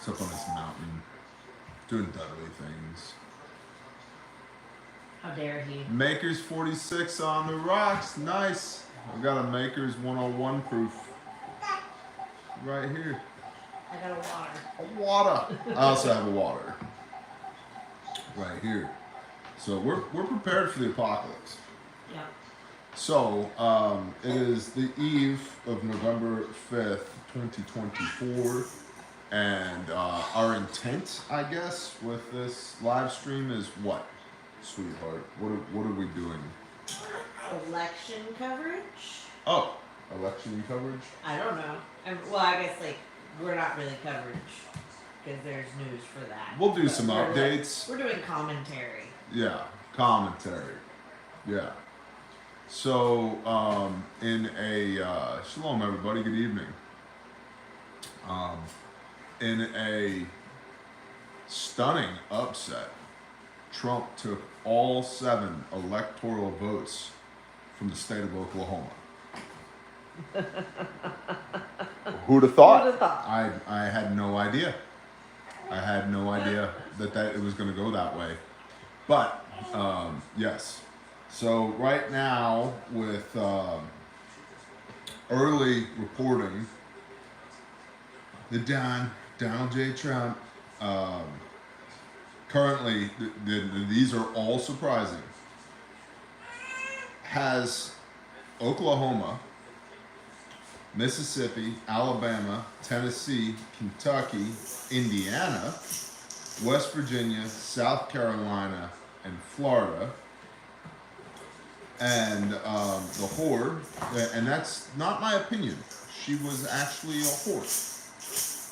It's up on this mountain, doing Dudley things. How dare he? Makers 46 on the rocks. Nice. I've got a Makers 101 proof right here. I got a water. A water. I also have a water right here. So we're prepared for the apocalypse. Yeah. So it is the eve of November 5th, 2024. And our intent, I guess, with this live stream is what, sweetheart? What are we doing? Election coverage? Oh, election coverage? I don't know. Well, I guess, like, we're not really coverage because there's news for that. We'll do But some we're updates. We're doing commentary. Yeah, commentary. Yeah. So, in a, shalom everybody, good evening. In a stunning upset, Trump took all 7 electoral votes from the state of Oklahoma. Who'd have thought? Who'd have thought? I had no idea. I had no idea that it was going to go that way. But, yes. So right now, with early reporting, the Donald J. Trump, currently, these are all surprising, has Oklahoma, Mississippi, Alabama, Tennessee, Kentucky, Indiana, West Virginia, South Carolina, and Florida. And the whore, and that's not my opinion, she was actually a whore.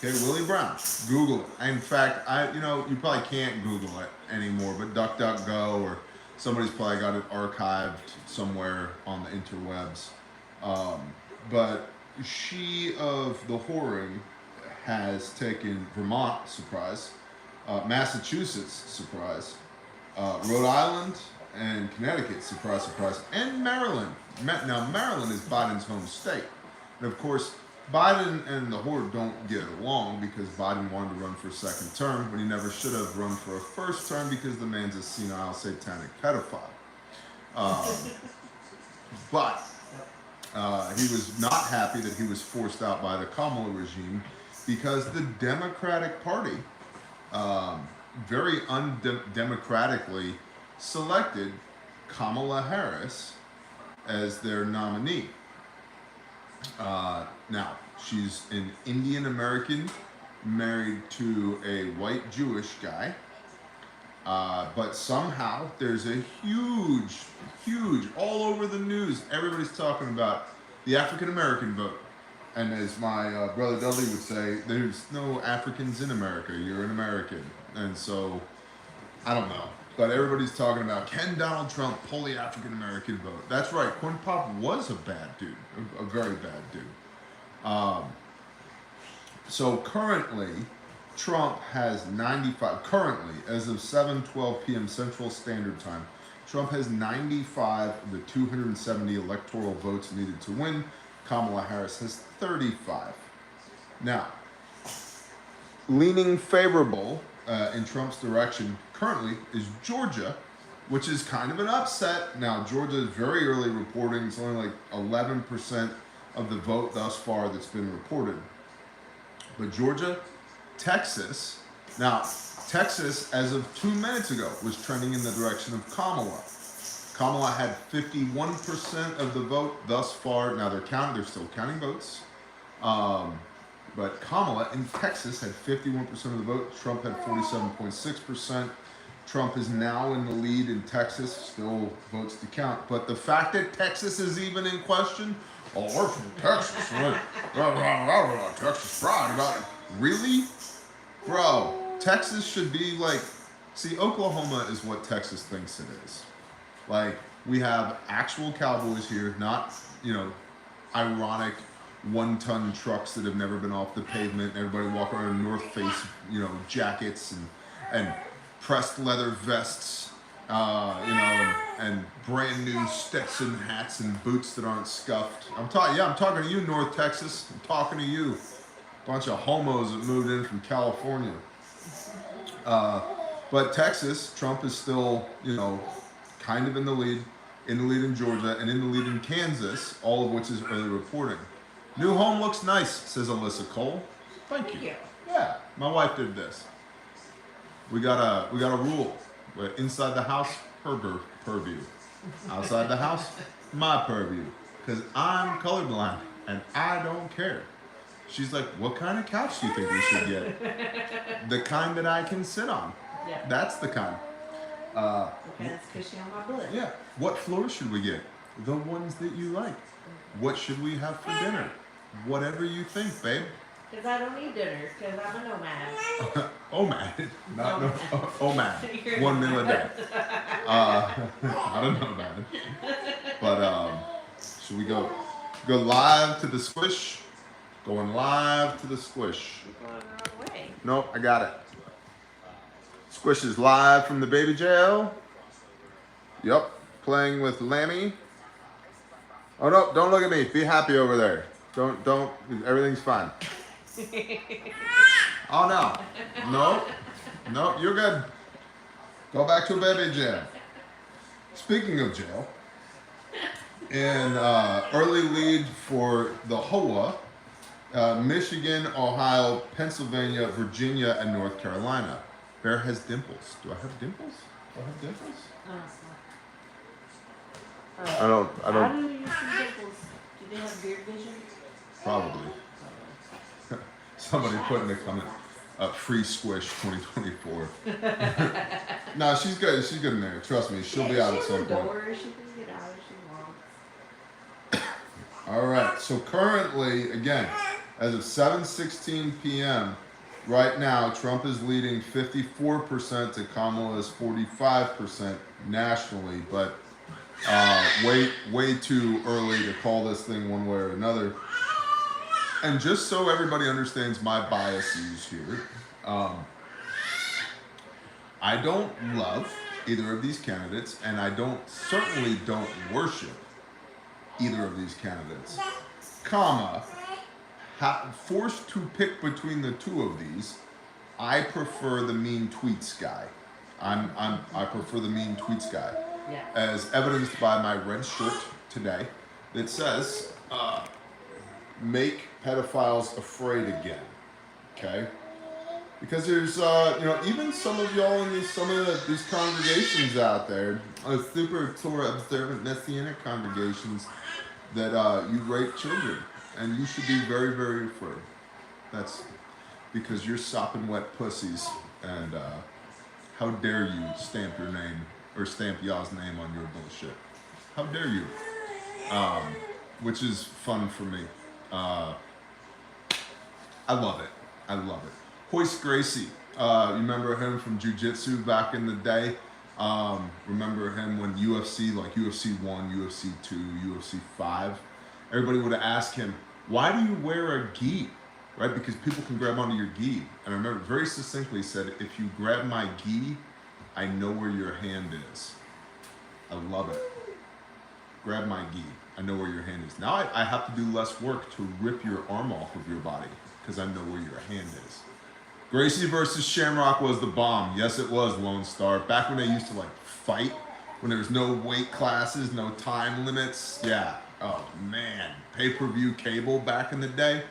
Okay, Willie Brown, Google it. In fact, you probably can't Google it anymore, but DuckDuckGo or somebody's probably got it archived somewhere on the interwebs. But she of the whoring has taken Vermont, surprise, Massachusetts, surprise, Rhode Island and Connecticut, surprise, surprise, and Maryland. Now, Maryland is Biden's home state. And of course, Biden and the horde don't get along because Biden wanted to run for a second term when he never should have run for a first term because the man's a senile, satanic pedophile. But he was not happy that he was forced out by the Kamala regime because the Democratic Party very undemocratically selected Kamala Harris as their nominee. Now, she's an Indian American married to a white Jewish guy. But somehow there's a huge, all over the news, everybody's talking about the African American vote. And as my brother Dudley would say, there's no Africans in America, you're an American. And so, I don't know. But everybody's talking about, can Donald Trump pull the African American vote? That's right, Corn Pop was a bad dude, a very bad dude. So currently, Trump has 95, currently, as of 7:12 p.m. Central Standard Time, Trump has 95 of the 270 electoral votes needed to win. Kamala Harris has 35. Now, leaning favorable in Trump's direction currently is Georgia, which is kind of an upset. Now, Georgia is very early reporting. It's only like 11% of the vote thus far that's been reported. But Georgia, Texas, now, Texas, as of 2 minutes ago, was trending in the direction of Kamala. Kamala had 51% of the vote thus far. Now, they're still counting votes. But Kamala in Texas had 51% of the vote. Trump had 47.6%. Trump is now in the lead in Texas, still votes to count. But the fact that Texas is even in question, oh, we're from Texas. Texas pride. Really? Bro, Texas should be like, see, Oklahoma is what Texas thinks it is. Like, we have actual cowboys here, not, ironic one-ton trucks that have never been off the pavement. Everybody walk around in North Face, jackets and pressed leather vests, and brand new Stetson hats and boots that aren't scuffed. I'm talking to you, North Texas. I'm talking to you. Bunch of homos that moved in from California. But Texas, Trump is still, you know, kind of in the lead in Georgia, and in the lead in Kansas, all of which is early reporting. New home looks nice, says Alyssa Cole. Thank you. Yeah, my wife did this. We got a rule. Inside the house, her purview. Outside the house, my purview. Because I'm colorblind and I don't care. She's like, what kind of couch do you think we should get? The kind that I can sit on. Yeah. That's the kind. Okay, that's cushy on my butt. Yeah. What floor should we get? The ones that you like. What should we have for dinner? Whatever you think, babe. Because I don't eat dinner, because I'm a nomad. OMAD. Not no, OMAD. 1 meal a day. I don't know about it. But should we go live to the squish? Going live to the squish. You're going the wrong way. Nope, I got it. Squish is live from the baby jail. Yep, playing with Lammy. Oh no, don't look at me. Be happy over there. Don't, everything's fine. Oh no. No, you're good. Go back to baby jail. Speaking of jail, in early lead for the HOA, Michigan, Ohio, Pennsylvania, Virginia, and North Carolina. Bear has dimples. Do I have dimples? Do I have dimples? I don't. How do you see dimples? Do they have beard vision? Probably. Somebody put in the comment, free squish 2024. No, she's good. She's good in there. Trust me, she'll be out at some point. She can get out if she wants. All right. So currently, again, as of 7:16 p.m. right now, Trump is leading 54% to Kamala's 45% nationally, but way too early to call this thing one way or another. And just so everybody understands my biases here, I don't love either of these candidates, and I certainly don't worship either of these candidates. Forced to pick between the two of these, I prefer the mean tweets guy. I prefer the mean tweets guy. Yeah. As evidenced by my red shirt today that says, make pedophiles afraid again. Okay? Because there's, even some of y'all in these congregations out there, super Torah observant Messianic congregations, that you rape children. And you should be very, very afraid. That's because you're sopping wet pussies. And how dare you stamp your name, or stamp y'all's name on your bullshit. How dare you? Which is fun for me. I love it. Hoist Gracie, you remember him from Jiu-Jitsu back in the day? Remember him when UFC, like UFC 1, UFC 2, UFC 5? Everybody would have asked him, why do you wear a gi? Right? Because people can grab onto your gi. And I remember very succinctly said, if you grab my gi, I know where your hand is. I love it. Grab my gi. I know where your hand is. Now I have to do less work to rip your arm off of your body because I know where your hand is. Gracie versus Shamrock was the bomb. Yes, it was, Lone Star. Back when they used to fight, when there was no weight classes, no time limits. Yeah. Oh man, pay-per-view cable back in the day.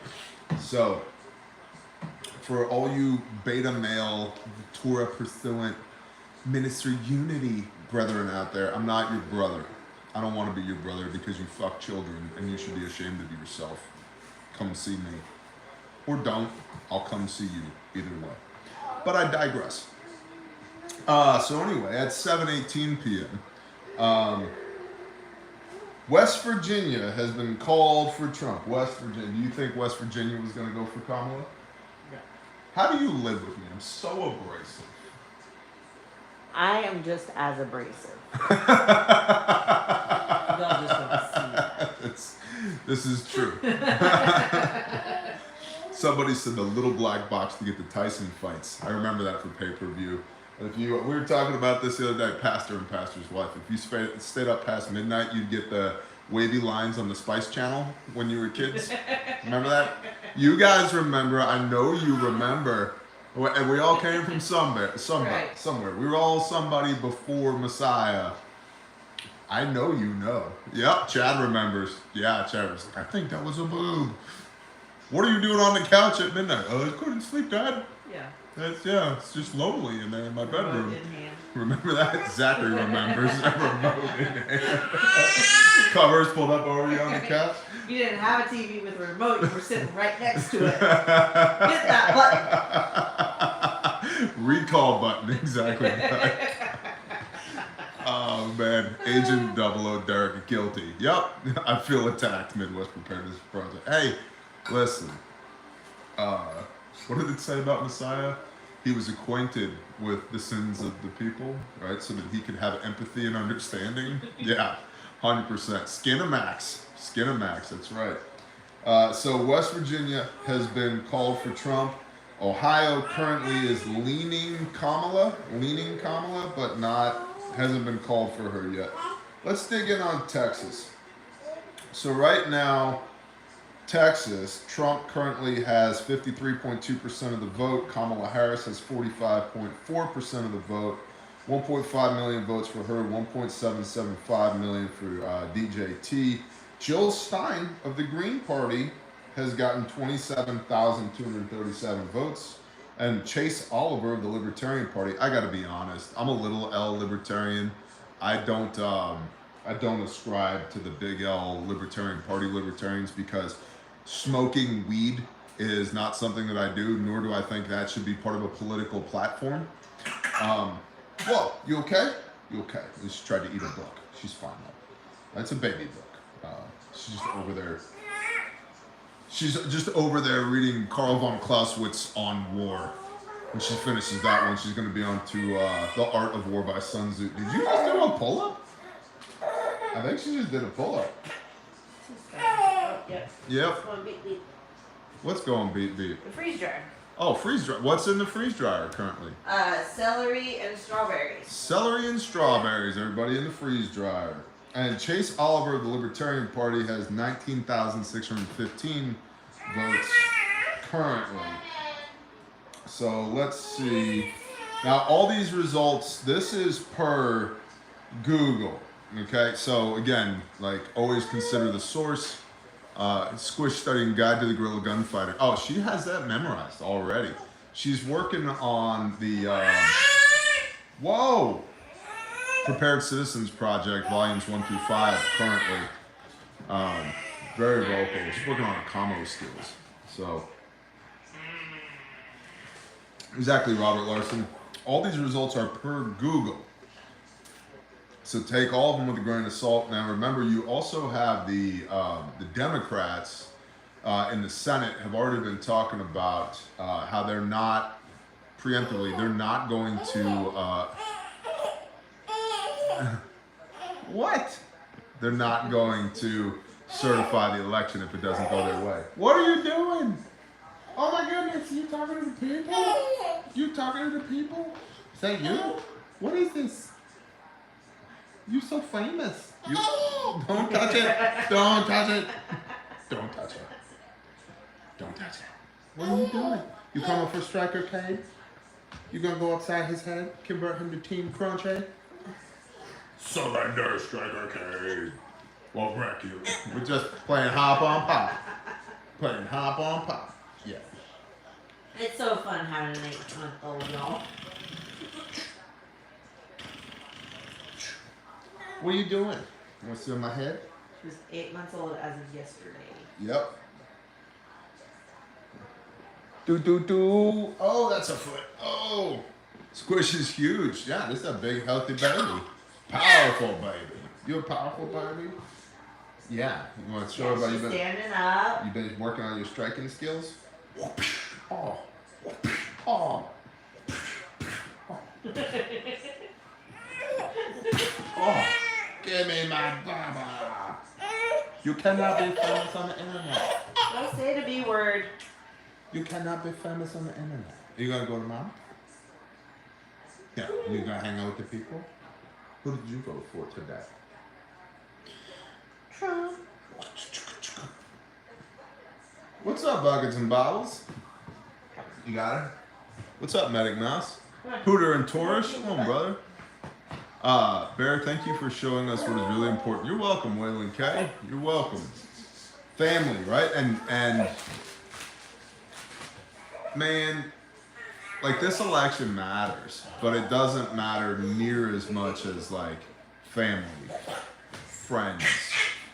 So, for all you beta male, Torah pursuant, ministry unity brethren out there, I'm not your brother. I don't want to be your brother because you fuck children and you should be ashamed of yourself. Come see me. Or don't. I'll come see you. Either way. But I digress. So anyway, at 7:18 p.m., West Virginia has been called for Trump. West Virginia. Do you think West Virginia was going to go for Kamala? No. How do you live with me? I'm so abrasive. I am just as abrasive. Y'all just don't see that. This is true. Somebody said the little black box to get the Tyson fights. I remember that for pay-per-view. We were talking about this the other day, pastor and pastor's wife. If you stayed up past midnight, you'd get the wavy lines on the Spice Channel when you were kids? Remember that? You guys remember, I know you remember. And we all came from somewhere. Right. We were all somebody before Messiah. I know you know. Yep, Chad remembers. Yeah, Chad was like, I think that was a boob. What are you doing on the couch at midnight? Oh, I couldn't sleep, Dad. Yeah. It's just lonely in there in my Remote bedroom. in hand. Remember that? Zachary remembers. Remote in hand. Covers pulled up over you on the couch. You didn't have a TV with a remote, you were sitting right next to it. Hit that button. Recall button, exactly. Oh man, Agent 00 Derek guilty. Yep, I feel attacked. Midwest Preparedness Project. Hey, listen. What did it say about Messiah? He was acquainted with the sins of the people, right? So that he could have empathy and understanding. Yeah, 100%. Skinamax, that's right. So West Virginia has been called for Trump. Ohio currently is leaning Kamala, but hasn't been called for her yet. Let's dig in on Texas. So right now, Texas, Trump currently has 53.2% of the vote. Kamala Harris has 45.4% of the vote. 1.5 million votes for her, 1.775 million for DJT. Jill Stein of the Green Party has gotten 27,237 votes. And Chase Oliver of the Libertarian Party, I gotta be honest, I'm a little L libertarian. I don't ascribe to the big L Libertarian Party libertarians because smoking weed is not something that I do, nor do I think that should be part of a political platform. Whoa, you okay? You okay? She tried to eat a book. She's fine now. That's a baby book. She's just over there reading Karl von Clausewitz on war. When she finishes that one, she's going to be on to The Art of War by Sun Tzu. Did you just do a pull-up? I think she just did a pull-up. Yep. What's going beep beep? The freeze dryer. Oh, freeze dryer. What's in the freeze dryer currently? Celery and strawberries. Celery and strawberries, everybody in the freeze dryer. And Chase Oliver of the Libertarian Party has 19,615 votes currently. So let's see. Now, all these results, this is per Google. Okay, so again, like always consider the source. Squish Studying Guide to the Guerrilla Gunfighter. Oh, she has that memorized already. She's working on the Prepared Citizens Project, volumes 1 through 5 currently. Very vocal. She's working on her commo skills. So, exactly, Robert Larson. All these results are per Google. So take all of them with a grain of salt. Now remember, you also have the Democrats in the Senate have already been talking about how they're not preemptively, they're not going to what? They're not going to certify the election if it doesn't go their way. What are you doing? Oh my goodness, you talking to the people? You talking to the people? Is that you? What is this? You so famous. You don't touch it. Don't touch it. Don't touch it. Don't touch it. What are you doing? You coming for Striker K? You gonna go upside his head, convert him to Team Crunchy? Surrender, Striker K. We'll wreck you. We're just playing hop on pop. Playing hop on pop. Yeah. It's so fun having an 8-month-old, y'all. What are you doing? You want to sit on my head? She was 8 months old as of yesterday. Yep. Do. Oh, that's a foot. Oh. Squish is huge. Yeah, this is a big, healthy baby. Powerful baby. You a powerful baby? Yeah. You want to show everybody she's standing up. You've been working on your striking skills? Oh. Oh. Oh. Give me my baba. You cannot be famous on the internet. Don't say the B word. You cannot be famous on the internet. Are you gonna go to mom? Yeah. You gonna hang out with the people? Who did you vote for today? Trump. What's up, buckets and bottles? You got it? What's up, Medic Mouse? Hooter and Taurus, come on, brother. Bear, thank you for showing us what is really important. You're welcome, Waylon K. You're welcome. Family, right? And man, like this election matters, but it doesn't matter near as much as like family, friends,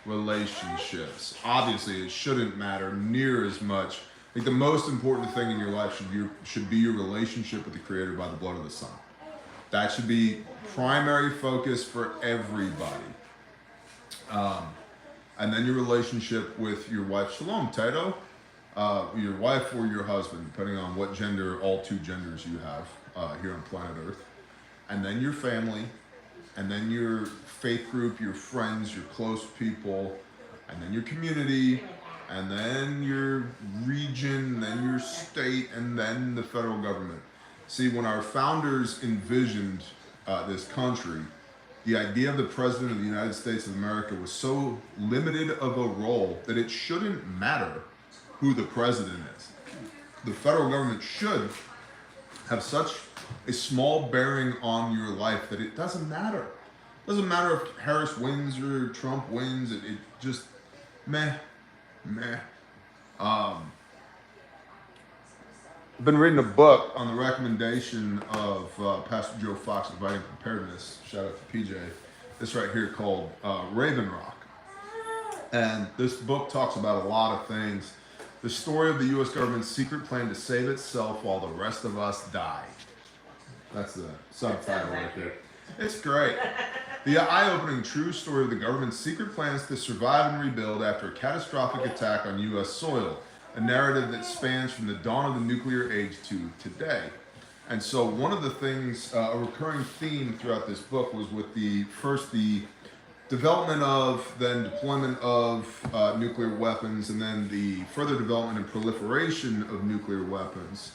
relationships. Obviously, it shouldn't matter near as much. Like the most important thing in your life should be your relationship with the Creator by the blood of the Son. That should be primary focus for everybody. And then your relationship with your wife, Shalom, Tato, your wife or your husband, depending on what gender, all two genders you have here on planet Earth. And then your family, and then your faith group, your friends, your close people, and then your community, and then your region, then your state, and then the federal government. See, when our founders envisioned this country, the idea of the President of the United States of America was so limited of a role that it shouldn't matter who the president is. The federal government should have such a small bearing on your life that it doesn't matter. It doesn't matter if Harris wins or Trump wins. It just meh. I've been reading a book on the recommendation of Pastor Joe Fox of Writing Preparedness. Shout out to PJ. This right here called Raven Rock. And this book talks about a lot of things. The story of the U.S. government's secret plan to save itself while the rest of us die. That's the subtitle right there. It's great. The eye-opening true story of the government's secret plans to survive and rebuild after a catastrophic attack on U.S. soil. A narrative that spans from the dawn of the nuclear age to today. And so one of the things, a recurring theme throughout this book was with the development of, then deployment of nuclear weapons, and then the further development and proliferation of nuclear weapons.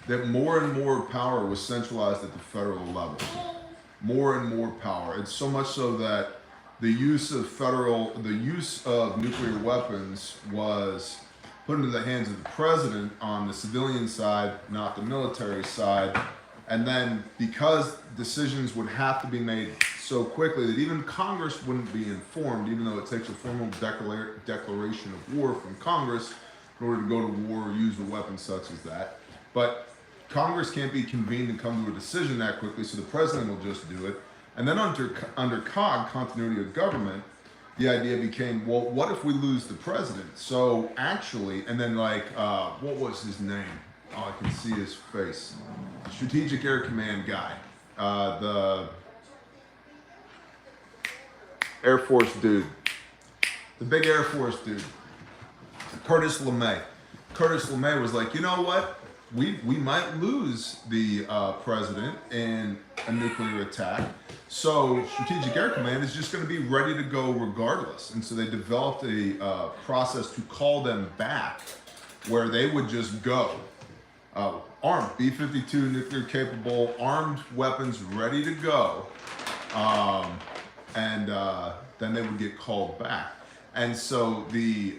That more and more power was centralized at the federal level. More and more power. It's so much so that the use of nuclear weapons was put into the hands of the president on the civilian side, not the military side. And then because decisions would have to be made so quickly that even Congress wouldn't be informed, even though it takes a formal declaration of war from Congress in order to go to war or use the weapons such as that. But Congress can't be convened and come to a decision that quickly, so the president will just do it. And then under COG, continuity of government, the idea became, well, what if we lose the president? So actually, and then like, what was his name? Oh, I can see his face. Strategic Air Command guy. The Air Force dude. The big Air Force dude. Curtis LeMay. Curtis LeMay was like, you know what? We might lose the president in a nuclear attack. So Strategic Air Command is just going to be ready to go regardless. And so they developed a process to call them back where they would just go. Armed, B-52 nuclear capable, armed weapons ready to go. And then they would get called back. And so the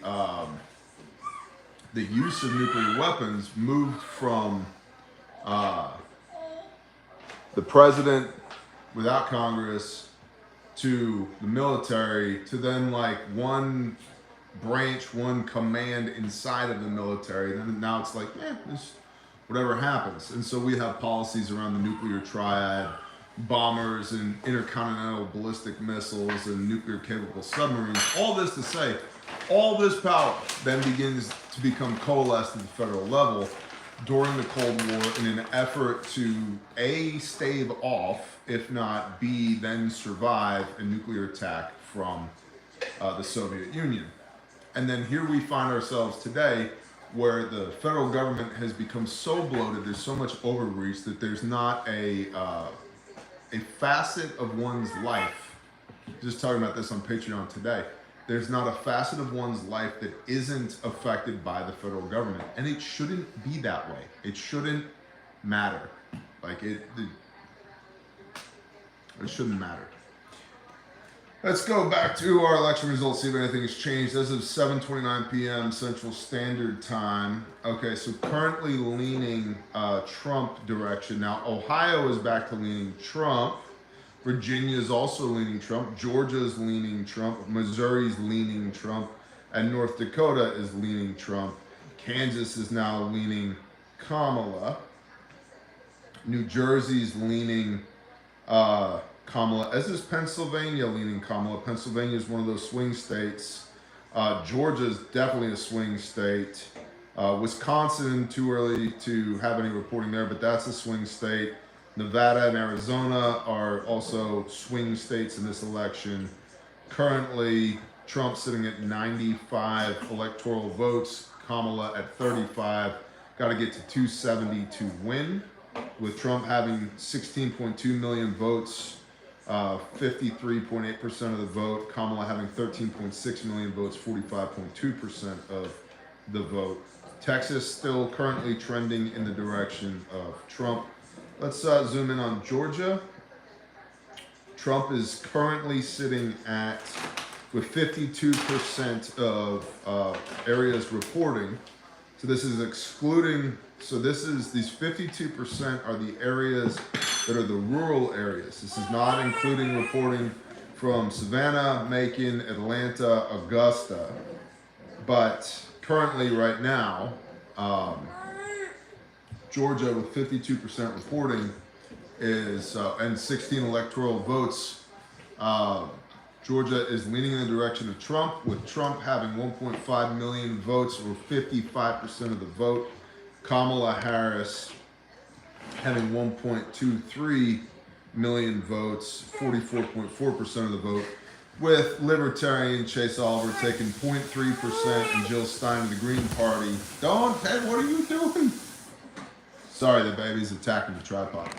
use of nuclear weapons moved from the president without Congress to the military to then like one branch, one command inside of the military. And then now it's like, this, whatever happens. And so we have policies around the nuclear triad, bombers and intercontinental ballistic missiles and nuclear capable submarines. All this to say, all this power then begins to become coalesced at the federal level during the Cold War in an effort to A, stave off, if not B, then survive a nuclear attack from the Soviet Union. And then here we find ourselves today where the federal government has become so bloated, there's so much overreach that there's not a facet of one's life, just talking about this on Patreon today, there's not a facet of one's life that isn't affected by the federal government. And it shouldn't be that way. It shouldn't matter. Like it shouldn't matter. Let's go back to our election results, see if anything has changed. As of 7:29 p.m. Central Standard Time. Okay, so currently leaning Trump direction. Now, Ohio is back to leaning Trump. Virginia is also leaning Trump. Georgia is leaning Trump. Missouri is leaning Trump. And North Dakota is leaning Trump. Kansas is now leaning Kamala. New Jersey is leaning Kamala, as is Pennsylvania leaning Kamala. Pennsylvania is one of those swing states. Georgia is definitely a swing state. Wisconsin, too early to have any reporting there, but that's a swing state. Nevada and Arizona are also swing states in this election. Currently, Trump sitting at 95 electoral votes, Kamala at 35. Got to get to 270 to win, with Trump having 16.2 million votes. 53.8% of the vote. Kamala having 13.6 million votes, 45.2% of the vote. Texas still currently trending in the direction of Trump. Let's zoom in on Georgia. Trump is currently sitting at, with 52% of areas reporting. So this is excluding, so this is, these 52% are the areas that are the rural areas. This is not including reporting from Savannah, Macon, Atlanta, Augusta. But currently right now, Georgia with 52% reporting is, and 16 electoral votes, Georgia is leaning in the direction of Trump, with Trump having 1.5 million votes, or 55% of the vote. Kamala Harris having 1.23 million votes, 44.4% of the vote, with Libertarian Chase Oliver taking 0.3% and Jill Stein of the Green Party. Don't, Ted, what are you doing? Sorry, the baby's attacking the tripod.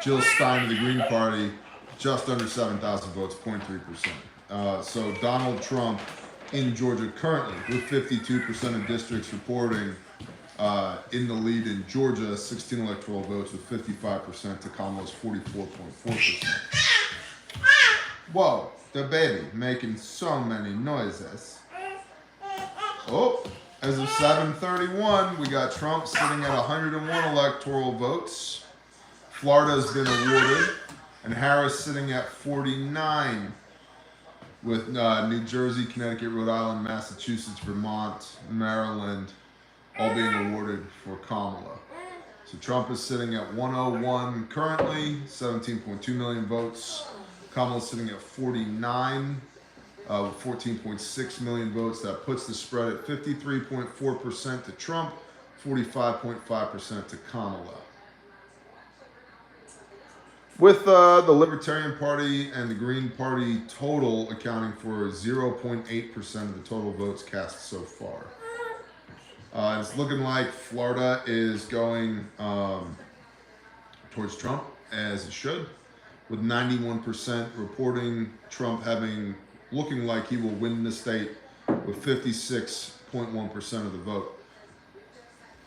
Jill Stein of the Green Party, just under 7,000 votes, 0.3%. So Donald Trump in Georgia currently with 52% of districts reporting in the lead in Georgia, 16 electoral votes with 55% to Kamala's 44.4%. Whoa, the baby making so many noises. Oh, as of 7:31, we got Trump sitting at 101 electoral votes. Florida's been awarded, and Harris sitting at 49, with New Jersey, Connecticut, Rhode Island, Massachusetts, Vermont, Maryland, all being awarded for Kamala. So Trump is sitting at 101 currently, 17.2 million votes. Kamala's sitting at 49 with 14.6 million votes. That puts the spread at 53.4% to Trump, 45.5% to Kamala. With the Libertarian Party and the Green Party total accounting for 0.8% of the total votes cast so far. It's looking like Florida is going towards Trump, as it should, with 91% reporting Trump looking like he will win the state with 56.1% of the vote.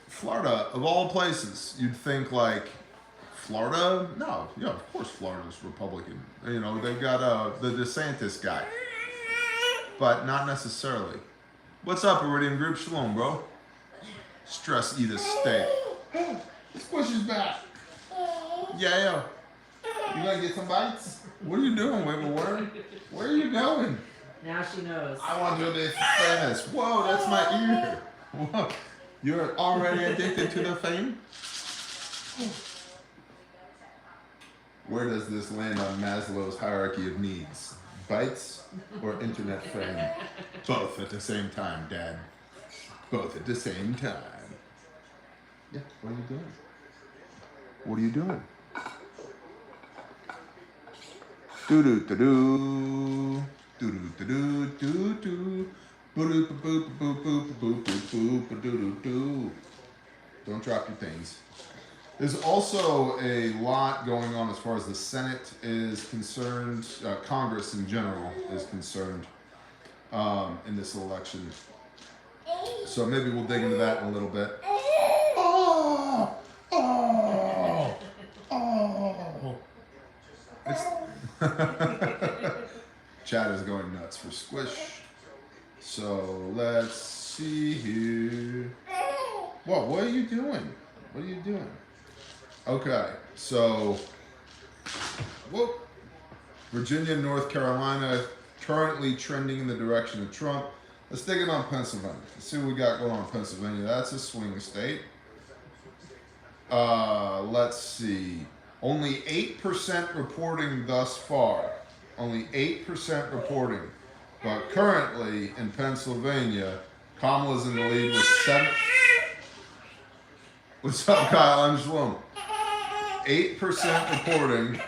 Florida, of all places, you'd think like, Florida? No, yeah, of course Florida's Republican. You know, they've got the DeSantis guy, but not necessarily. What's up, Iridium Group? Shalom, bro. Stress eat a steak. Squish his back. Yeah. You gonna get some bites? What are you doing, Wigglesworth? Where are you going? Now she knows. I want to do this fast. Whoa, that's my ear. Whoa. You're already addicted to the fame? Where does this land on Maslow's hierarchy of needs? Bites or internet fame? Both at the same time, Dad. Both at the same time. Yeah, what are you doing? What are you doing? Do-do-do-do. Do-do-do-do-do-do. Boo-doo-boo-boo-boo-boo-boo-boo-boo-doo-doo. Don't drop your things. There's also a lot going on as far as the Senate is concerned, Congress in general is concerned in this election. So maybe we'll dig into that in a little bit. Chat is going nuts for Squish. So let's see here. Whoa, what are you doing? What are you doing? Okay, so whoop. Virginia, North Carolina, currently trending in the direction of Trump. Let's dig in on Pennsylvania. Let's see what we got going on in Pennsylvania. That's a swing state. Let's see. Only 8% reporting thus far. Only 8% reporting. But currently in Pennsylvania, Kamala's in the lead with 7. What's up, Kyle? I'm Shalom. 8% reporting.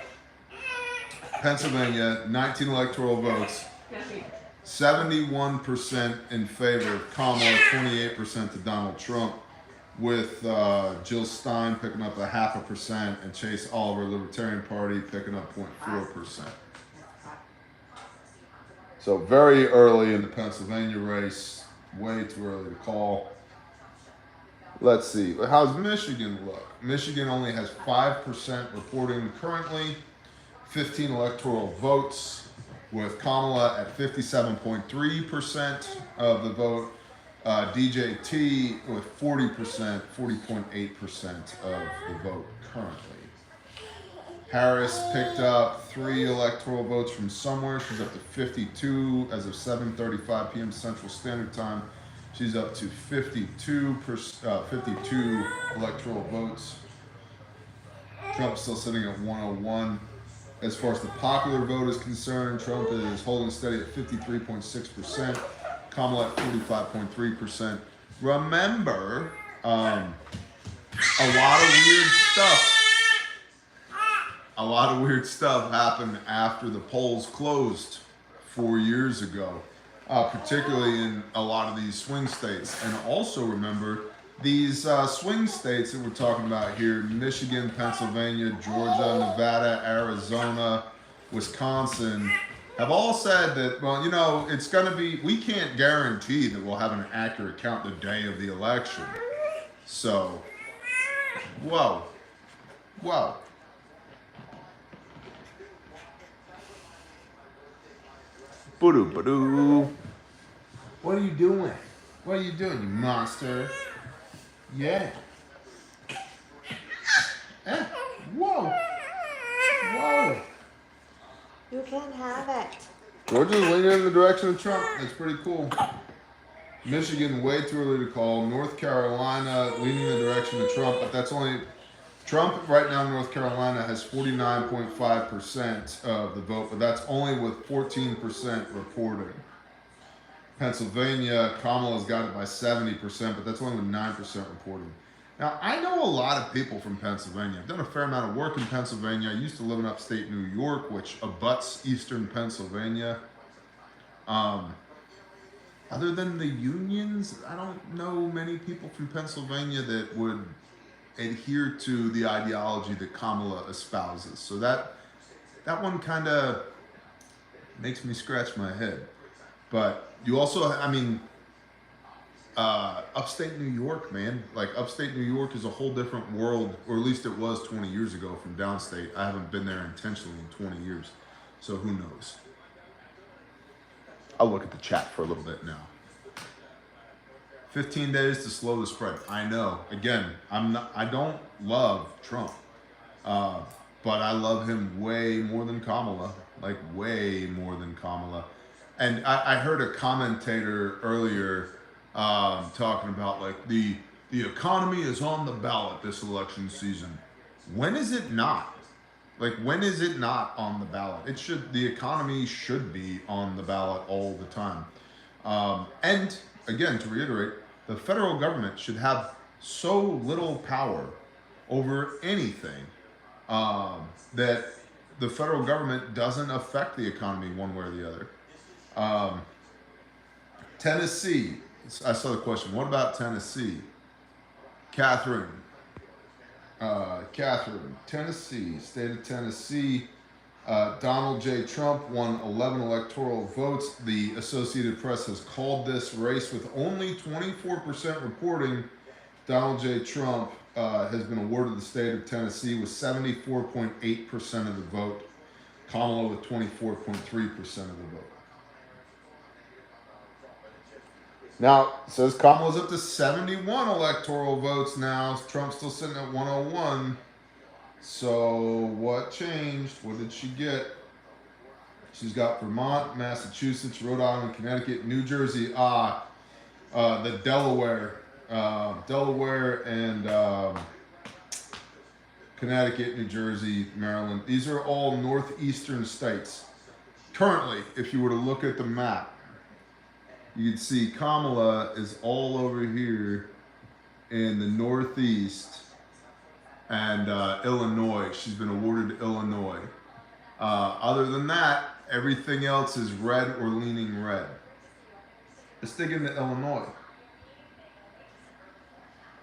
Pennsylvania, 19 electoral votes. 71% in favor of Kamala, 28% to Donald Trump, with Jill Stein picking up 0.5% and Chase Oliver, Libertarian Party, picking up 0.4%. So very early in the Pennsylvania race, way too early to call. Let's see, how's Michigan look? Michigan only has 5% reporting currently, 15 electoral votes, with Kamala at 57.3% of the vote, DJT with 40%, 40.8% of the vote currently. Harris picked up 3 electoral votes from somewhere. She's up to 52 as of 7:35 p.m. Central Standard Time. She's up to 52 electoral votes. Trump's still sitting at 101. As far as the popular vote is concerned, Trump is holding steady at 53.6%, Kamala at 45.3%. Remember, a lot of weird stuff happened after the polls closed 4 years ago, particularly in a lot of these swing states. And also remember, these swing states that we're talking about here, Michigan, Pennsylvania, Georgia, Nevada, Arizona, Wisconsin, have all said that, well, you know, it's going to be, we can't guarantee that we'll have an accurate count the day of the election. So, whoa. Boo-doo. What are you doing? What are you doing, you monster? Yeah. Whoa. You can't have it. Georgia's leaning in the direction of Trump. That's pretty cool. Michigan, way too early to call. North Carolina, leaning in the direction of Trump, but that's only... Trump right now in North Carolina has 49.5% of the vote, but that's only with 14% reporting. Pennsylvania, Kamala's got it by 70%, but that's only with 9% reporting. Now, I know a lot of people from Pennsylvania. I've done a fair amount of work in Pennsylvania. I used to live in upstate New York, which abuts eastern Pennsylvania. Other than the unions, I don't know many people from Pennsylvania that would adhere to the ideology that Kamala espouses. So that one kind of makes me scratch my head. But you also, I mean, upstate New York, man. Like, upstate New York is a whole different world, or at least it was 20 years ago from downstate. I haven't been there intentionally in 20 years, so who knows? I'll look at the chat for a little bit now. 15 days to slow the spread. I know. Again, I don't love Trump, but I love him way more than Kamala. Like, way more than Kamala. And I heard a commentator earlier talking about, like, the economy is on the ballot this election season. When is it not? Like, when is it not on the ballot? The economy should be on the ballot all the time. And again, to reiterate, the federal government should have so little power over anything that the federal government doesn't affect the economy one way or the other. Tennessee. I saw the question. What about Tennessee? Catherine, Tennessee, state of Tennessee. Donald J. Trump won 11 electoral votes. The Associated Press has called this race with only 24% reporting. Donald J. Trump has been awarded the state of Tennessee with 74.8% of the vote. Kamala with 24.3% of the vote. Now, it says Kamala's up to 71 electoral votes now. Trump's still sitting at 101. So what changed? What did she get? She's got Vermont, Massachusetts, Rhode Island, Connecticut, New Jersey, the Delaware and Connecticut, New Jersey, Maryland. These are all northeastern states. Currently, if you were to look at the map, you can see Kamala is all over here in the Northeast and Illinois. She's been awarded Illinois. Other than that, everything else is red or leaning red. Let's dig into Illinois.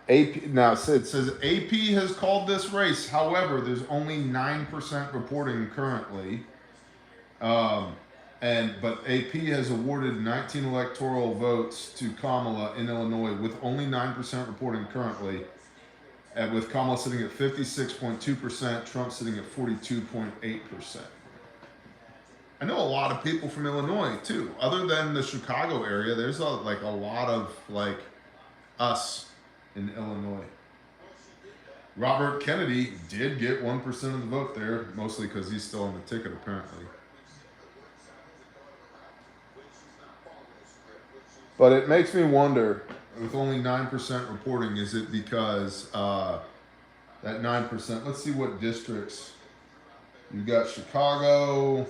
AP, now it says AP has called this race. However, there's only 9% reporting currently. But AP has awarded 19 electoral votes to Kamala in Illinois with only 9% reporting currently. And with Kamala sitting at 56.2%, Trump sitting at 42.8%. I know a lot of people from Illinois too. Other than the Chicago area, there's a lot of us in Illinois. Robert Kennedy did get 1% of the vote there, mostly because he's still on the ticket apparently. But it makes me wonder, with only 9% reporting, is it because that 9%, let's see what districts. You've got Chicago,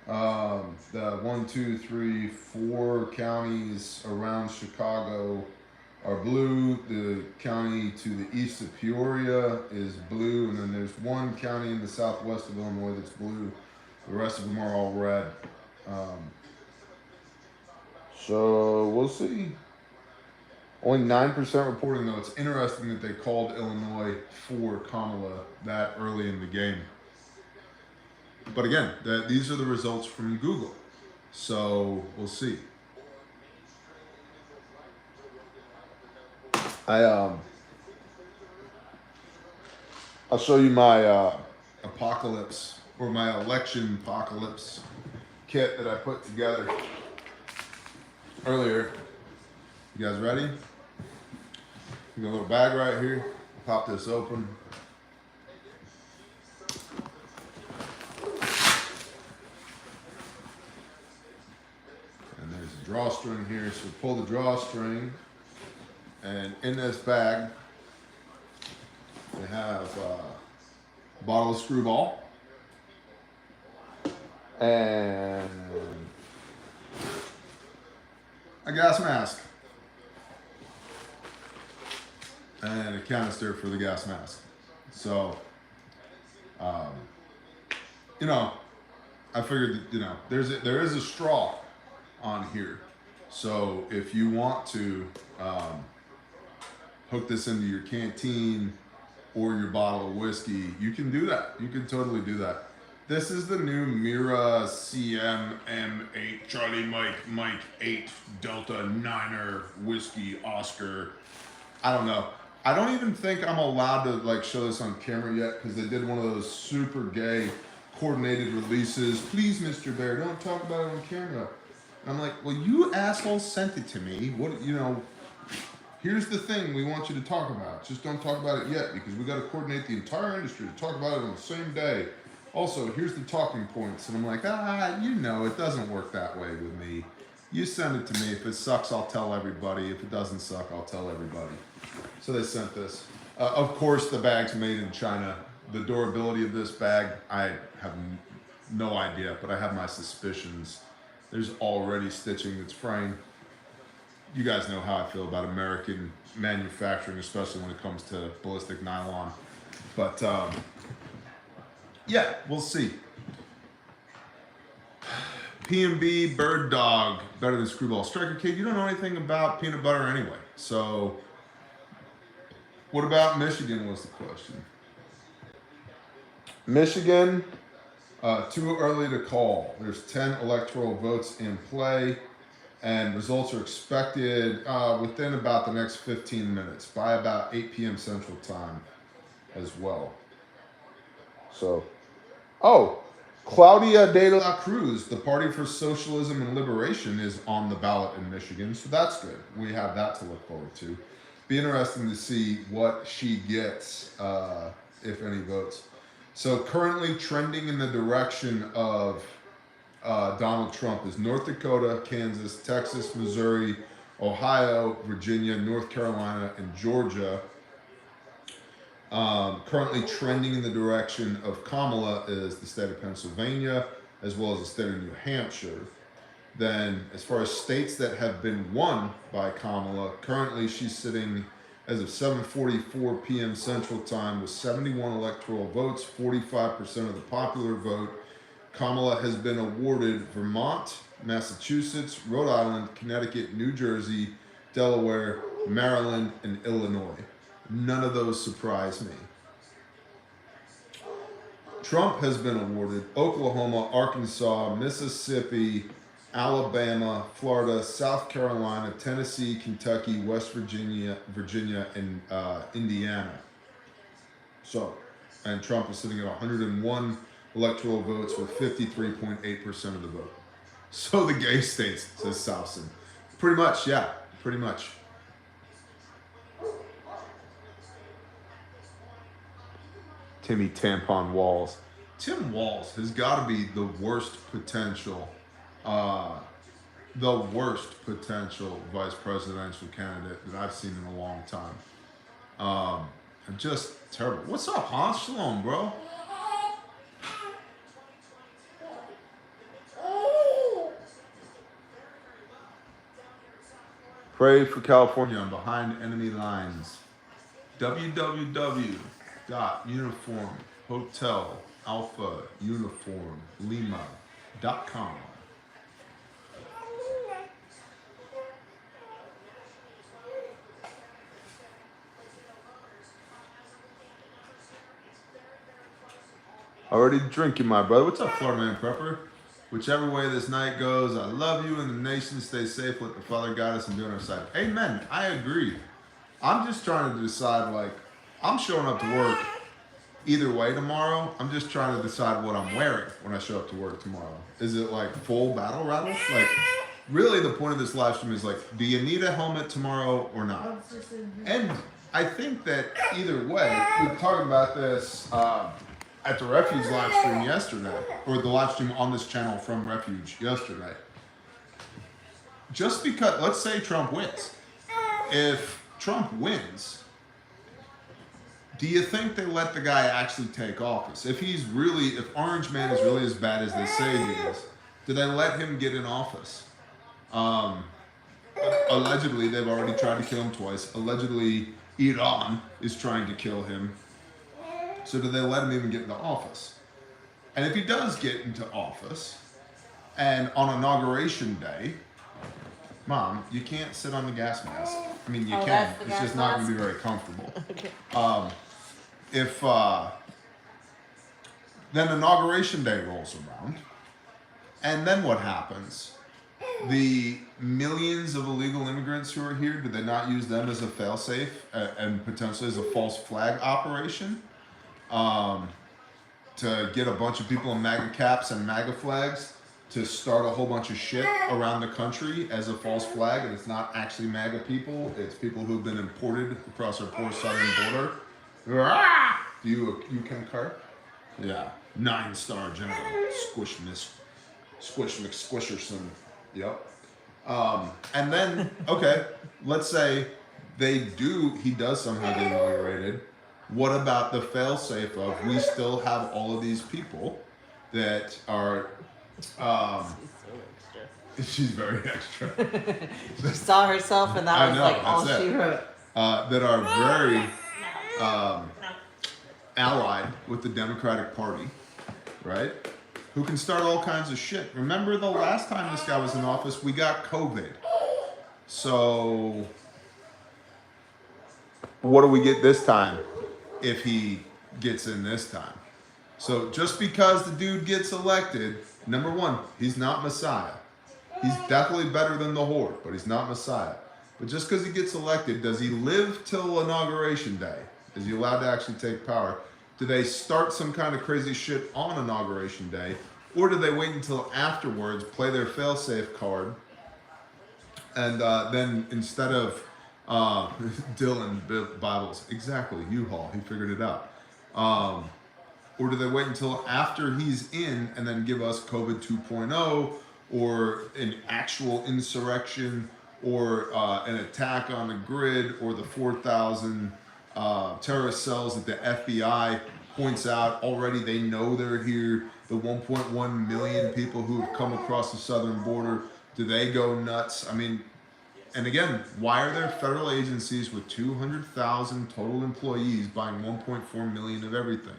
the 1, 2, 3, 4 counties around Chicago are blue. The county to the east of Peoria is blue, and then there's one county in the southwest of Illinois that's blue. The rest of them are all red. So we'll see. Only 9% reporting though. It's interesting that they called Illinois for Kamala that early in the game. But again, these are the results from Google. So we'll see. I'll show you my apocalypse or my election apocalypse kit that I put together earlier. You guys ready? Got a little bag right here. Pop this open. And there's a drawstring here. So pull the drawstring, and in this bag we have a bottle of Screwball and a gas mask and a canister for the gas mask. So, I figured that, there is a straw on here. So if you want to hook this into your canteen or your bottle of whiskey, you can do that. You can totally do that. This is the new Mira CM-M8 Charlie Mike 8 Delta Niner Whiskey Oscar. I don't know. I don't even think I'm allowed to show this on camera yet because they did one of those super gay coordinated releases. Please, Mr. Bear, don't talk about it on camera. And I'm like, well, you assholes sent it to me. Here's the thing we want you to talk about. Just don't talk about it yet because we got to coordinate the entire industry to talk about it on the same day. Also, here's the talking points. And I'm like, it doesn't work that way with me. You send it to me. If it sucks, I'll tell everybody. If it doesn't suck, I'll tell everybody. So they sent this. Of course, the bag's made in China. The durability of this bag, I have no idea, but I have my suspicions. There's already stitching that's fraying. You guys know how I feel about American manufacturing, especially when it comes to ballistic nylon. But yeah, we'll see. P&B Bird Dog, better than Screwball. Striker Kid, you don't know anything about peanut butter anyway. So, what about Michigan was the question. Michigan, too early to call. There's 10 electoral votes in play, and results are expected within about the next 15 minutes, by about 8 p.m. Central Time as well. So, Claudia de la Cruz, the Party for Socialism and Liberation, is on the ballot in Michigan, so that's good. We have that to look forward to. Be interesting to see what she gets, if any votes. So currently trending in the direction of Donald Trump is North Dakota, Kansas, Texas, Missouri, Ohio, Virginia, North Carolina, and Georgia. Currently trending in the direction of Kamala is the state of Pennsylvania, as well as the state of New Hampshire. Then, as far as states that have been won by Kamala, currently she's sitting as of 7:44 p.m. Central Time with 71 electoral votes, 45% of the popular vote. Kamala has been awarded Vermont, Massachusetts, Rhode Island, Connecticut, New Jersey, Delaware, Maryland, and Illinois. None of those surprise me. Trump has been awarded Oklahoma, Arkansas, Mississippi, Alabama, Florida, South Carolina, Tennessee, Kentucky, West Virginia, and Indiana. So, and Trump is sitting at 101 electoral votes with 53.8% of the vote. So the gay states, says Southson. Pretty much, yeah, pretty much. Timmy Tampon Walls. Tim Walz has got to be the worst potential vice presidential candidate that I've seen in a long time. Just terrible. What's up, Hans? Shalom, bro. Pray for California on Behind Enemy Lines. www.uniformhotelalphauniformlima.com. Already drinking, my brother. What's up, Florida Man Prepper? Whichever way this night goes, I love you and the nation. Stay safe. Let the Father guide us and be on our side. Amen. I agree. I'm just trying to decide, like, I'm showing up to work either way tomorrow. I'm just trying to decide what I'm wearing when I show up to work tomorrow. Is it like full battle rattle? Like, really the point of this live stream is like, do you need a helmet tomorrow or not? And I think that either way, we talked about this at the Refuge live stream yesterday, or the live stream on this channel from Refuge yesterday. Just because, let's say Trump wins. If Trump wins, do you think they let the guy actually take office? If Orange Man is really as bad as they say he is, do they let him get in office? Allegedly, they've already tried to kill him twice. Allegedly, Iran is trying to kill him. So do they let him even get into office? And if he does get into office, and on Inauguration Day, Mom, you can't sit on the gas mask. I mean, you can. It's just not going to be very comfortable. Okay. Then Inauguration Day rolls around, and then what happens? The millions of illegal immigrants who are here, do they not use them as a failsafe and potentially as a false flag operation? To get a bunch of people in MAGA caps and MAGA flags to start a whole bunch of shit around the country as a false flag, and it's not actually MAGA people, it's people who've been imported across our poor southern border. Do you concur? Yeah. 9-star general. Squish McSquisherson. Yep. And then, okay, let's say he does somehow get inaugurated. What about the failsafe of we still have all of these people that are she's very extra. She saw herself and that was like all she wrote. That are very allied with the Democratic Party, right? Who can start all kinds of shit. Remember the last time this guy was in office, we got COVID. So what do we get this time if he gets in this time? So just because the dude gets elected, number one, he's not Messiah. He's definitely better than the Horde, but he's not Messiah. But just because he gets elected, does he live till Inauguration Day? Is he allowed to actually take power? Do they start some kind of crazy shit on Inauguration Day? Or do they wait until afterwards, play their fail-safe card, and then instead of Dylan Bibles, exactly, U-Haul, he figured it out. Or do they wait until after he's in and then give us COVID 2.0 or an actual insurrection or an attack on the grid or the 4,000 terrorist cells that the FBI points out already? They know they're here. The 1.1 million people who have come across the southern border, do they go nuts? I mean, and again, why are there federal agencies with 200,000 total employees buying 1.4 million of everything?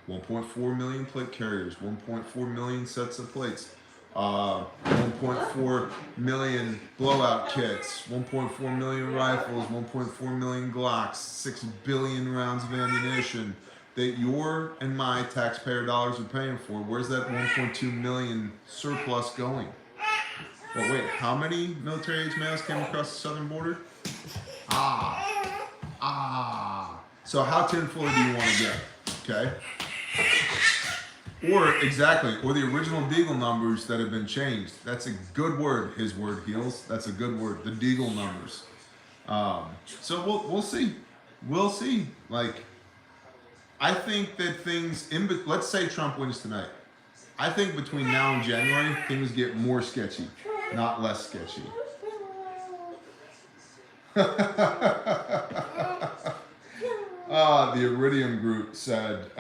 1.4 million plate carriers, 1.4 million sets of plates, 1.4 million blowout kits, 1.4 million rifles, 1.4 million Glocks, 6 billion rounds of ammunition that your and my taxpayer dollars are paying for. Where's that 1.2 million surplus going? Well, wait, how many military-age males came across the southern border? So how tinfoil do you want to get? Okay? Or exactly, or the original Deagle numbers that have been changed. That's a good word. His word heals. That's a good word. The Deagle numbers. So we'll see. We'll see. Like, I think that things let's say Trump wins tonight. I think between now and January, things get more sketchy, not less sketchy. The Iridium group said,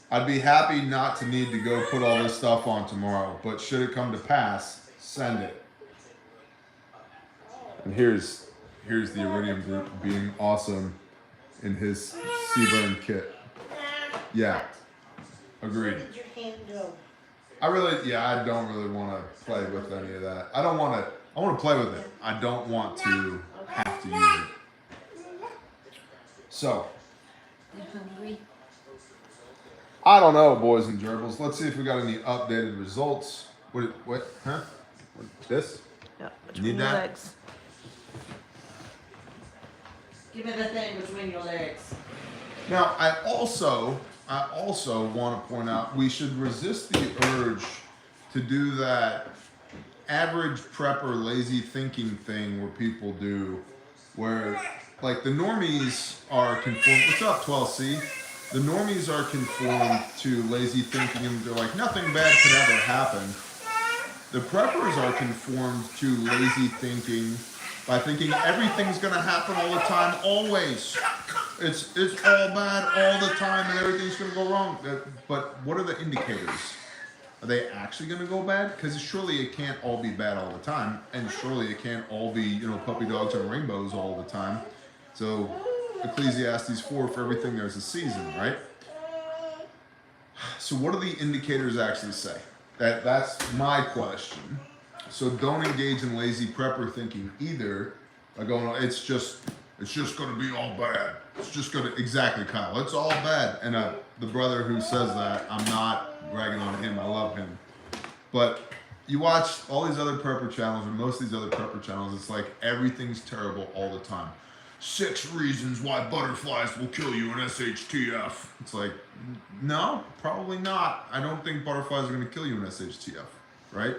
I'd be happy not to need to go put all this stuff on tomorrow, but should it come to pass, send it. And here's the Iridium group being awesome in his Seaburn kit. Yeah, agreed. Where did your hand go? I don't really want to play with any of that. I want to play with it. I don't want to have to use it. So, You hungry? I don't know, boys and gerbils. Let's see if we got any updated results. What, huh? This? Yeah. Need that? Legs. Give me the thing between your legs. Now, I also want to point out we should resist the urge to do that average prepper lazy thinking thing where people do, where like the normies are conformed. What's up, 12C? The normies are conformed to lazy thinking and they're like, nothing bad could ever happen. The preppers are conformed to lazy thinking by thinking everything's gonna happen all the time, always. It's all bad all the time and everything's gonna go wrong. But what are the indicators? Are they actually gonna go bad? Because surely it can't all be bad all the time, and surely it can't all be, puppy dogs and rainbows all the time. So Ecclesiastes 4, for everything there's a season, right? So what do the indicators actually say? That's my question. So don't engage in lazy prepper thinking either by going, it's just going to be all bad. It's just going to, exactly, Kyle, it's all bad. And the brother who says that, I'm not ragging on him, I love him. But you watch all these other prepper channels, or most of these other prepper channels, it's like everything's terrible all the time. 6 reasons why butterflies will kill you in SHTF. It's like, no, probably not. I don't think butterflies are going to kill you in SHTF, right?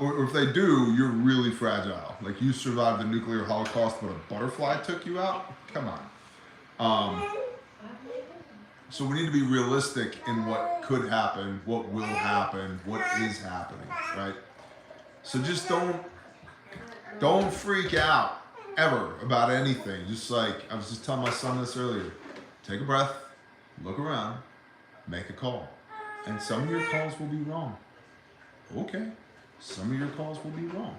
Or if they do, you're really fragile. Like you survived the nuclear holocaust, but a butterfly took you out? Come on. So we need to be realistic in what could happen, what will happen, what is happening, right? So just don't freak out ever about anything. Just like, I was just telling my son this earlier. Take a breath, look around, make a call. And some of your calls will be wrong. Okay. Some of your calls will be wrong.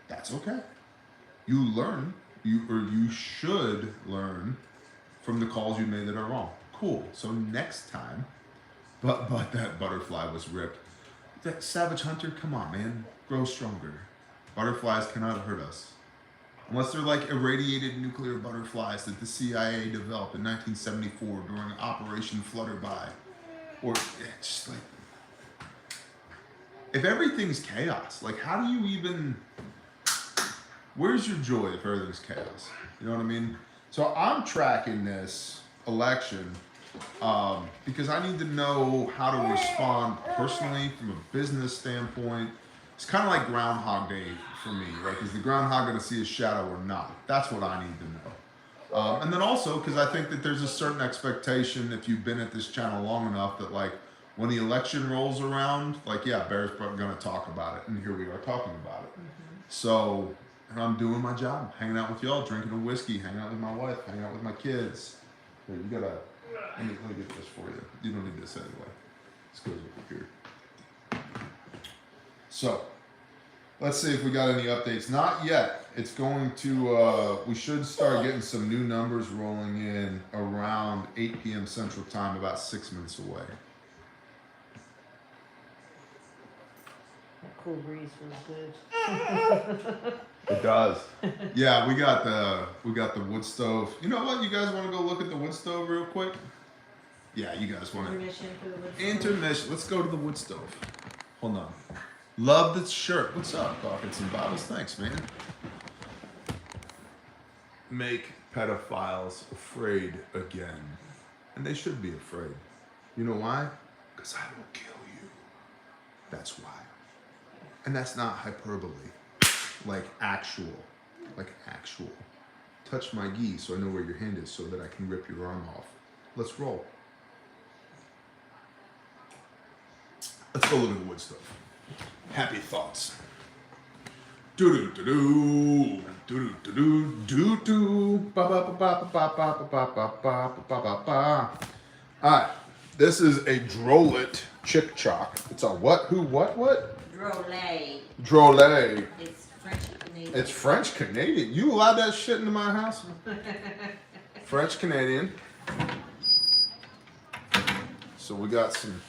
That's okay. You learn, you should learn from the calls you made that are wrong. Cool. So next time, but that butterfly was ripped. That savage hunter, come on, man, grow stronger. Butterflies cannot hurt us. Unless they're like irradiated nuclear butterflies that the CIA developed in 1974 during Operation Flutterby. Or just like, if everything's chaos, like how do you even, where's your joy if everything's chaos? You know what I mean? So I'm tracking this election because I need to know how to respond personally from a business standpoint. It's kind of like Groundhog Day for me. Like, is the groundhog going to see a shadow or not? That's what I need to know. And then also, because I think that there's a certain expectation, if you've been at this channel long enough, that like when the election rolls around, like, yeah, Bear's going to talk about it. And here we are talking about it. So, and I'm doing my job, hanging out with y'all, drinking a whiskey, hanging out with my wife, hanging out with my kids. Here, you gotta, let me get this for you. You don't need this anyway. This goes over here. So, let's see if we got any updates. Not yet. It's going to, we should start getting some new numbers rolling in around 8 p.m. Central Time, about 6 minutes away. That cool breeze feels good. It does. Yeah, we got the wood stove. You know what? You guys want to go look at the wood stove real quick? Yeah, you guys want to. Intermission for the wood stove. Intermission. Let's go to the wood stove. Hold on. Love this shirt. What's up, Dawkins and Bottles? Thanks, man. Make pedophiles afraid again. And they should be afraid. You know why? Because I will kill you. That's why. And that's not hyperbole. Like actual. Touch my gi so I know where your hand is so that I can rip your arm off. Let's roll. Let's go look at the wood stove. Happy thoughts. Do do do do do do do do do ba ba ba ba ba ba ba ba ba ba ba ba. Alright, this is a Drolet chick chock. It's a what? Who? What? Drolet. Drolet. It's French Canadian. It's French Canadian. You allowed that shit into my house? French Canadian. So we got some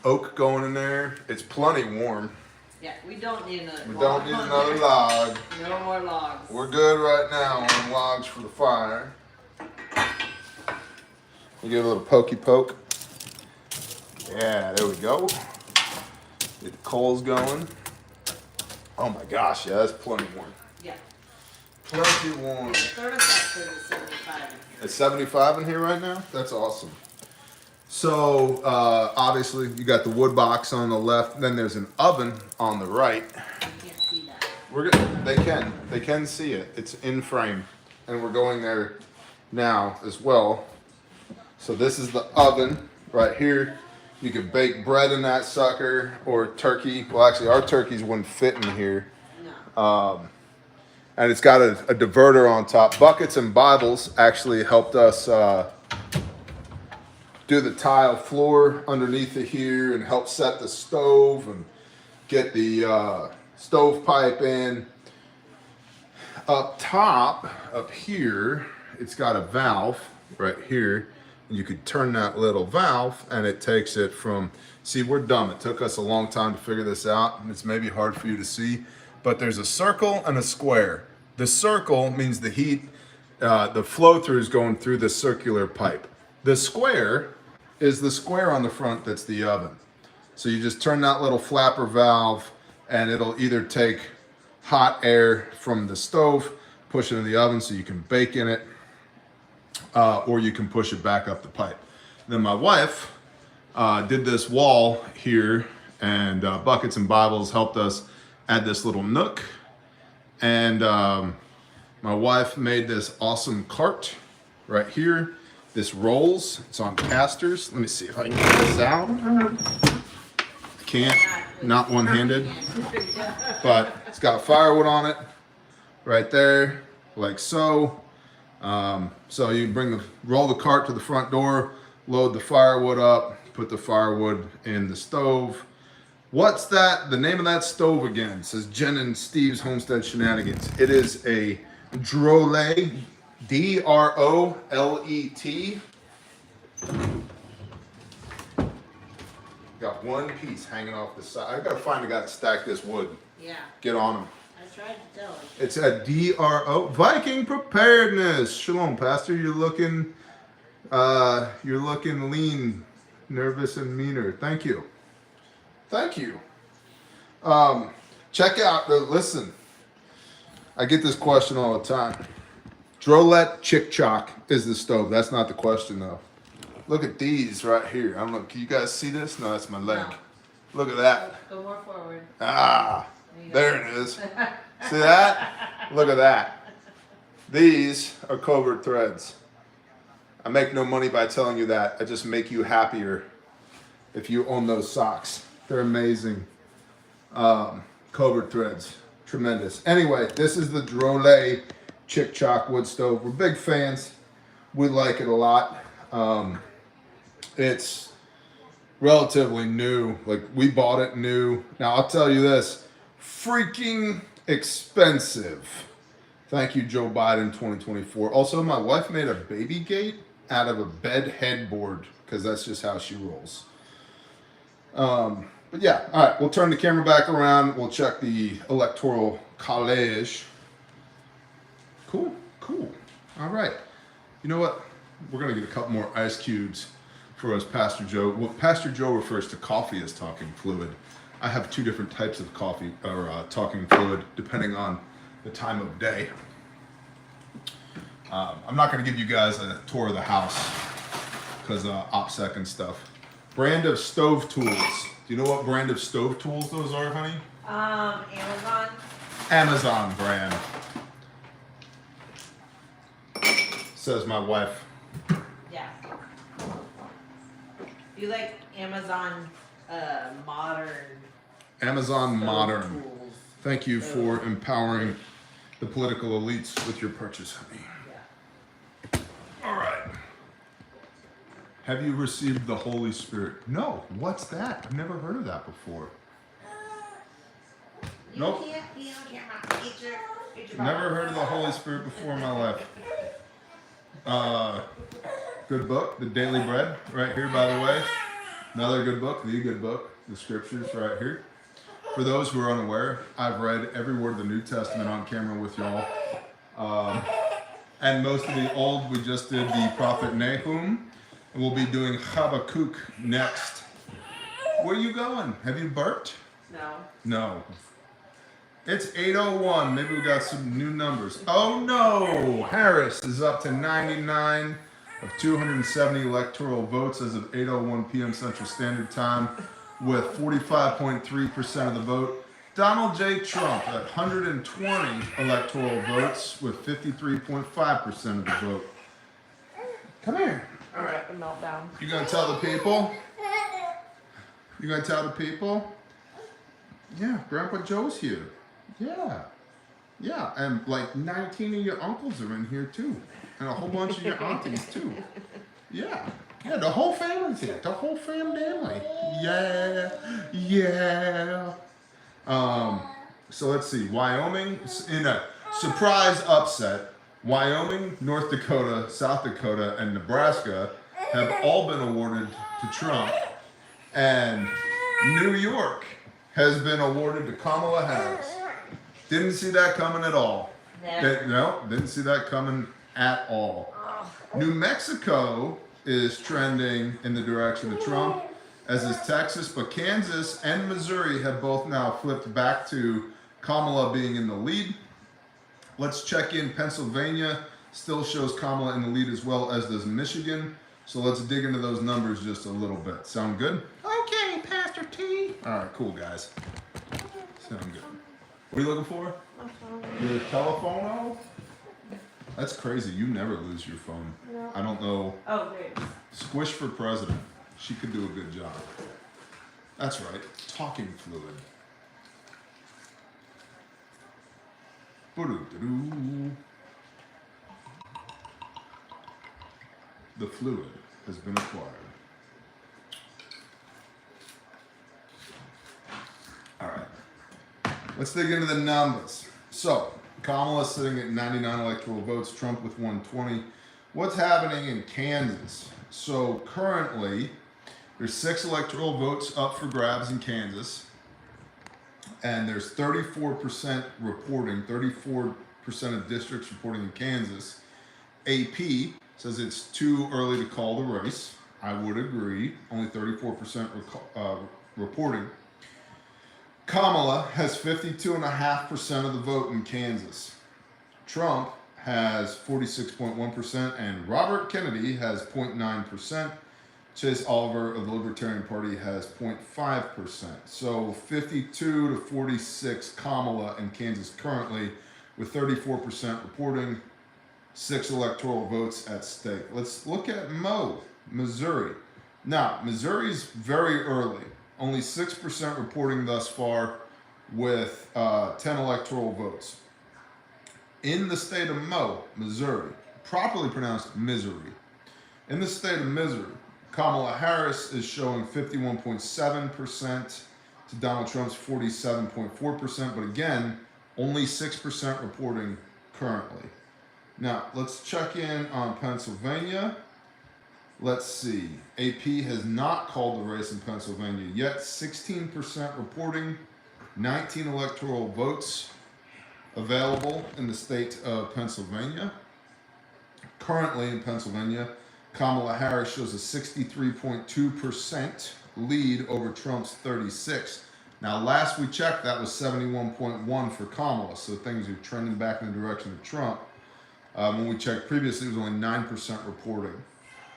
oak going in there. It's plenty warm. Yeah, we don't need another We log. don't need another log. No more logs. We're good right now on logs for the fire. We give it a little pokey poke. Yeah, there we go. Get the coals going. Oh my gosh, yeah, that's plenty warm. Yeah. Plenty warm. The thermostat says it's 75. It's 75 in here right now? That's awesome. So, obviously, you got the wood box on the left. Then there's an oven on the right. You can't see that. We're good. They can see it. It's in frame. And we're going there now as well. So this is the oven right here. You can bake bread in that sucker or turkey. Well, actually, our turkeys wouldn't fit in here. No. And it's got a diverter on top. Buckets and Bibles actually helped us do the tile floor underneath it here and help set the stove and get the stove pipe in. Up top, up here, it's got a valve right here. You could turn that little valve and it takes it from, see, we're dumb. It took us a long time to figure this out and it's maybe hard for you to see, but there's a circle and a square. The circle means the heat, the flow through is going through the circular pipe. The square is the square on the front that's the oven. So you just turn that little flapper valve and it'll either take hot air from the stove, push it in the oven so you can bake in it, or you can push it back up the pipe. Then my wife did this wall here and Buckets and Bibles helped us add this little nook. And my wife made this awesome cart right here. This rolls, it's on casters. Let me see if I can get this out. Can't, not one-handed. But it's got firewood on it right there, like so. So you roll the cart to the front door, load the firewood up, put the firewood in the stove. What's that? The name of that stove again? It says Jen and Steve's Homestead Shenanigans. It is a Drolet, D-R-O-L-E-T. Got one piece hanging off the side. I gotta find a guy to stack this wood. Yeah. Get on him. I tried to tell him. It's a D-R-O, Viking Preparedness. Shalom, Pastor. You're looking lean, nervous, and meaner. Thank you. Thank you. Check out, listen, I get this question all the time. Drolet Chick Chock is the stove. That's not the question though. Look at these right here. I don't know. Can you guys see this? No, that's my leg. No. Look at that. Go more forward. Ah, you go. there it is. See that? Look at that. These are covert threads. I make no money by telling you that. I just make you happier if you own those socks. They're amazing. Covert threads. Tremendous. Anyway, this is the Drolet Chick Chock wood stove. We're big fans. We like it a lot. It's relatively new. Like, we bought it new. Now, I'll tell you this. Freaking expensive. Thank you, Joe Biden 2024. Also, my wife made a baby gate out of a bed headboard because that's just how she rolls. But yeah, all right, we'll turn the camera back around. We'll check the electoral college. Cool, cool. All right. You know what? We're going to get a couple more ice cubes for us, Pastor Joe. Well, Pastor Joe refers to coffee as talking fluid. I have two different types of coffee, or talking fluid, depending on the time of day. I'm not going to give you guys a tour of the house because OPSEC and stuff. Brand of stove tools. Do you know what brand of stove tools those are, honey? Amazon. Amazon brand. Says my wife. Yeah. You like Amazon modern. Amazon stove Modern. Tools. Thank you for empowering the political elites with your purchase, honey. Yeah. All right. Have you received the Holy Spirit? No. What's that? I've never heard of that before. You Nope. can't be on camera. Get your Never heard of the Holy Spirit before in my life. Good book, The Daily Bread, right here, by the way. Another good book, The Good Book, the Scriptures, right here. For those who are unaware, I've read every word of the New Testament on camera with y'all. And most of the Old, we just did the prophet Nahum. And we'll be doing Habakkuk next. Where are you going? Have you burped? No. No. It's 8:01. Maybe we got some new numbers. Oh no! Harris is up to 99 of 270 electoral votes as of 8:01 p.m. Central Standard Time, with 45.3% of the vote. Donald J. Trump at 120 electoral votes with 53.5% of the vote. Come here. All right, the meltdown. You gonna tell the people? You gonna tell the people? Yeah, Grandpa Joe's here. Yeah. Yeah, and like 19 of your uncles are in here too. And a whole bunch of your aunties too. Yeah. Yeah, the whole family's here. The whole family. Yeah. Yeah. So let's see. Wyoming, in a surprise upset, Wyoming, North Dakota, South Dakota, and Nebraska have all been awarded to Trump. And New York has been awarded to Kamala Harris. Didn't see that coming at all. No, didn't see that coming at all. New Mexico is trending in the direction of Trump, as is Texas, but Kansas and Missouri have both now flipped back to Kamala being in the lead. Let's check in. Pennsylvania still shows Kamala in the lead, as well as does Michigan. So let's dig into those numbers just a little bit. Sound good? Okay, Pastor T. All right, cool, guys. Sound good. What are you looking for? My phone. Your telephone? Oh, that's crazy. You never lose your phone. No. I don't know. Oh, great. Squish for president. She could do a good job. That's right. Talking fluid. Boo-doo-doo-doo. The fluid has been acquired. All right. Let's dig into the numbers. So, Kamala's sitting at 99 electoral votes, Trump with 120. What's happening in Kansas? So, currently, there's 6 electoral votes up for grabs in Kansas. And there's 34% reporting, 34% of districts reporting in Kansas. AP says it's too early to call the race. I would agree. Only 34% reporting. Kamala has 52.5% of the vote in Kansas. Trump has 46.1%, and Robert Kennedy has 0.9%. Chase Oliver of the Libertarian Party has 0.5%. So 52 to 46 Kamala in Kansas currently, with 34% reporting, 6 electoral votes at stake. Let's look at Missouri. Now, Missouri's very early, only 6% reporting thus far, with 10 electoral votes. In the state of Missouri, properly pronounced Missouri, in the state of Missouri, Kamala Harris is showing 51.7% to Donald Trump's 47.4%, but again, only 6% reporting currently. Now, let's check in on Pennsylvania. Let's see. AP has not called the race in Pennsylvania yet. 16% reporting, 19 electoral votes available in the state of Pennsylvania. Currently in Pennsylvania, Kamala Harris shows a 63.2% lead over Trump's 36. Now, last we checked, that was 71.1 for Kamala, so things are trending back in the direction of Trump. When we checked previously, it was only 9% reporting.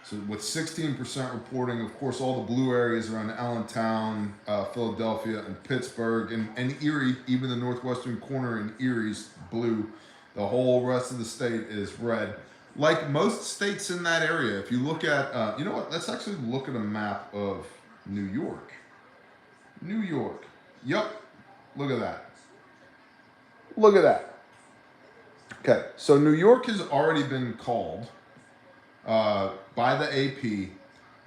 So with 16% reporting, of course, all the blue areas around Allentown, Philadelphia, and Pittsburgh, and Erie, even the northwestern corner in Erie's blue. The whole rest of the state is red. Like most states in that area, if you look at, you know what, let's actually look at a map of New York. New York. Yep. Look at that. Look at that. Okay, so New York has already been called by the AP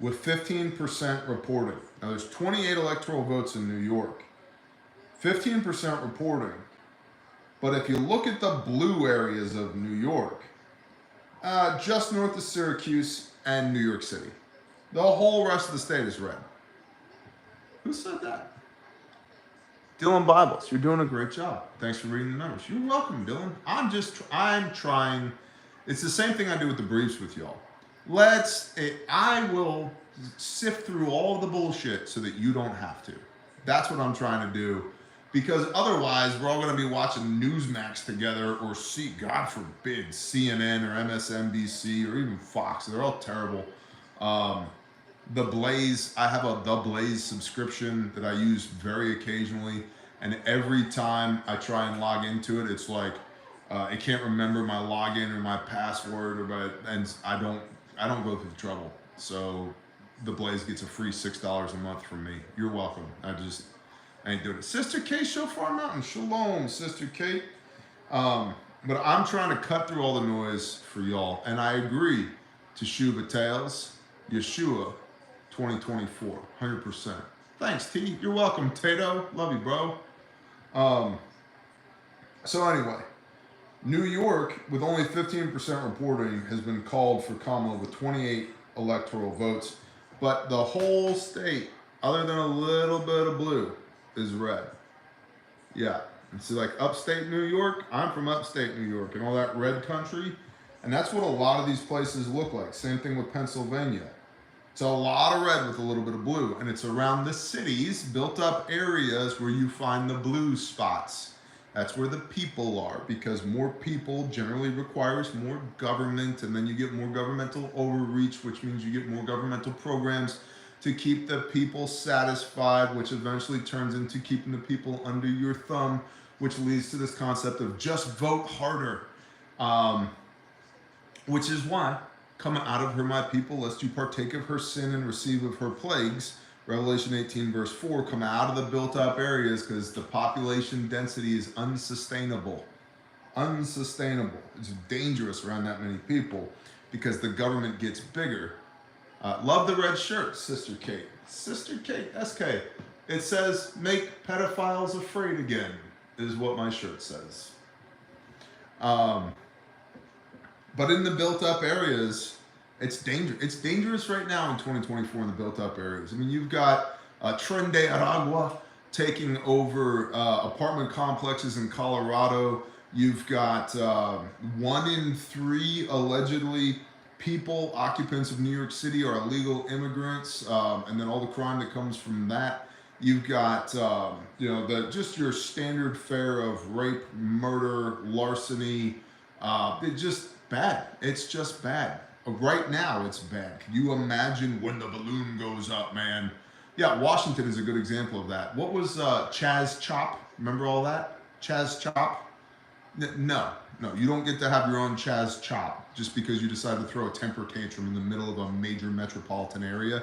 with 15% reporting. Now, there's 28 electoral votes in New York. 15% reporting. But if you look at the blue areas of New York, just north of Syracuse and New York City, the whole rest of the state is red. Who said that? Dylan Bibles, you're doing a great job. Thanks for reading the numbers. You're welcome, Dylan. I'm trying. It's the same thing I do with the briefs with y'all. I will sift through all the bullshit so that you don't have to. That's what I'm trying to do. Because otherwise, we're all going to be watching Newsmax together, or God forbid, CNN or MSNBC or even Fox. They're all terrible. The Blaze, I have a The Blaze subscription that I use very occasionally, and every time I try and log into it, it's like it can't remember my login or my password, and I don't go through the trouble. So The Blaze gets a free $6 a month from me. You're welcome. I ain't doing it. Sister Kate, Shofar Mountain, shalom, Sister Kate. But I'm trying to cut through all the noise for y'all, and I agree. Teshuva Tales, Yeshua 2024, 100%. Thanks, T. You're welcome, Tato. Love you, bro. So anyway, New York, with only 15% reporting, has been called for Kamala with 28 electoral votes. But the whole state, other than a little bit of blue, is red. Yeah. And see, like upstate New York, I'm from upstate New York, and all that red country. And that's what a lot of these places look like. Same thing with Pennsylvania. It's a lot of red with a little bit of blue, and it's around the cities, built up areas where you find the blue spots. That's where the people are, because more people generally requires more government, and then you get more governmental overreach, which means you get more governmental programs to keep the people satisfied, which eventually turns into keeping the people under your thumb, which leads to this concept of just vote harder, which is why, come out of her, my people, lest you partake of her sin and receive of her plagues. Revelation 18 verse 4, come out of the built up areas, because the population density is unsustainable. Unsustainable. It's dangerous around that many people because the government gets bigger. Love the red shirt, Sister Kate. Sister Kate, SK. It says, make pedophiles afraid again, is what my shirt says. But in the built-up areas, it's dangerous. It's dangerous right now in 2024 in the built-up areas. I mean, you've got Tren de Aragua taking over apartment complexes in Colorado. You've got 1 in 3 allegedly people, occupants of New York City, are illegal immigrants, and then all the crime that comes from that. You've got just your standard fare of rape, murder, larceny, It's just bad. It's just bad. Right now, it's bad. Can you imagine when the balloon goes up, man? Yeah, Washington is a good example of that. What was Chaz Chop? Remember all that? Chaz Chop? No, you don't get to have your own Chaz Chop just because you decide to throw a temper tantrum in the middle of a major metropolitan area.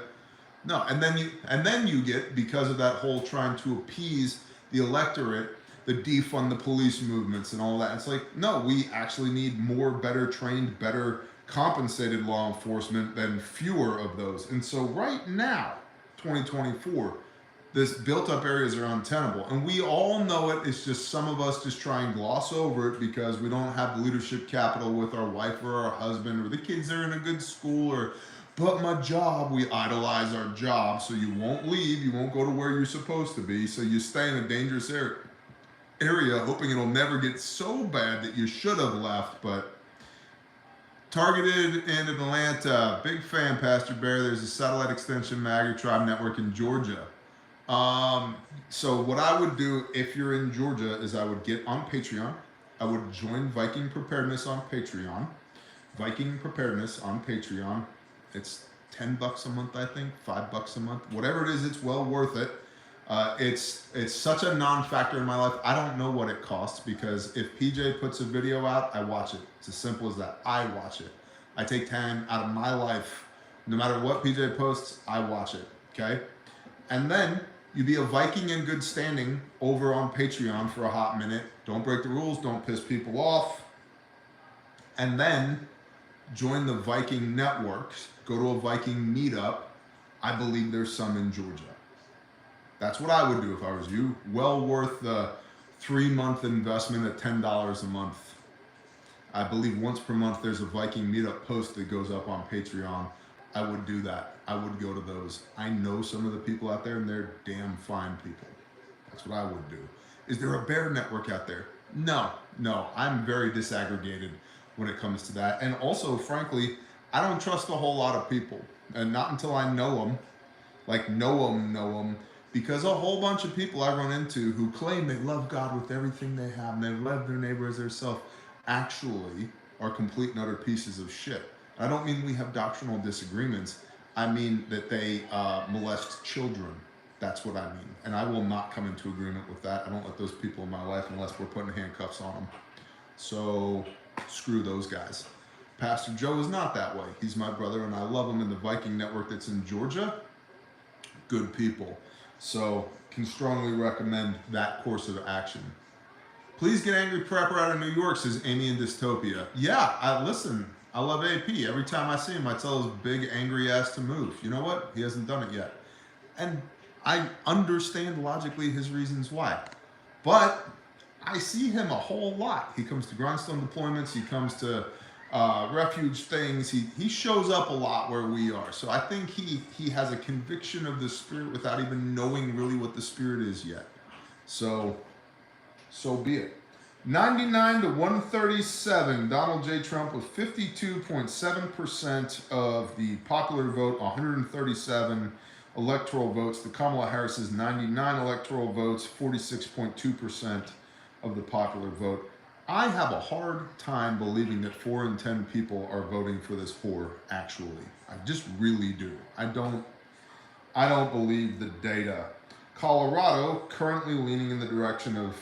No, and then you get, because of that whole trying to appease the electorate, the defund the police movements and all that. It's like, no, we actually need more better trained, better compensated law enforcement than fewer of those. And so right now, 2024, this built up areas are untenable. And we all know it. It's just some of us just try and gloss over it because we don't have the leadership capital with our wife or our husband, or the kids are in a good school, or but my job, we idolize our job, so you won't leave, you won't go to where you're supposed to be, so you stay in a dangerous area hoping it'll never get so bad that you should have left. But targeted in Atlanta, big fan, Pastor Bear. There's a satellite extension Maggie Tribe Network in Georgia. So what I would do if you're in Georgia is I would get on Patreon. I would join Viking Preparedness on Patreon. Viking Preparedness on Patreon. It's $10 a month, I think, $5 a month, whatever it is. It's well worth it. It's such a non-factor in my life. I don't know what it costs, because if PJ puts a video out, I watch it. It's as simple as that. I watch it. I take time out of my life. No matter what PJ posts, I watch it. Okay? And then you be a Viking in good standing over on Patreon for a hot minute. Don't break the rules. Don't piss people off. And then join the Viking networks. Go to a Viking meetup. I believe there's some in Georgia. That's what I would do if I was you. Well worth the 3-month investment at $10 a month. I believe once per month there's a Viking meetup post that goes up on Patreon. I would do that. I would go to those. I know some of the people out there, and they're damn fine people. That's what I would do. Is there a bear network out there? No. I'm very disaggregated when it comes to that. And also, frankly, I don't trust a whole lot of people. And not until I know them. Like, know them. Because a whole bunch of people I run into who claim they love God with everything they have, and they love their neighbor as their self, actually are complete and utter pieces of shit. I don't mean we have doctrinal disagreements. I mean that they molest children. That's what I mean. And I will not come into agreement with that. I don't let those people in my life unless we're putting handcuffs on them. So screw those guys. Pastor Joe is not that way. He's my brother, and I love him in the Viking network that's in Georgia. Good people. So can strongly recommend that course of action. Please get Angry Prepper out of New York, says Amy in Dystopia. Yeah, I love AP. Every time I see him, I tell his big angry ass to move. You know what? He hasn't done it yet. And I understand logically his reasons why. But I see him a whole lot. He comes to grindstone deployments. He comes to refuge things. He shows up a lot where we are. So I think he has a conviction of the Spirit without even knowing really what the Spirit is yet. So be it. 99 to 137, Donald J. Trump with 52.7% of the popular vote, 137 electoral votes. The Kamala Harris is 99 electoral votes, 46.2% of the popular vote. I have a hard time believing that 4 in 10 people are voting for this whore, actually. I just really do. I don't believe the data. Colorado currently leaning in the direction of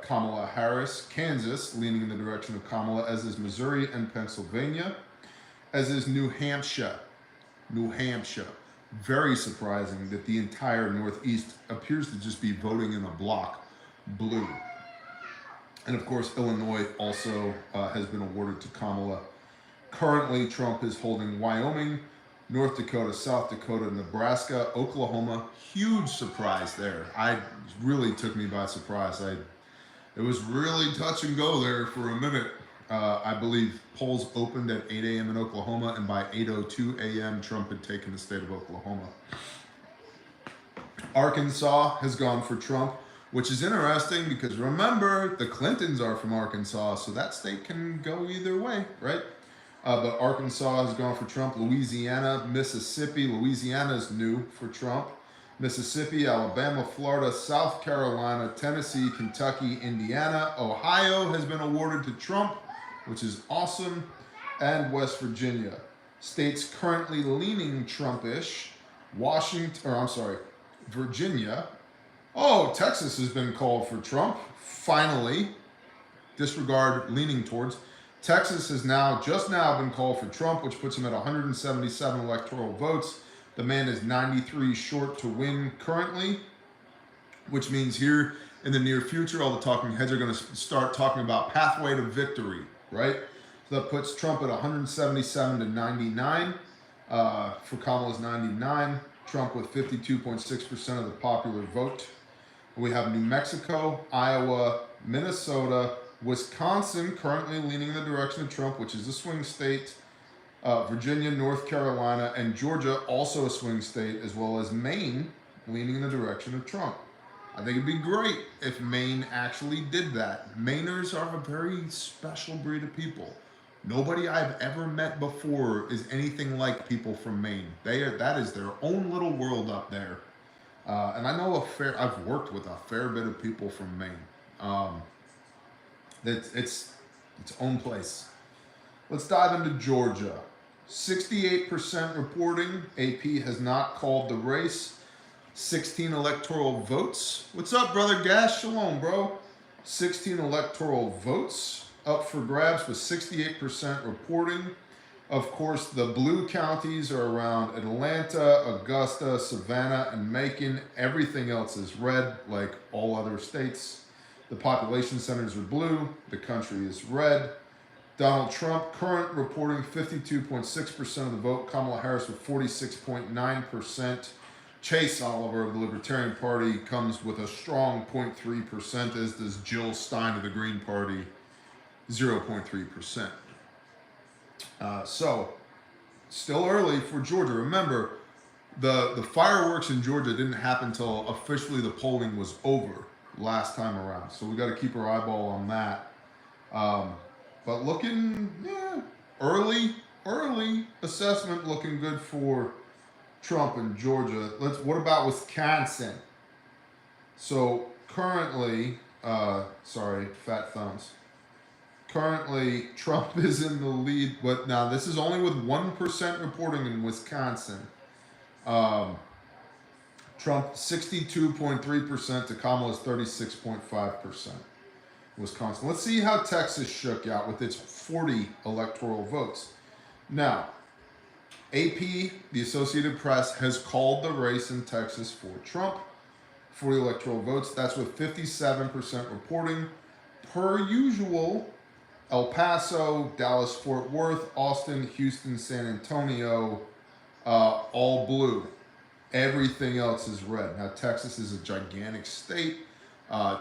Kamala Harris. Kansas leaning in the direction of Kamala, as is Missouri and Pennsylvania, as is New Hampshire. Very surprising that the entire Northeast appears to just be voting in a block blue. And of course, Illinois also has been awarded to Kamala. Currently, Trump is holding Wyoming, North Dakota, South Dakota, Nebraska, Oklahoma. Huge surprise there. I really took me by surprise. It was really touch and go there for a minute. I believe polls opened at 8 a.m. in Oklahoma, and by 8:02 a.m., Trump had taken the state of Oklahoma. Arkansas has gone for Trump, which is interesting because remember, the Clintons are from Arkansas, so that state can go either way, right? But Arkansas has gone for Trump. Louisiana, Mississippi. Louisiana's new for Trump. Mississippi, Alabama, Florida, South Carolina, Tennessee, Kentucky, Indiana. Ohio has been awarded to Trump. which is awesome, and West Virginia. States currently leaning Trumpish, Virginia. Oh, Texas has been called for Trump, finally. Disregard leaning towards. Texas has just now been called for Trump, which puts him at 177 electoral votes. The man is 93 short to win currently, which means here in the near future, all the talking heads are going to start talking about pathway to victory, right? So that puts Trump at 177 to 99. For Kamala's 99. Trump with 52.6% of the popular vote. We have New Mexico, Iowa, Minnesota, Wisconsin currently leaning in the direction of Trump, which is a swing state. Virginia, North Carolina, and Georgia, also a swing state, as well as Maine, leaning in the direction of Trump. I think it'd be great if Maine actually did that. Mainers are a very special breed of people. Nobody I've ever met before is anything like people from Maine. That is their own little world up there. And I know I've worked with a fair bit of people from Maine. It's its own place. Let's dive into Georgia. 68% reporting. AP has not called the race. 16 electoral votes. What's up, brother Gash? Shalom, bro. 16 electoral votes up for grabs with 68% reporting. Of course, the blue counties are around Atlanta, Augusta, Savannah, and Macon. Everything else is red, like all other states. The population centers are blue. The country is red. Donald Trump, current reporting 52.6% of the vote. Kamala Harris with 46.9%. Chase Oliver of the Libertarian Party comes with a strong 0.3%, as does Jill Stein of the Green Party, 0.3%. So, still early for Georgia. Remember, the fireworks in Georgia didn't happen until officially the polling was over last time around. So we got to keep our eyeball on that. But looking, early assessment looking good for Trump in Georgia. What about Wisconsin? So currently, fat thumbs. Currently, Trump is in the lead, but now this is only with 1% reporting in Wisconsin. Trump 62.3% to Kamala's 36.5%. Wisconsin. Let's see how Texas shook out with its 40 electoral votes. Now, AP, the Associated Press, has called the race in Texas for Trump. 40 electoral votes. That's with 57% reporting. Per usual, El Paso, Dallas, Fort Worth, Austin, Houston, San Antonio, all blue. Everything else is red. Now, Texas is a gigantic state.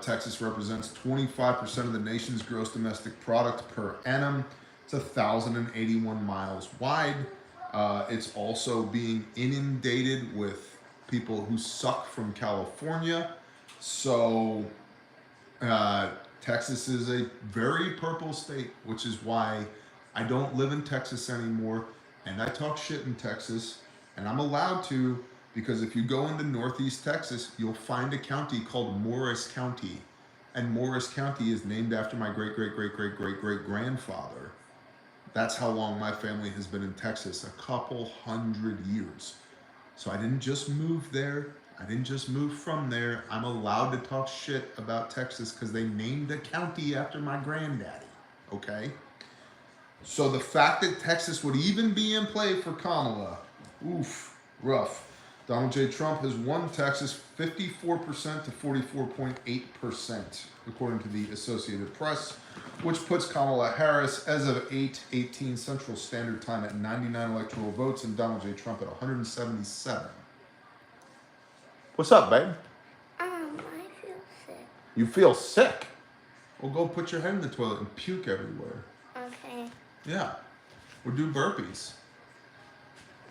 Texas represents 25% of the nation's gross domestic product per annum. It's 1,081 miles wide. It's also being inundated with people who suck from California. So Texas is a very purple state, which is why I don't live in Texas anymore. And I talk shit in Texas, and I'm allowed to, because if you go into Northeast Texas, you'll find a county called Morris County. And Morris County is named after my great-great-great-great-great-great-grandfather. That's how long my family has been in Texas, a couple hundred years. So I didn't just move there. I didn't just move from there. I'm allowed to talk shit about Texas because they named a county after my granddaddy, okay? So the fact that Texas would even be in play for Kamala, oof, rough. Donald J. Trump has won Texas 54% to 44.8%, according to the Associated Press, which puts Kamala Harris, as of 8/18 Central Standard Time, at 99 electoral votes and Donald J. Trump at 177. What's up, babe? I feel sick. You feel sick? Well, go put your head in the toilet and puke everywhere. Okay. Yeah. Or do burpees.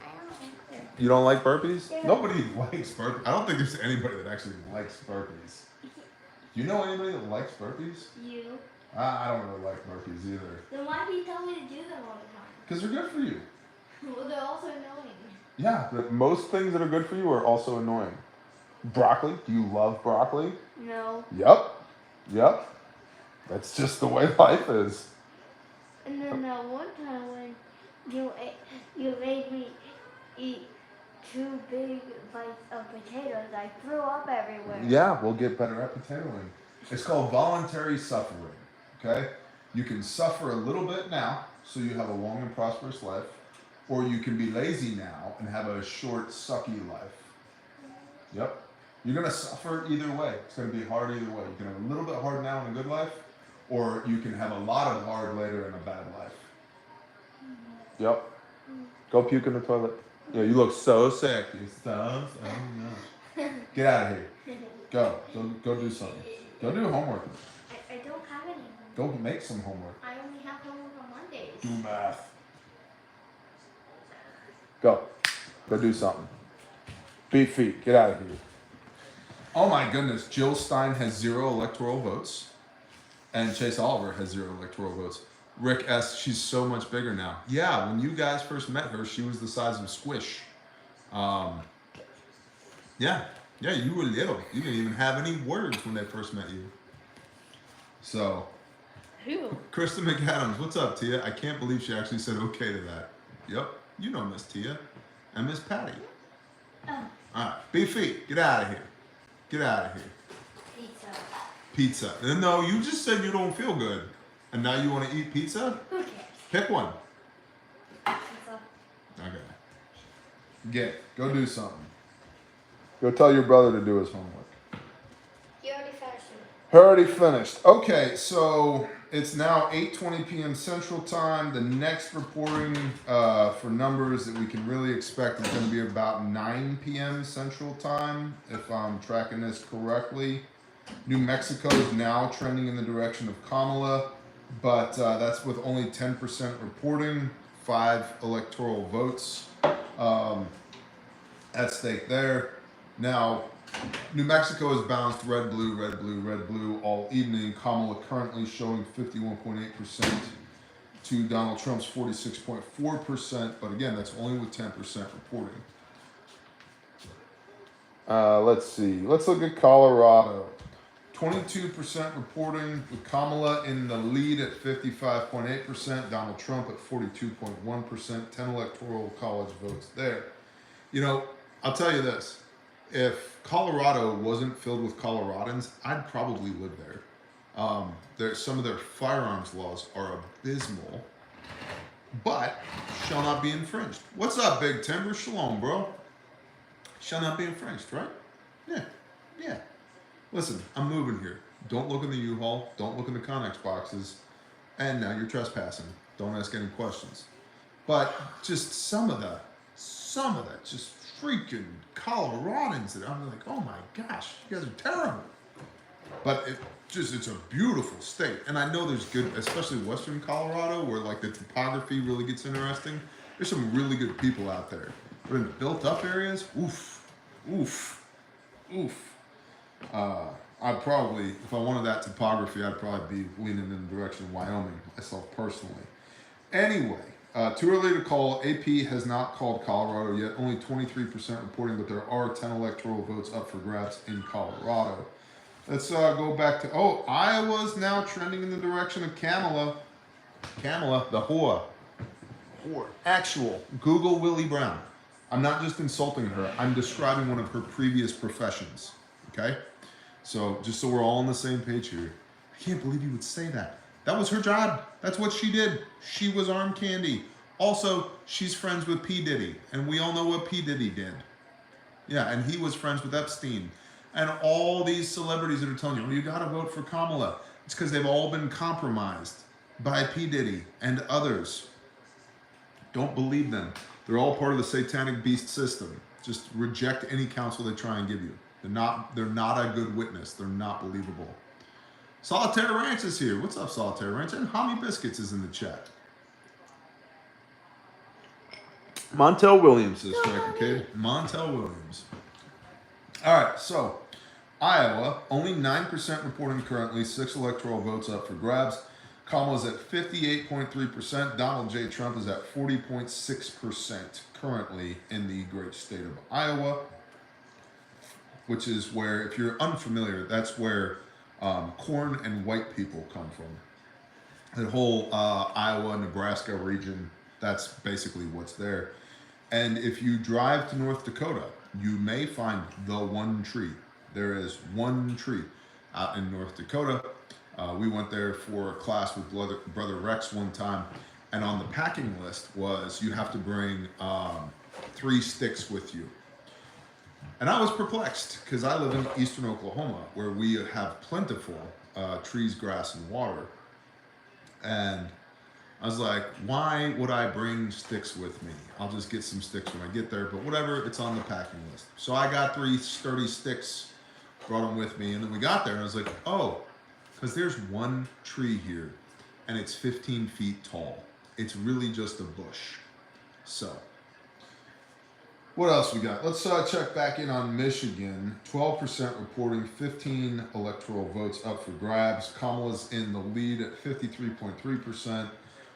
I don't like this. You don't like burpees? Yeah. Nobody likes burpees. I don't think there's anybody that actually likes burpees. Do you know anybody that likes burpees? You. I don't really like burpees either. Then why do you tell me to do them all the time? Because they're good for you. Well, they're also annoying. Yeah, but most things that are good for you are also annoying. Broccoli. Do you love broccoli? No. Yep. That's just the way life is. And then that one time when you made me eat 2 big bites of potatoes, I threw up everywhere. Yeah, we'll get better at potatoing. It's called voluntary suffering. Okay? You can suffer a little bit now, so you have a long and prosperous life, or you can be lazy now and have a short, sucky life. Yep. You're gonna suffer either way. It's gonna be hard either way. You can have a little bit hard now in a good life, or you can have a lot of hard later in a bad life. Yep. Go puke in the toilet. Yeah, you look so sick. You so no. Get out of here. Go do something. Go do homework. I don't have any homework. Go make some homework. I only have homework on Mondays. Do math. Go do something. Beat feet. Get out of here. Oh my goodness. Jill Stein has 0 electoral votes. And Chase Oliver has 0 electoral votes. Rick S., she's so much bigger now. Yeah, when you guys first met her, she was the size of Squish. Yeah, you were little. You didn't even have any words when they first met you. So, Who? Krista McAdams, what's up, Tia? I can't believe she actually said okay to that. Yep, you know Miss Tia. And Miss Patty. Oh. All right, beat feet, get out of here. Get out of here. Pizza. Pizza. No, you just said you don't feel good. And now you want to eat pizza? Who cares? Pick one. Pizza. Okay. Go do something. Go tell your brother to do his homework. You already finished it. Already finished. Okay, so it's now 8:20 p.m. Central Time. The next reporting for numbers that we can really expect is going to be about 9 p.m. Central Time, if I'm tracking this correctly. New Mexico is now trending in the direction of Kamala, but that's with only 10% reporting, 5 electoral votes at stake there. Now, New Mexico has bounced red, blue all evening. Kamala currently showing 51.8% to Donald Trump's 46.4%, but again, that's only with 10% reporting. Let's see. Let's look at Colorado. 22% reporting with Kamala in the lead at 55.8%, Donald Trump at 42.1%, 10 electoral college votes there. You know, I'll tell you this. If Colorado wasn't filled with Coloradans, I'd probably live there. Some of their firearms laws are abysmal, but shall not be infringed. What's up, Big Timber? Shalom, bro. Shall not be infringed, right? Yeah. Listen, I'm moving here. Don't look in the U-Haul. Don't look in the Connex boxes. And now you're trespassing. Don't ask any questions. But just some of that just freaking Coloradans that I'm like, oh my gosh, you guys are terrible. But it's a beautiful state. And I know there's good, especially Western Colorado, where like the topography really gets interesting. There's some really good people out there. But in the built up areas, oof. I'd probably, if I wanted that topography, I'd probably be leaning in the direction of Wyoming, myself personally. Anyway, too early to call. AP has not called Colorado yet. Only 23% reporting, but there are 10 electoral votes up for grabs in Colorado. Let's go back to, Iowa's now trending in the direction of Kamala. Kamala, the whore. Actual. Google Willie Brown. I'm not just insulting her. I'm describing one of her previous professions. Okay? So, just so we're all on the same page here. I can't believe you would say that. That was her job. That's what she did. She was arm candy. Also, she's friends with P. Diddy. And we all know what P. Diddy did. Yeah, and he was friends with Epstein. And all these celebrities that are telling you, well, you gotta vote for Kamala. It's because they've all been compromised by P. Diddy and others. Don't believe them. They're all part of the satanic beast system. Just reject any counsel they try and give you. They're not a good witness. They're not believable. Solitaire Ranch is here. What's up, Solitaire Ranch? And Homie Biscuits is in the chat. Montel Williams is striker kid. Montel Williams. All right, so Iowa, only 9% reporting currently, 6 electoral votes up for grabs. Kamala's at 58.3%. Donald J. Trump is at 40.6% currently in the great state of Iowa, which is where, if you're unfamiliar, that's where corn and white people come from. That whole Iowa, Nebraska region, that's basically what's there. And if you drive to North Dakota, you may find the one tree. There is one tree out in North Dakota. We went there for a class with Brother Rex one time, and on the packing list was you have to bring 3 sticks with you. And I was perplexed because I live in eastern Oklahoma where we have plentiful trees, grass, and water. And I was like, why would I bring sticks with me? I'll just get some sticks when I get there, but whatever, it's on the packing list. So I got 3 sturdy sticks, brought them with me, and then we got there and I was like, oh, because there's one tree here and it's 15 feet tall. It's really just a bush. So, what else we got? Let's check back in on Michigan. 12% reporting, 15 electoral votes up for grabs. Kamala's in the lead at 53.3%,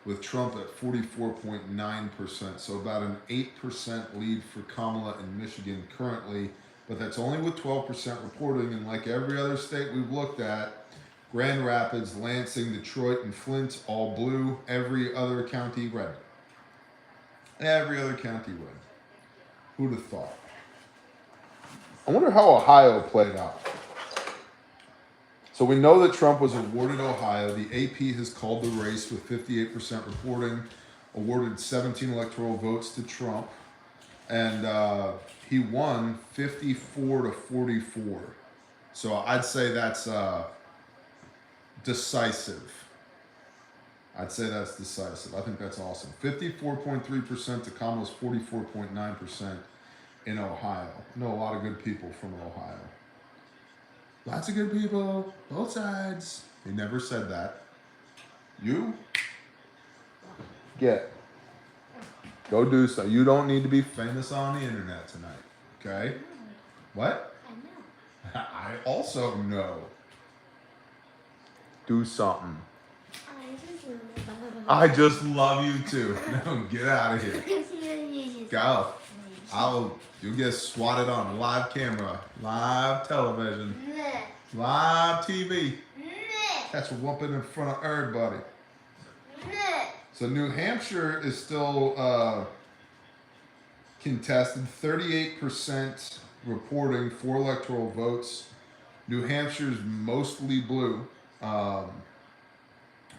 with Trump at 44.9%. So about an 8% lead for Kamala in Michigan currently, but that's only with 12% reporting. And like every other state we've looked at, Grand Rapids, Lansing, Detroit, and Flint, all blue. Every other county red. Every other county red. Who'd have thought? I wonder how Ohio played out. So we know that Trump was awarded Ohio. The AP has called the race with 58% reporting, awarded 17 electoral votes to Trump, and he won 54 to 44. So I'd say that's decisive. I'd say that's decisive. I think that's awesome. 54.3% to Kamala's 44.9% in Ohio. I know a lot of good people from Ohio. Lots of good people, both sides. They never said that. You go do so. You don't need to be famous on the internet tonight. Okay? What? I know. I also know. Do something. I just love you too. No, get out of here. Go. You'll get swatted on live camera, live television, live TV. That's a whooping in front of everybody. So New Hampshire is still contested. 38% reporting for electoral votes. New Hampshire's mostly blue.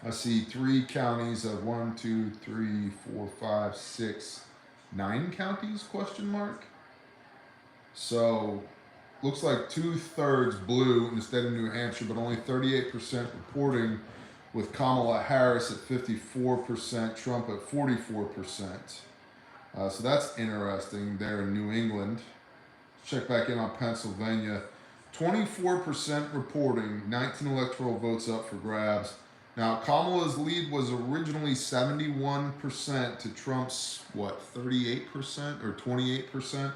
I see 3 counties of 1, 2, 3, 4, 5, 6, 9 counties, question mark. So looks like 2/3 blue in the state of New Hampshire, but only 38% reporting, with Kamala Harris at 54%, Trump at 44%. So that's interesting there in New England. Check back in on Pennsylvania. 24% reporting, 19 electoral votes up for grabs. Now, Kamala's lead was originally 71% to Trump's, 38% or 28%?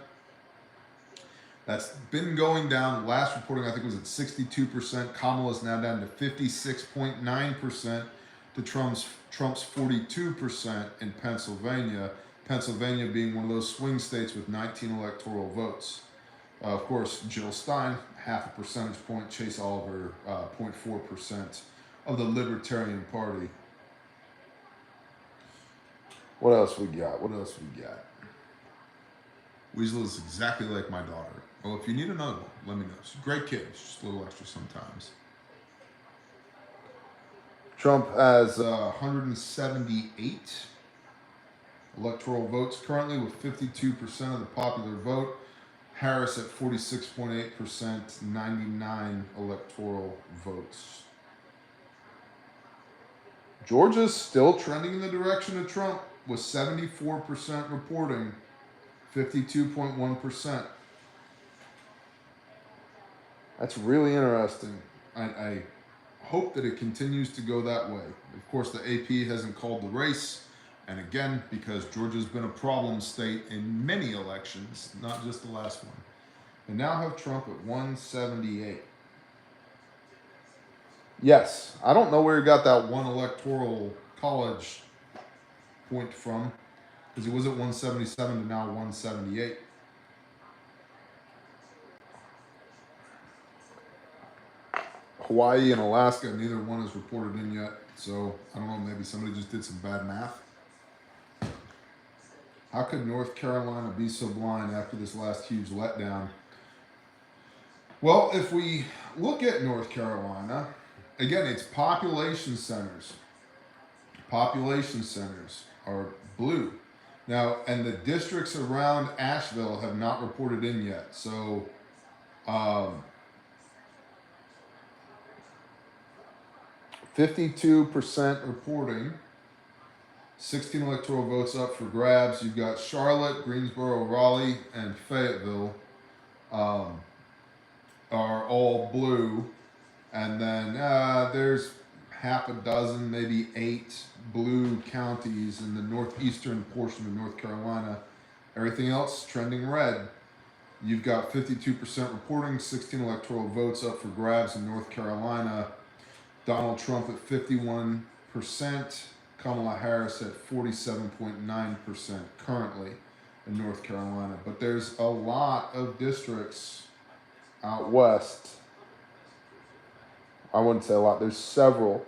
That's been going down. Last reporting, I think, was at 62%. Kamala's now down to 56.9% to Trump's 42% in Pennsylvania. Pennsylvania being one of those swing states with 19 electoral votes. Of course, Jill Stein, half a percentage point. Chase Oliver, 0.4% of the Libertarian Party. What else we got? Weasel is exactly like my daughter. Well, if you need another one, let me know. She's a great kid. She's just a little extra sometimes. Trump has 178 electoral votes currently, with 52% of the popular vote. Harris at 46.8%, 99 electoral votes. Georgia's still trending in the direction of Trump, with 74% reporting, 52.1%. That's really interesting. I hope that it continues to go that way. Of course, the AP hasn't called the race. And again, because Georgia's been a problem state in many elections, not just the last one. They now have Trump at 178. Yes, I don't know where he got that one electoral college point from, because he was at 177 to now 178. Hawaii and Alaska, neither one is reported in yet. So I don't know, maybe somebody just did some bad math. How could North Carolina be so blind after this last huge letdown? Well, if we look at North Carolina, again, it's population centers. Population centers are blue. Now, and the districts around Asheville have not reported in yet. So, 52% reporting, 16 electoral votes up for grabs. You've got Charlotte, Greensboro, Raleigh, and Fayetteville are all blue. And then there's half a dozen, maybe 8 blue counties in the northeastern portion of North Carolina. Everything else trending red. You've got 52% reporting, 16 electoral votes up for grabs in North Carolina. Donald Trump at 51%, Kamala Harris at 47.9% currently in North Carolina. But there's a lot of districts out west. I wouldn't say a lot. There's several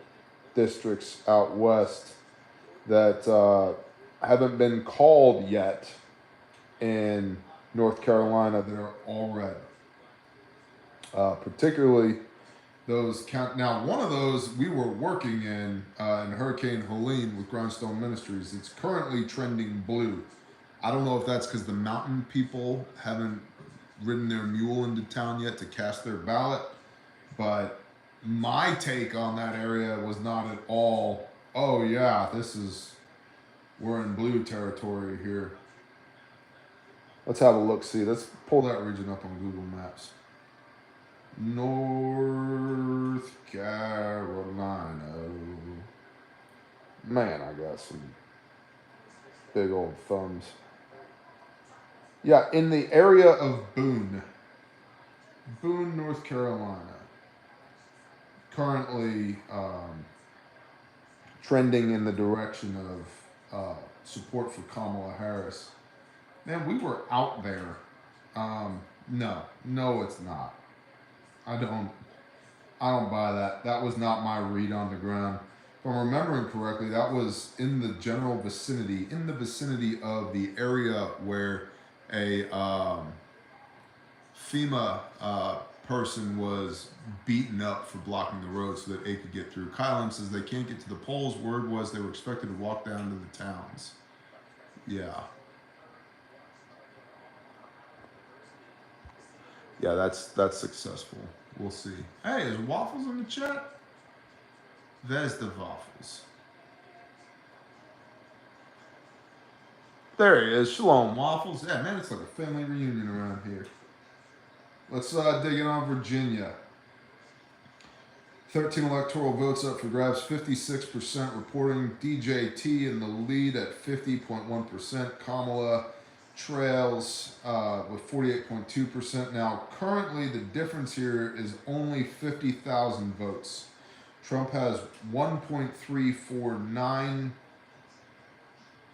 districts out west that haven't been called yet in North Carolina that are all red. Particularly those count. Now, one of those we were working in Hurricane Helene with Grindstone Ministries. It's currently trending blue. I don't know if that's because the mountain people haven't ridden their mule into town yet to cast their ballot, but my take on that area was not at all, oh yeah, we're in blue territory here. Let's have a look, see. Let's pull that region up on Google Maps. North Carolina. Man, I got some big old thumbs. Yeah, in the area of Boone, North Carolina. Currently trending in the direction of support for Kamala Harris. Man, we were out there. No, it's not. I don't buy that. That was not my read on the ground. If I'm remembering correctly, that was in the general vicinity, of the area where a FEMA person was beaten up for blocking the road so that aid could get through. Kylan says they can't get to the polls. Word was they were expected to walk down to the towns. Yeah. Yeah, that's successful. We'll see. Hey, is Waffles in the chat? There's the Waffles. There he is. Shalom, Waffles. Yeah, man, it's like a family reunion around here. Let's dig in on Virginia. 13 electoral votes up for grabs, 56% reporting. DJT in the lead at 50.1%. Kamala trails with 48.2%. Now, currently, the difference here is only 50,000 votes. Trump has 1.349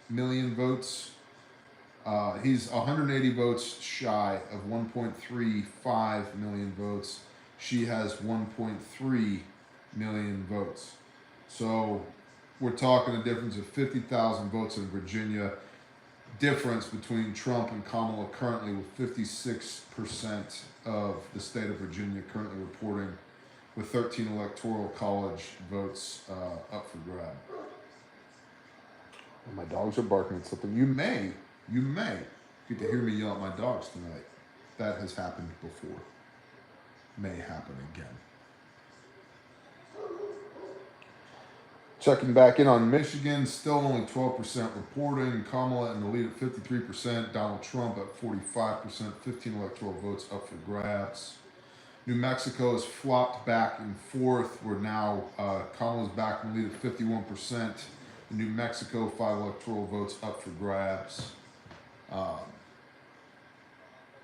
million votes. He's 180 votes shy of 1.35 million votes. She has 1.3 million votes. So we're talking a difference of 50,000 votes in Virginia. Difference between Trump and Kamala currently, with 56% of the state of Virginia currently reporting, with 13 electoral college votes up for grab. And my dogs are barking at something. You may get to hear me yell at my dogs tonight. That has happened before. May happen again. Checking back in on Michigan, still only 12% reporting. Kamala in the lead at 53%. Donald Trump at 45%. 15 electoral votes up for grabs. New Mexico has flopped back and forth. We're now, Kamala's back in the lead at 51%. In New Mexico, 5 electoral votes up for grabs. I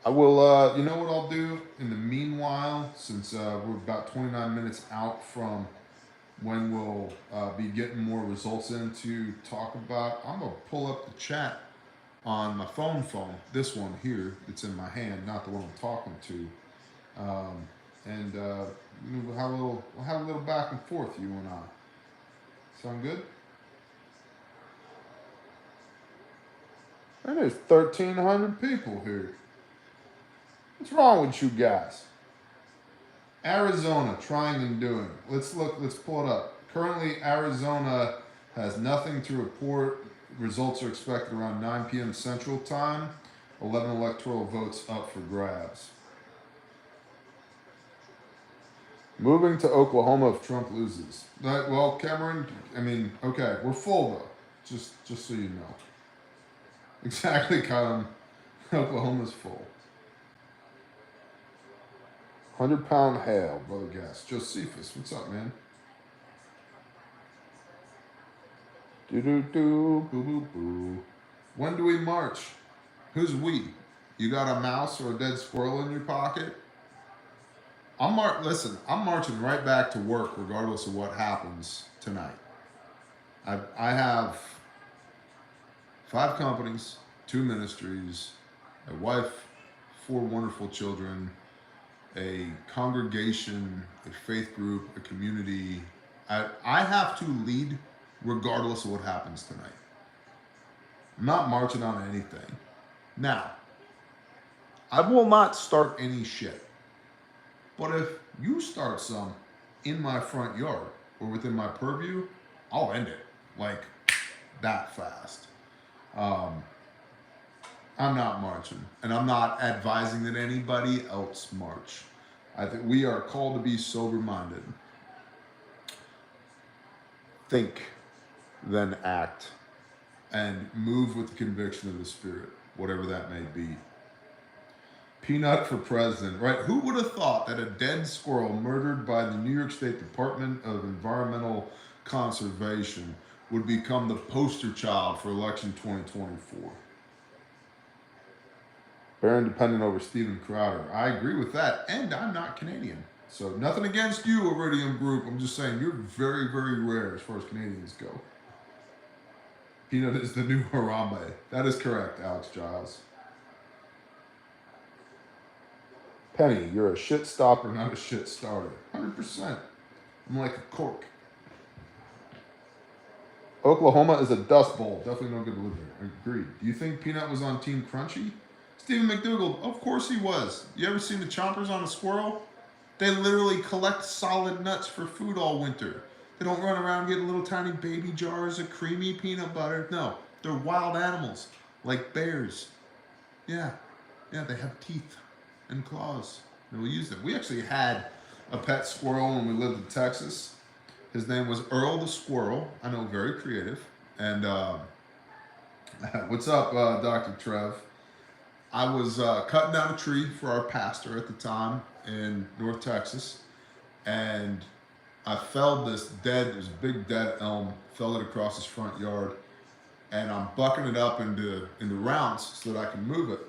will, you know what I'll do in the meanwhile, since we're about 29 minutes out from when we'll be getting more results in to talk about, I'm going to pull up the chat on my phone, this one here that's in my hand, not the one I'm talking to, and we'll have a little back and forth, you and I. Sound good? And there's 1,300 people here. What's wrong with you guys? Arizona, trying and doing. Let's pull it up. Currently, Arizona has nothing to report. Results are expected around 9 p.m. Central Time. 11 electoral votes up for grabs. Moving to Oklahoma if Trump loses. Well, Cameron, I mean, okay, we're full though. Just so you know. Exactly, Kyle. Oklahoma's full. 100-pound hail, brother gas. Josephus, what's up, man? Do-do-do, boo-boo-boo. When do we march? Who's we? You got a mouse or a dead squirrel in your pocket? Listen, I'm marching right back to work regardless of what happens tonight. I have 5 companies, 2 ministries, a wife, 4 wonderful children, a congregation, a faith group, a community. I have to lead regardless of what happens tonight. I'm not marching on anything. Now, I will not start any shit. But if you start some in my front yard or within my purview, I'll end it like that fast. I'm not marching, and I'm not advising that anybody else march. I think we are called to be sober-minded. Think, then act, and move with the conviction of the Spirit, whatever that may be. Peanut for president, right? Who would have thought that a dead squirrel murdered by the New York State Department of Environmental Conservation would become the poster child for election 2024? Barron dependent over Stephen Crowder. I agree with that, and I'm not Canadian. So nothing against you, Iridium Group. I'm just saying you're very, very rare as far as Canadians go. Peanut is the new Harambe. That is correct, Alex Giles. Penny, you're a shit stopper, not a shit starter. 100%. I'm like a cork. Oklahoma is a dust bowl. Definitely no good to live there. Agreed. Do you think Peanut was on Team Crunchy? Stephen McDougall, of course he was. You ever seen the chompers on a squirrel? They literally collect solid nuts for food all winter. They don't run around getting little tiny baby jars of creamy peanut butter. No, they're wild animals, like bears. Yeah, they have teeth and claws. And we use them. We actually had a pet squirrel when we lived in Texas. His name was Earl the Squirrel. I know, very creative. And what's up, Dr. Trev? I was cutting down a tree for our pastor at the time in North Texas, and I felled this big dead elm, fell it across his front yard, and I'm bucking it up into rounds so that I can move it.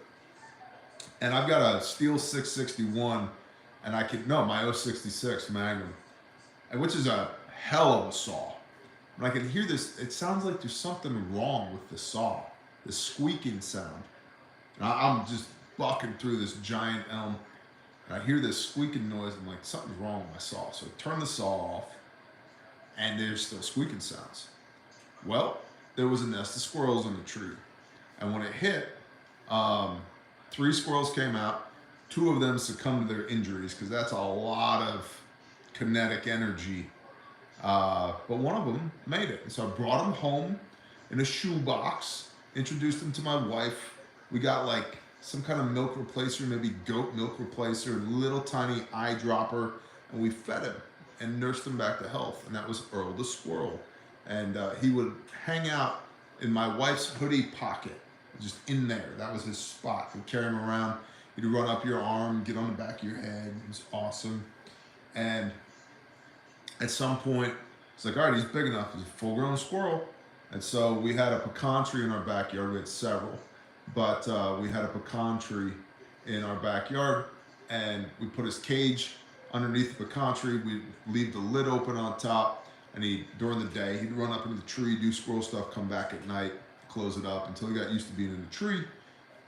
And I've got a steel 661, and my 066 Magnum, which is a hell of a saw. And I can hear this, it sounds like there's something wrong with the saw, this squeaking sound. And I'm just bucking through this giant elm, and I hear this squeaking noise. I'm like, something's wrong with my saw. So I turn the saw off, and there's still squeaking sounds. Well, there was a nest of squirrels in the tree. And when it hit, 3 squirrels came out. 2 of them succumbed to their injuries, because that's a lot of kinetic energy. But one of them made it. And so I brought him home in a shoebox, introduced him to my wife. We got like some kind of milk replacer, maybe goat milk replacer, little tiny eyedropper, and we fed him and nursed him back to health. And that was Earl the Squirrel. And he would hang out in my wife's hoodie pocket, just in there. That was his spot. We'd carry him around. He'd run up your arm, get on the back of your head. It was awesome. And at some point, it's like, all right, he's big enough. He's a full-grown squirrel. And so we had a pecan tree in our backyard. We had several. But we had a pecan tree in our backyard, and we put his cage underneath the pecan tree. We'd leave the lid open on top, and during the day, he'd run up into the tree, do squirrel stuff, come back at night, close it up until he got used to being in the tree.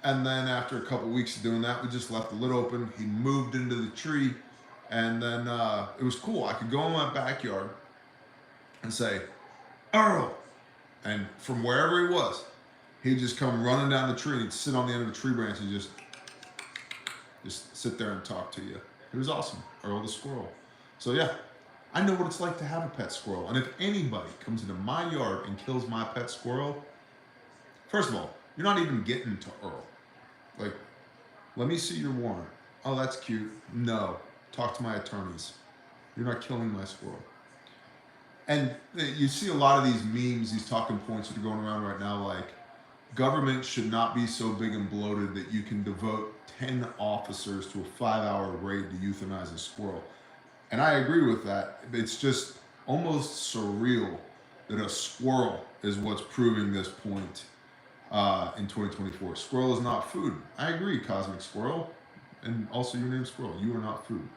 And then after a couple weeks of doing that, we just left the lid open. He moved into the tree, And then it was cool. I could go in my backyard and say, Earl. And from wherever he was, he'd just come running down the tree. He'd sit on the end of a tree branch and just sit there and talk to you. It was awesome. Earl the squirrel. So yeah, I know what it's like to have a pet squirrel. And if anybody comes into my yard and kills my pet squirrel, first of all, you're not even getting to Earl. Like, let me see your warrant. Oh, that's cute. No, talk to my attorneys. You're not killing my squirrel. And you see a lot of these memes, these talking points that are going around right now, like, government should not be so big and bloated that you can devote 10 officers to a 5-hour raid to euthanize a squirrel. And I agree with that. It's just almost surreal that a squirrel is what's proving this point in 2024. Squirrel is not food. I agree, Cosmic Squirrel. And also your name's Squirrel. You are not food.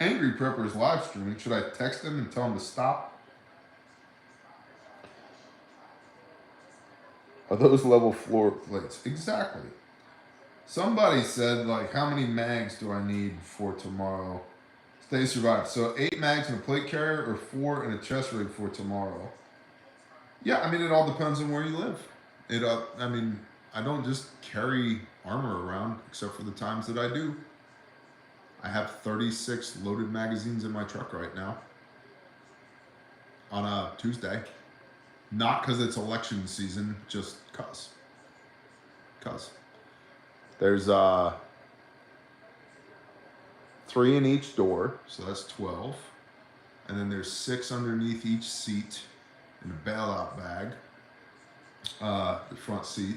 Angry Prepper is live streaming. Should I text him and tell him to stop? Are those level floor plates? Exactly. Somebody said, like, how many mags do I need for tomorrow? Stay survive. So 8 mags in a plate carrier or 4 in a chest rig for tomorrow? Yeah, I mean, it all depends on where you live. I mean, I don't just carry armor around, except for the times that I do. I have 36 loaded magazines in my truck right now on a Tuesday. Not because it's election season, just cause. There's 3 in each door, so that's 12. And then there's 6 underneath each seat in a bailout bag. The front seat,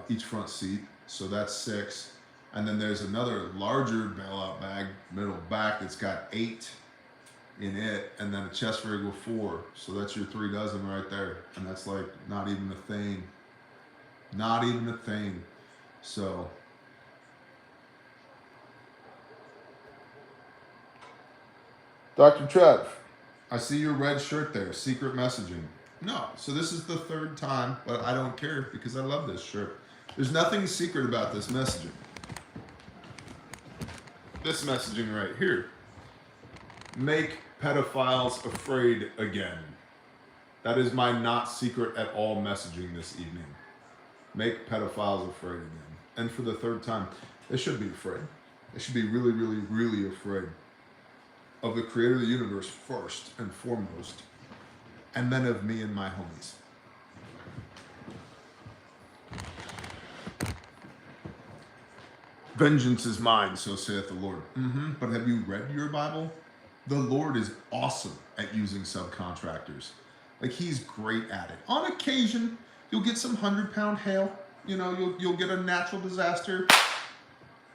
each front seat, so that's 6. And then there's another larger bailout bag, middle back, that's got 8 in it, and then a chest rig with 4. So that's your 3 dozen right there. And that's like not even a thing. Not even a thing. So Dr. Trev, I see your red shirt there, secret messaging. No, so this is the 3rd time, but I don't care because I love this shirt. There's nothing secret about this messaging. This messaging right here. Make pedophiles afraid again. That is my not secret at all messaging this evening. Make pedophiles afraid again. And for the 3rd time, they should be afraid. They should be really, really, really afraid of the creator of the universe first and foremost, and then of me and my homies. Vengeance is mine, so saith the Lord. But have you read your Bible? The Lord is awesome at using subcontractors. Like, he's great at it. On occasion, you'll get some 100-pound hail. You know, you'll get a natural disaster.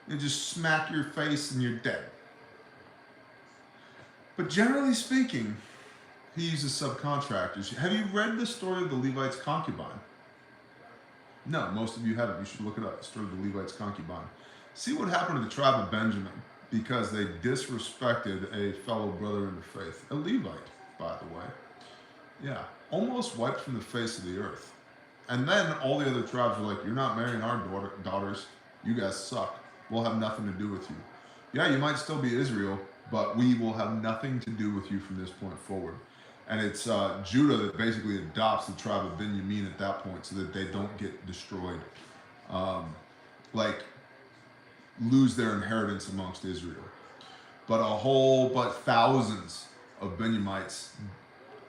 You just smack your face and you're dead. But generally speaking, he uses subcontractors. Have you read the story of the Levite's concubine? No, most of you haven't. You should look it up. The story of the Levite's concubine. See what happened to the tribe of Benjamin because they disrespected a fellow brother in the faith. A Levite, by the way. Yeah, almost wiped from the face of the earth. And then all the other tribes were like, you're not marrying our daughters. You guys suck. We'll have nothing to do with you. Yeah, you might still be Israel, but we will have nothing to do with you from this point forward. And it's Judah that basically adopts the tribe of Benjamin at that point so that they don't get destroyed. Like, lose their inheritance amongst Israel. But thousands of Benjamites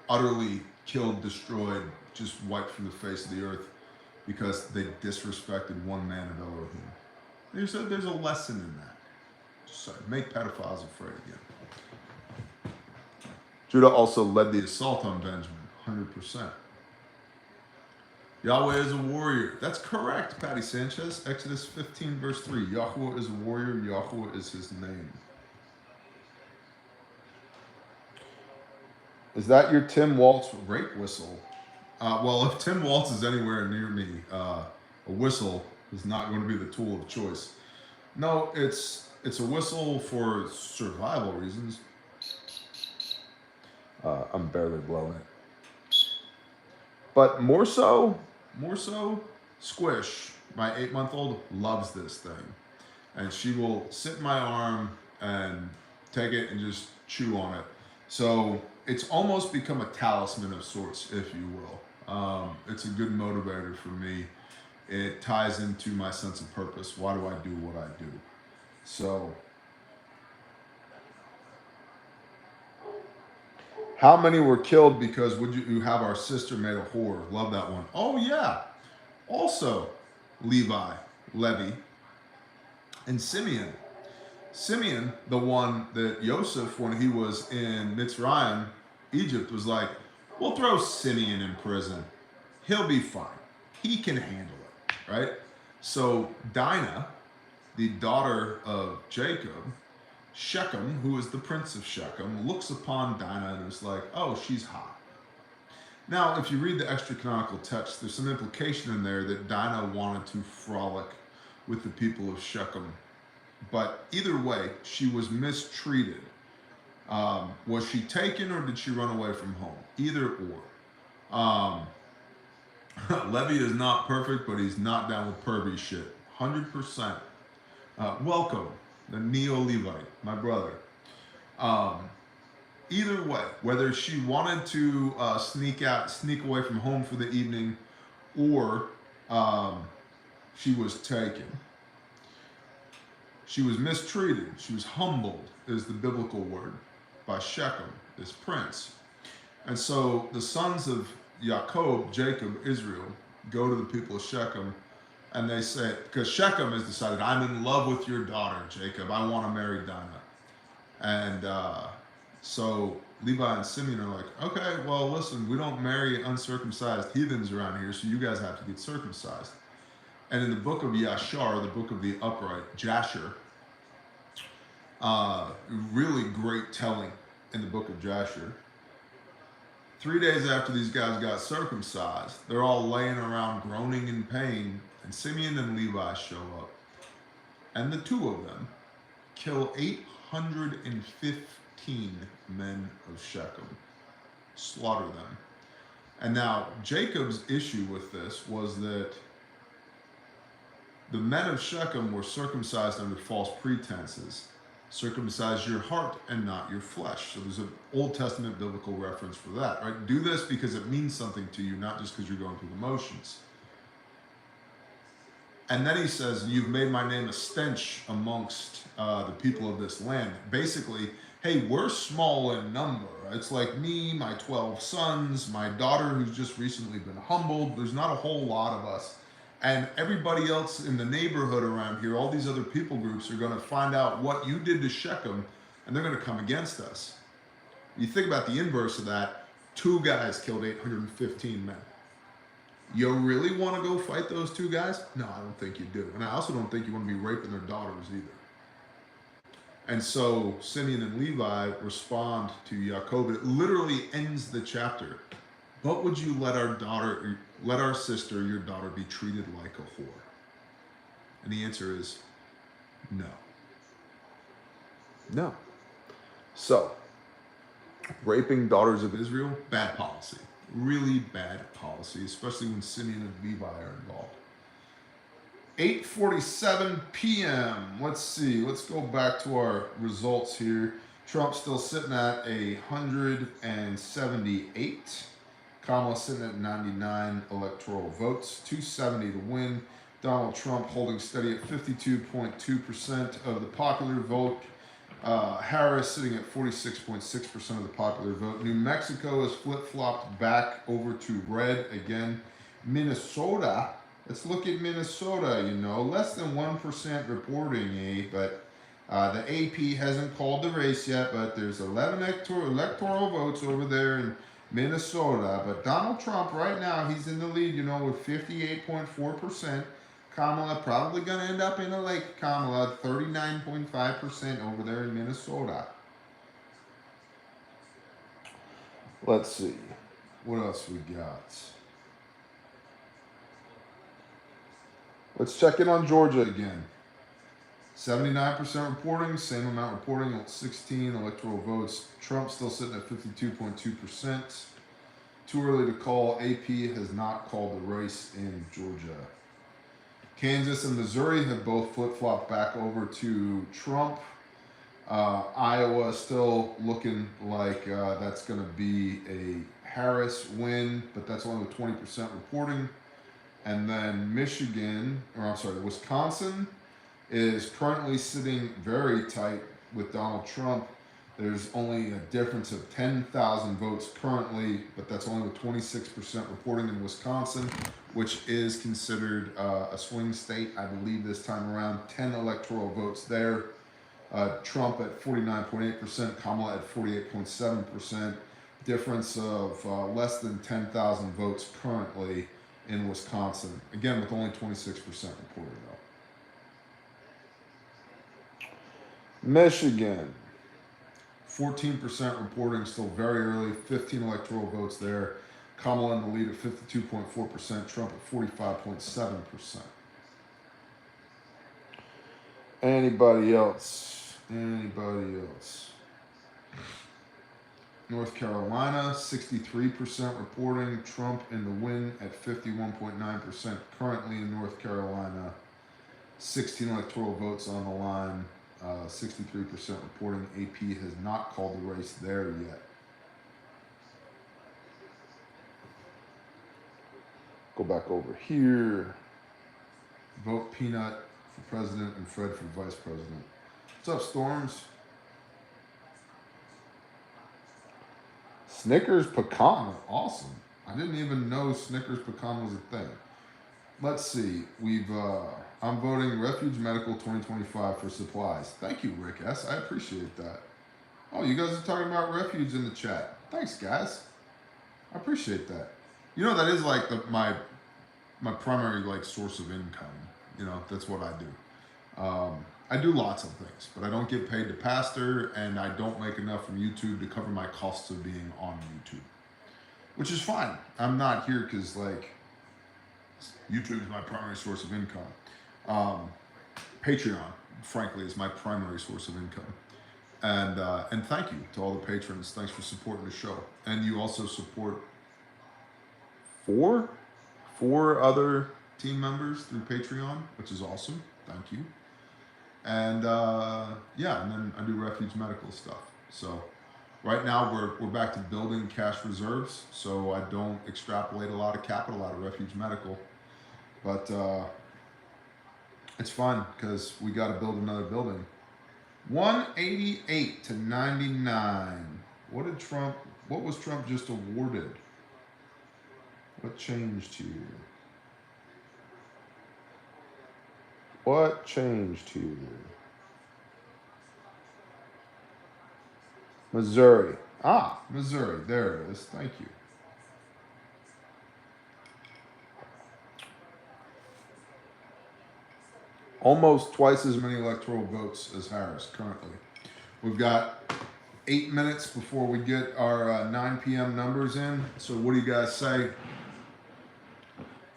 utterly killed, destroyed, just wiped from the face of the earth because they disrespected one man of Elohim. There's a lesson in that. So make pedophiles afraid again. Judah also led the assault on Benjamin, 100%. Yahweh is a warrior. That's correct, Patty Sanchez. Exodus 15, verse 3. Yahweh is a warrior. Yahweh is his name. Is that your Tim Waltz rape whistle? Well, if Tim Waltz is anywhere near me, a whistle is not going to be the tool of choice. No, it's a whistle for survival reasons. I'm barely blowing it. But more so, Squish, my 8-month-old, loves this thing. And she will sit in my arm and take it and just chew on it. So it's almost become a talisman of sorts, if you will. It's a good motivator for me. It ties into my sense of purpose. Why do I do what I do? So, how many were killed because would you have our sister made a whore? Love that one. Oh yeah. Also, Levi, and Simeon. Simeon, the one that Joseph, when he was in Mitzrayim, Egypt, was like, we'll throw Simeon in prison. He'll be fine. He can handle it, right? So Dinah, the daughter of Jacob, Shechem, who is the prince of Shechem, looks upon Dinah and is like, oh, she's hot. Now, if you read the extra canonical text, there's some implication in there that Dinah wanted to frolic with the people of Shechem. But either way, she was mistreated. Was she taken or did she run away from home? Either or. Levy is not perfect, but he's not down with pervy shit. 100%. Welcome, the Neo-Levite, my brother. Either way, whether she wanted to sneak away from home for the evening, or she was taken. She was mistreated. She was humbled, is the biblical word, by Shechem, this prince. And so the sons of Jacob, Israel, go to the people of Shechem, and they say, because Shechem has decided, I'm in love with your daughter, Jacob. I want to marry Dinah. And so Levi and Simeon are like, okay, well, listen, we don't marry uncircumcised heathens around here, so you guys have to get circumcised. And in the book of Yashar, the book of the upright, Jasher, really great telling in the book of Jasher. 3 days after these guys got circumcised, they're all laying around groaning in pain, and Simeon and Levi show up. And the two of them kill 815 men of Shechem, slaughter them. And now Jacob's issue with this was that the men of Shechem were circumcised under false pretenses. Circumcise your heart and not your flesh. So there's an Old Testament biblical reference for that, right? Do this because it means something to you, not just because you're going through the motions. And then he says, you've made my name a stench amongst the people of this land. Basically, hey, we're small in number. It's like me, my 12 sons, my daughter who's just recently been humbled. There's not a whole lot of us. And everybody else in the neighborhood around here, all these other people groups are going to find out what you did to Shechem, and they're going to come against us. You think about the inverse of that, 2 guys killed 815 men. You really want to go fight those 2 guys? No, I don't think you do. And I also don't think you want to be raping their daughters either. And so Simeon and Levi respond to Jacob. It literally ends the chapter. But would you let our sister, your daughter, be treated like a whore? And the answer is no. No. So, raping daughters of Israel, bad policy. Really bad policy, especially when Simeon and Levi are involved. 8:47 p.m. Let's see. Let's go back to our results here. Trump's still sitting at 178. Kamala sitting at 99 electoral votes, 270 to win. Donald Trump holding steady at 52.2% of the popular vote. Harris sitting at 46.6% of the popular vote. New Mexico has flip-flopped back over to red again. Minnesota, let's look at Minnesota, less than 1% reporting, but the AP hasn't called the race yet, but there's 11 electoral votes over there in Minnesota. But Donald Trump right now, he's in the lead, with 58.4%. Kamala probably going to end up in a Lake Kamala, 39.5% over there in Minnesota. Let's see. What else we got? Let's check in on Georgia again. 79% reporting, same amount reporting, 16 electoral votes. Trump still sitting at 52.2%. Too early to call. AP has not called the race in Georgia. Kansas and Missouri have both flip-flopped back over to Trump. Iowa still looking like that's going to be a Harris win, but that's only with 20% reporting. And then Michigan, or I'm sorry, Wisconsin is currently sitting very tight with Donald Trump. There's only a difference of 10,000 votes currently, but that's only with 26% reporting in Wisconsin, which is considered a swing state, I believe, this time around. 10 electoral votes there. Trump at 49.8%, Kamala at 48.7%. Difference of less than 10,000 votes currently in Wisconsin. Again, with only 26% reported though. Michigan, 14% reporting, still very early, 15 electoral votes there. Kamala in the lead at 52.4%, Trump at 45.7%. Anybody else? Anybody else? North Carolina, 63% reporting, Trump in the win at 51.9% currently in North Carolina. 16 electoral votes on the line, 63% reporting. AP has not called the race there yet. Go back over here. Vote Peanut for president and Fred for vice president. What's up, Storms? Snickers pecan, awesome. I didn't even know Snickers pecan was a thing. Let's see. I'm voting Refuge Medical 2025 for supplies. Thank you, Rick S. I appreciate that. Oh, you guys are talking about Refuge in the chat. Thanks, guys. I appreciate that. You know, that is like my primary like source of income. You know, that's what I do. I do lots of things, but I don't get paid to pastor, and I don't make enough from YouTube to cover my costs of being on YouTube, which is fine. I'm not here because like YouTube is my primary source of income. Patreon, frankly, is my primary source of income. And thank you to all the patrons. Thanks for supporting the show. And you also support four other team members through Patreon, which is awesome. Thank you. And yeah, and then I do Refuge Medical stuff. So right now we're back to building cash reserves, so I don't extrapolate a lot of capital out of Refuge Medical. But it's fun because we got to build another building. 188 to 99. What was Trump just awarded? What changed here? What changed here? Missouri. Ah, Missouri. There it is. Thank you. Almost twice as many electoral votes as Harris currently. We've got 8 minutes before we get our 9 p.m. numbers in. So what do you guys say?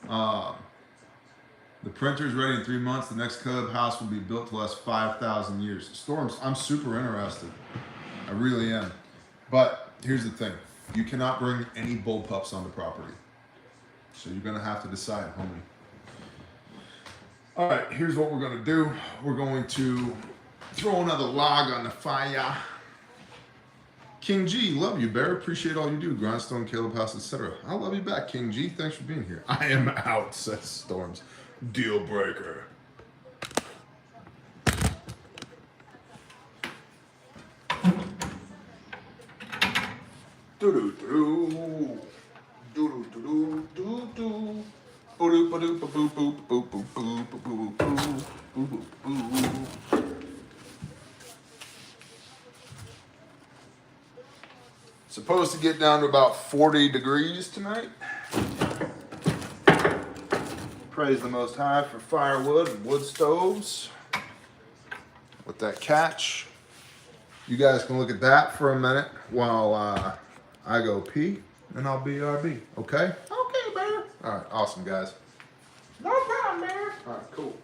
The printer's ready in 3 months. The next clubhouse will be built to last 5,000 years. Storms, I'm super interested. I really am. But here's the thing. You cannot bring any bullpups on the property. So you're going to have to decide, homie. All right, here's what we're going to do. We're going to throw another log on the fire. King G, love you, Bear. Appreciate all you do. Grindstone, Caleb House, etc. I love you back, King G. Thanks for being here. I am out, says Storms. Deal breaker. Do-do-do. Do-do-do-do-do-do. Supposed to get down to about 40 degrees tonight. Praise the Most High for firewood and wood stoves. With that catch. You guys can look at that for a minute while I go pee, and I'll BRB. Okay? Okay, Bear. All right, awesome, guys. No problem, Bear. All right, cool.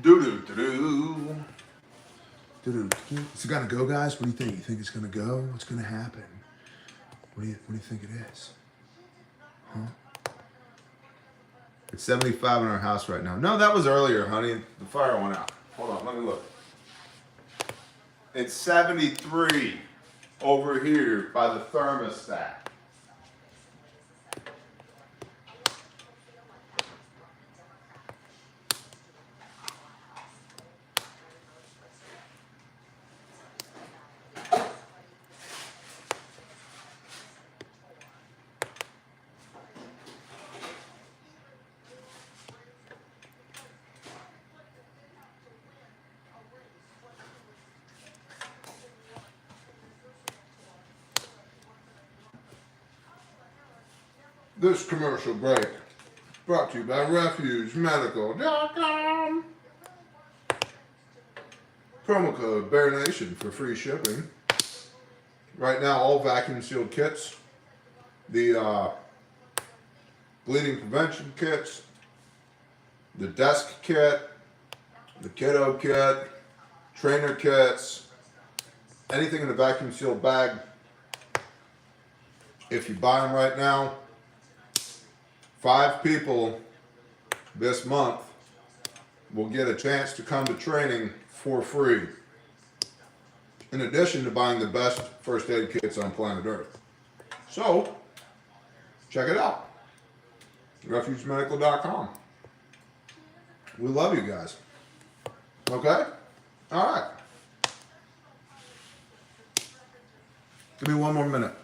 Do-do-do-do. Do-do-do-do. Is it gonna go, guys? What do you think? You think it's gonna go? What's gonna happen? What do you think it is? Huh? It's 75 in our house right now. No, that was earlier, honey. The fire went out. Hold on, let me look. It's 73 over here by the thermostat. This commercial break brought to you by RefugeMedical.com. Promo code BearNation for free shipping. Right now, all vacuum sealed kits, the bleeding prevention kits, the desk kit, the kiddo kit, trainer kits, anything in a vacuum sealed bag. If you buy them right now, 5 people this month will get a chance to come to training for free, in addition to buying the best first aid kits on planet Earth. So, check it out. RefugeMedical.com. We love you guys. Okay? All right. Give me one more minute.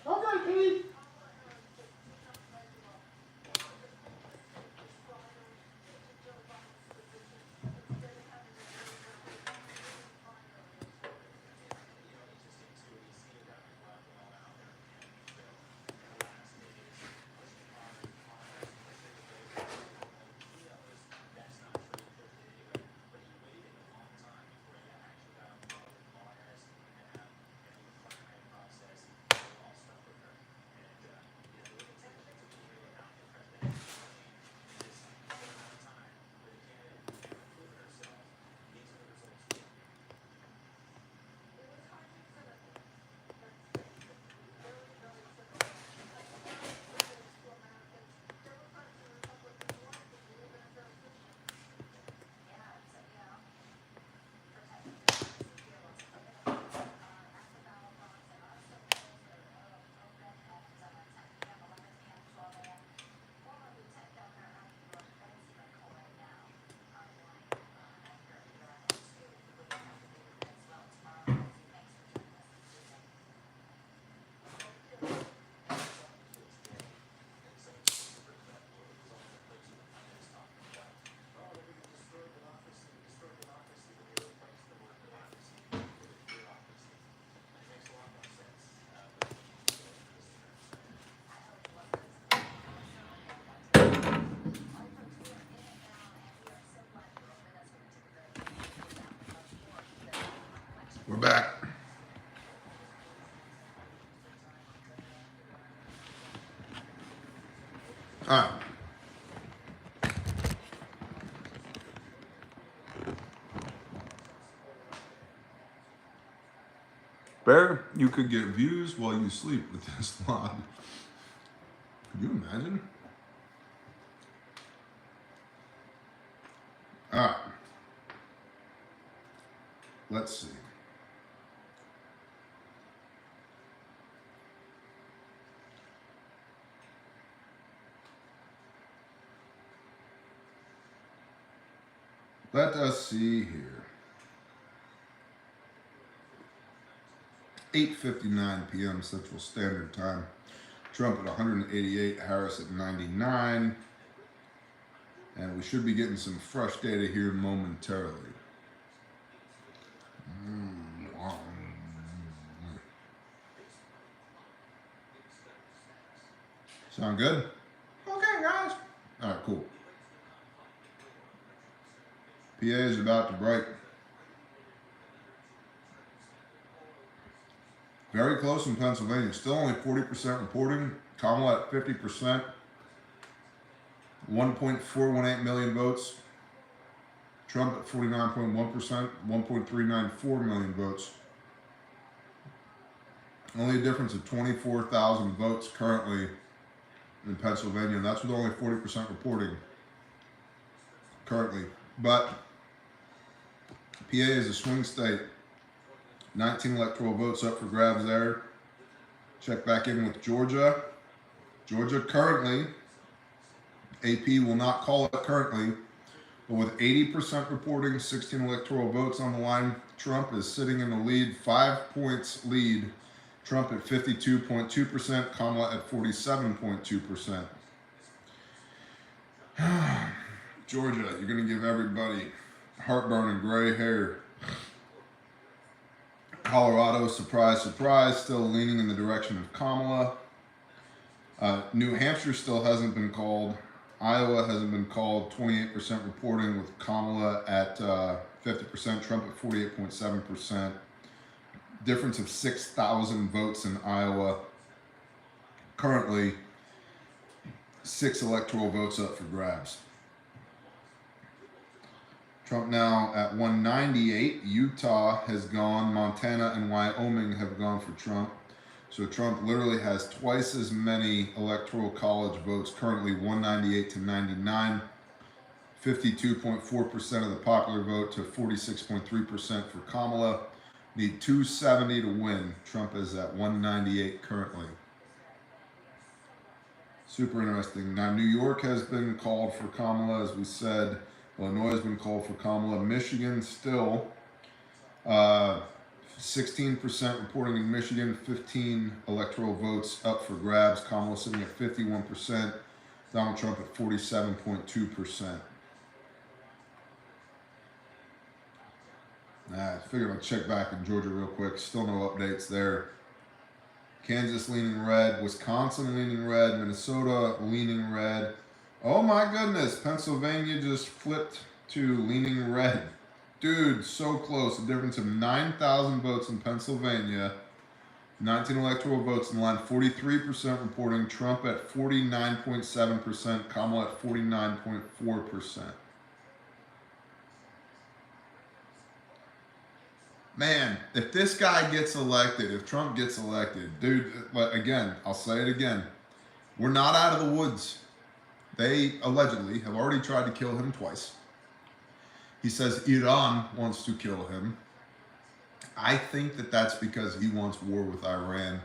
Okay, Pete. We're back. All right. Bear, you could get views while you sleep with this log. Could you imagine? All right. Let's see. Let us see here. 8:59 p.m. Central Standard Time. Trump at 188, Harris at 99. And we should be getting some fresh data here momentarily. Sound good? Okay, guys. All right, cool. PA is about to break. Very close in Pennsylvania. Still only 40% reporting. Kamala at 50%. 1.418 million votes. Trump at 49.1%, 1.394 million votes. Only a difference of 24,000 votes currently in Pennsylvania, and that's with only 40% reporting currently. But PA is a swing state. 19 electoral votes up for grabs there. Check back in with Georgia. Georgia currently, AP will not call it currently, but with 80% reporting, 16 electoral votes on the line, Trump is sitting in the lead, 5 points lead. Trump at 52.2%, Kamala at 47.2%. Georgia, you're going to give everybody heartburn and gray hair. Colorado, surprise, surprise, still leaning in the direction of Kamala. New Hampshire still hasn't been called. Iowa hasn't been called. 28% reporting with Kamala at 50%, Trump at 48.7%. Difference of 6,000 votes in Iowa. Currently, 6 electoral votes up for grabs. Trump now at 198. Utah has gone. Montana and Wyoming have gone for Trump. So Trump literally has twice as many electoral college votes, currently 198 to 99. 52.4% of the popular vote to 46.3% for Kamala. Need 270 to win. Trump is at 198 currently. Super interesting. Now, New York has been called for Kamala, as we said. Illinois has been called for Kamala. Michigan still 16% reporting in Michigan, 15 electoral votes up for grabs. Kamala sitting at 51%. Donald Trump at 47.2%. I figured I'd check back in Georgia real quick. Still no updates there. Kansas leaning red. Wisconsin leaning red. Minnesota leaning red. Oh my goodness. Pennsylvania just flipped to leaning red. Dude, so close. A difference of 9,000 votes in Pennsylvania. 19 electoral votes in the line. 43% reporting. Trump at 49.7%. Kamala at 49.4%. Man, if this guy gets elected, if Trump gets elected, dude, again, I'll say it again. We're not out of the woods. They allegedly have already tried to kill him twice. He says Iran wants to kill him. I think that that's because he wants war with Iran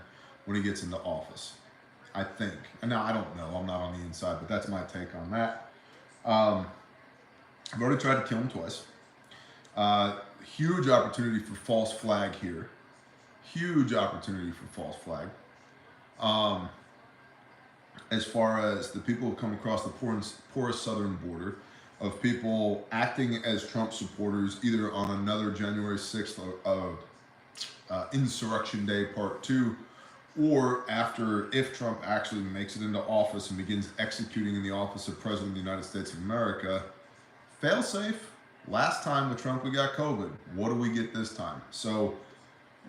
when he gets into office. I think. And now I don't know. I'm not on the inside, but that's my take on that. I've already tried to kill him twice. Huge opportunity for false flag here. Huge opportunity for false flag. As far as the people who come across the porous southern border of people acting as Trump supporters, either on another January 6th Insurrection Day Part 2, or after, if Trump actually makes it into office and begins executing in the office of President of the United States of America. Fail safe. Last time with Trump we got COVID. What do we get this time? So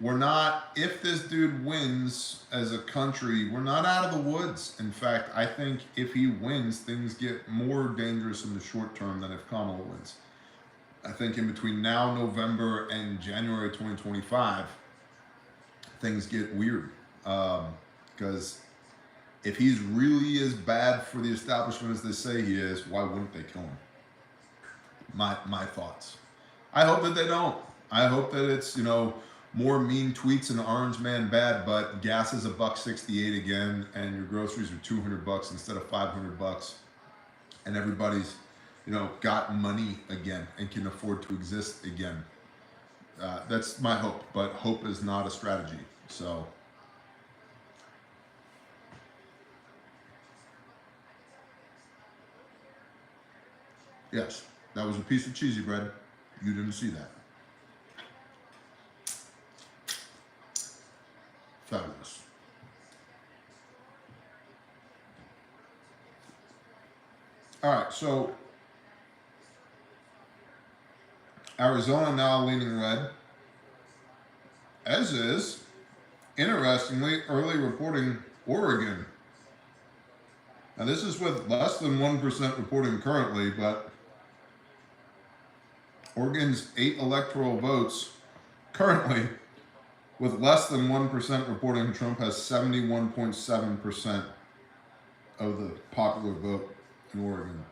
we're not, if this dude wins as a country, we're not out of the woods. In fact, I think if he wins, things get more dangerous in the short term than if Kamala wins. I think in between now, November, and January 2025, things get weird. Because if he's really as bad for the establishment as they say he is, why wouldn't they kill him? My thoughts. I hope that they don't. I hope that it's, more mean tweets and Orange Man bad, but gas is $1.68 again, and your groceries are $200 instead of $500, and everybody's, got money again and can afford to exist again. That's my hope, but hope is not a strategy. So. Yes, that was a piece of cheesy bread. You didn't see that. Fabulous. All right, so Arizona now leaning red, as is, interestingly, early reporting Oregon. Now this is with less than 1% reporting currently, but Oregon's 8 electoral votes currently, with less than 1% reporting Trump, has 71.7% of the popular vote in Oregon.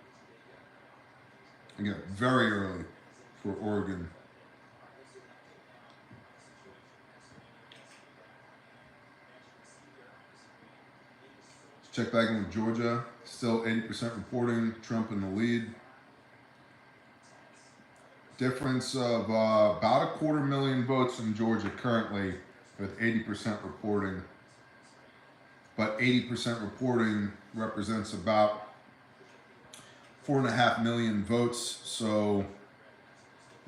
Again, very early for Oregon. Let's check back in with Georgia. Still 80% reporting Trump in the lead. Difference of about 250,000 votes in Georgia currently, with 80% reporting. But 80% reporting represents about 4.5 million votes. So,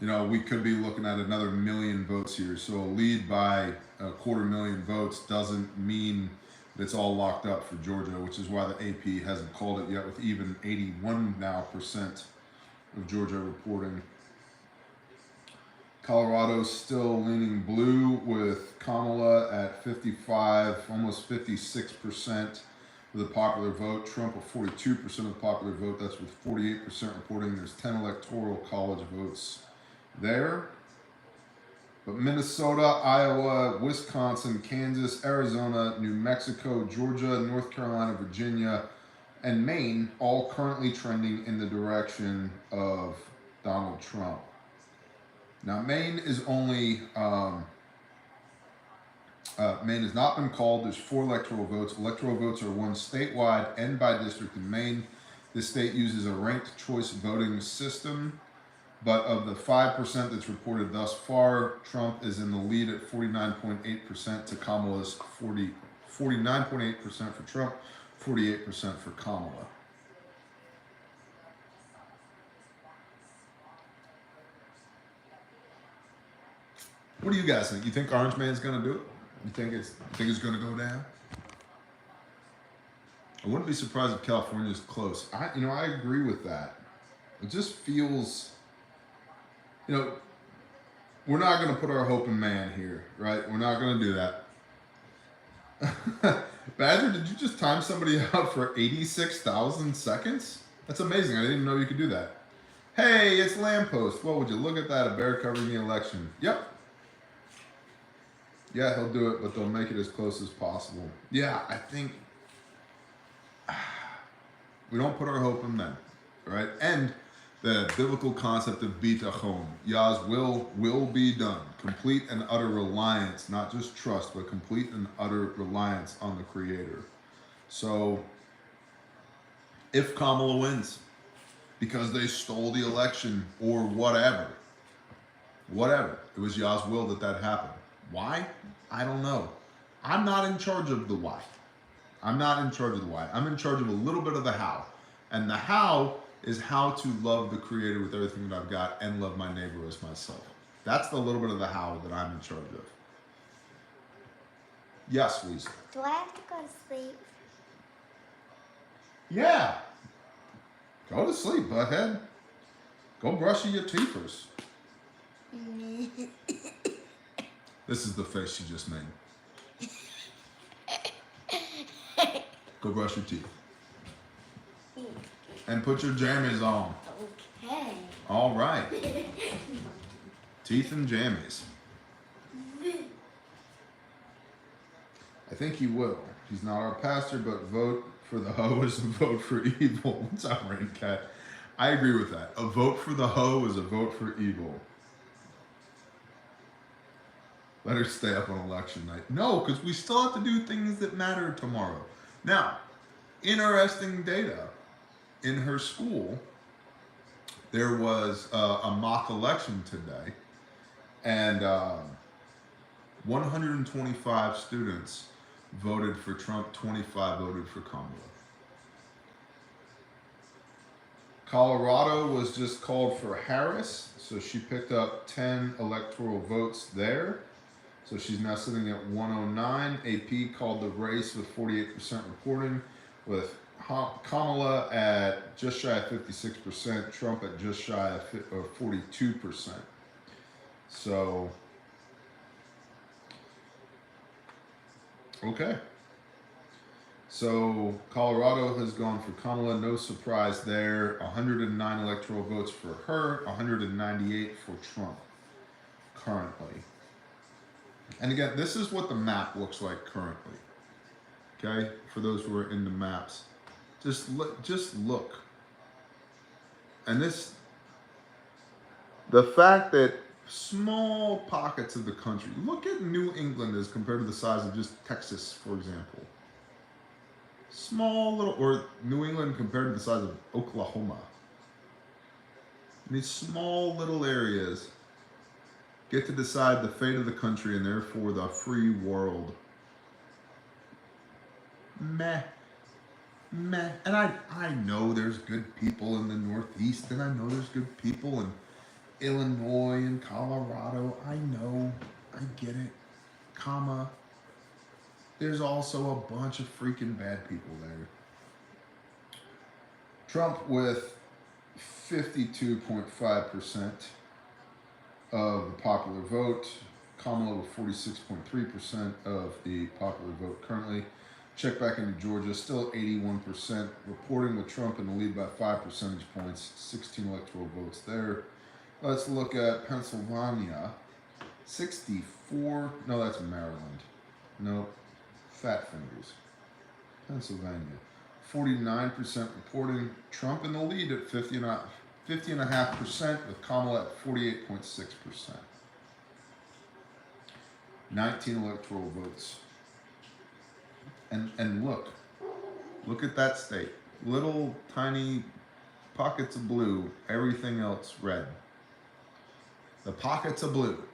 you know, we could be looking at another million votes here. So a lead by 250,000 votes doesn't mean that it's all locked up for Georgia, which is why the AP hasn't called it yet, with even 81% now of Georgia reporting. Colorado's still leaning blue, with Kamala at 55, almost 56% of the popular vote. Trump at 42% of the popular vote. That's with 48% reporting. There's 10 electoral college votes there. But Minnesota, Iowa, Wisconsin, Kansas, Arizona, New Mexico, Georgia, North Carolina, Virginia, and Maine all currently trending in the direction of Donald Trump. Now, Maine is only, Maine has not been called. There's 4 electoral votes. Electoral votes are won statewide and by district in Maine. This state uses a ranked choice voting system. But of the 5% that's reported thus far, Trump is in the lead at 49.8% to Kamala's 49.8% for Trump, 48% for Kamala. What do you guys think? You think Orange Man's gonna do it? You think it's gonna go down? I wouldn't be surprised if California's close. I agree with that. It just feels, we're not gonna put our hope in man here, right? We're not gonna do that. Badger, did you just time somebody out for 86,000 seconds? That's amazing. I didn't even know you could do that. Hey, it's Lamppost. Well, would you look at that? A bear covering the election. Yep. Yeah, he'll do it, but they'll make it as close as possible. Yeah, I think we don't put our hope in them, right? And the biblical concept of bitachon, Yah's will be done. Complete and utter reliance, not just trust, but complete and utter reliance on the Creator. So, if Kamala wins because they stole the election or whatever, it was Yah's will that happened. Why? I don't know. I'm not in charge of the why. I'm in charge of a little bit of the how. And the how is how to love the Creator with everything that I've got and love my neighbor as myself. That's the little bit of the how that I'm in charge of. Yes, Lisa. Do I have to go to sleep? Yeah. Go to sleep, butthead. Go brush your teeth first. This is the face she just made. Go brush your teeth. And put your jammies on. Okay. All right. Teeth and jammies. I think he will. He's not our pastor, but vote for the hoe is a vote for evil. What's up, Rain Cat? I agree with that. A vote for the hoe is a vote for evil. Let her stay up on election night. No, because we still have to do things that matter tomorrow. Now, interesting data. In her school, there was a mock election today, and 125 students voted for Trump, 25 voted for Kamala. Colorado was just called for Harris, so she picked up 10 electoral votes there. So she's now sitting at 109. AP called the race with 48% reporting, with Kamala at just shy of 56%, Trump at just shy of 42%. So, okay. So Colorado has gone for Kamala, no surprise there. 109 electoral votes for her, 198 for Trump currently. And again, this is what the map looks like currently. Okay, for those who are into maps, just look. And this, the fact that small pockets of the country, look at New England as compared to the size of just Texas, for example. Small little, or New England compared to the size of Oklahoma. These small little areas get to decide the fate of the country and therefore the free world. Meh. And I know there's good people in the Northeast, and I know there's good people in Illinois and Colorado. I know. I get it. Comma. There's also a bunch of freaking bad people there. Trump with 52.5% of the popular vote. Kamala with 46.3% of the popular vote currently. Check back into Georgia, still 81%, reporting with Trump in the lead by 5 percentage points, 16 electoral votes there. Let's look at Pennsylvania, 64, no, that's Maryland. Nope, fat fingers. Pennsylvania, 49% reporting Trump in the lead at 50.5%, with Kamala at 48.6%. 19 electoral votes. And look at that state. Little tiny pockets of blue, everything else red. The pockets of blue.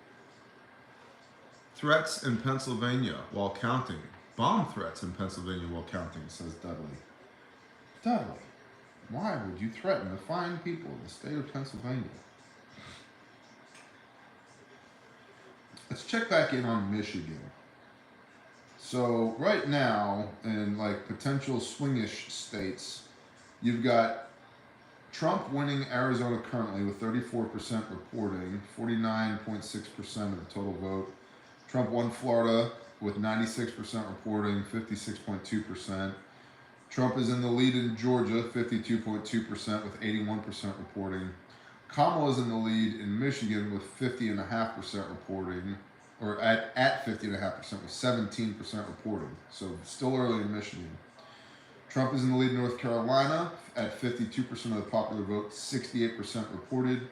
Threats in Pennsylvania while counting. Bomb threats in Pennsylvania while counting, says Dudley. Dudley, why would you threaten to fine people in the state of Pennsylvania? Let's check back in on Michigan. So right now, in like potential swingish states, you've got Trump winning Arizona currently with 34% reporting, 49.6% of the total vote. Trump won Florida with 96% reporting, 56.2%. Trump is in the lead in Georgia, 52.2% with 81% reporting. Kamala is in the lead in Michigan with 50.5% reporting, or at 50.5% with 17% reporting. So still early in Michigan. Trump is in the lead in North Carolina at 52% of the popular vote, 68% reported.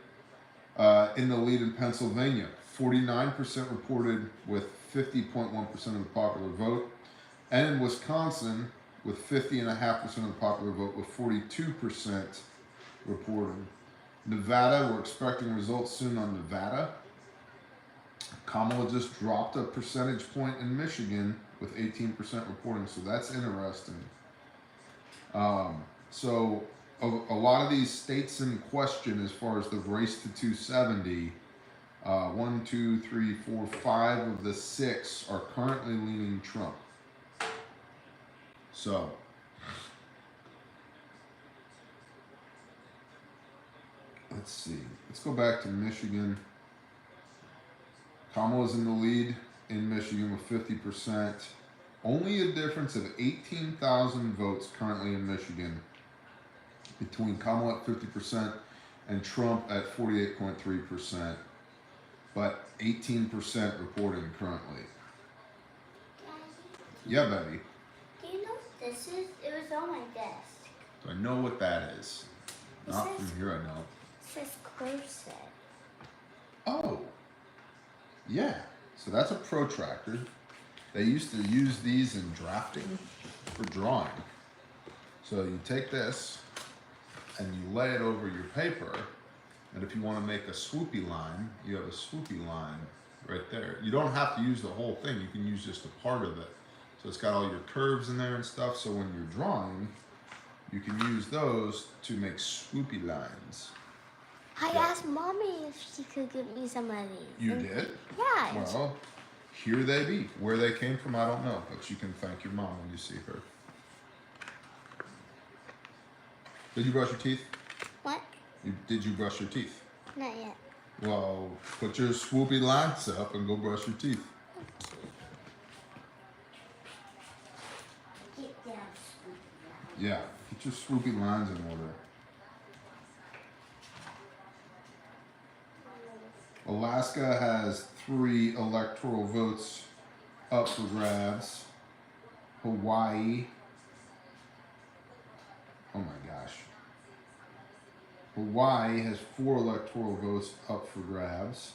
In the lead in Pennsylvania, 49% reported with 50.1% of the popular vote. And in Wisconsin, with 50.5% of the popular vote with 42% reporting. Nevada, we're expecting results soon on Nevada. Kamala just dropped a percentage point in Michigan with 18% reporting, so that's interesting. So a lot of these states in question as far as the race to 270, 1, 2, 3, 4, 5 of the 6 are currently leaning Trump. So let's see. Let's go back to Michigan. Kamala's in the lead in Michigan with 50%. Only a difference of 18,000 votes currently in Michigan between Kamala at 50% and Trump at 48.3%. But 18% reporting currently. Yeah, Betty. Do you know what this is? It was on my desk. So I know what that is. Not from here, I know. It says corset. Oh. Yeah. So that's a protractor. They used to use these in drafting for drawing. So you take this and you lay it over your paper, and if you want to make a swoopy line, you have a swoopy line right there. You don't have to use the whole thing. You can use just a part of it. So it's got all your curves in there and stuff, so when you're drawing, you can use those to make swoopy lines. I asked Mommy if she could give me some of these. You did? Yeah. Well, here they be. Where they came from, I don't know, but you can thank your mom when you see her. Did you brush your teeth? What? Did you brush your teeth? Not yet. Well, put your swoopy lines up and go brush your teeth. Get down. Yeah, get your swoopy lines in order. Alaska has 3 electoral votes up for grabs. Hawaii. Oh my gosh. Hawaii has 4 electoral votes up for grabs.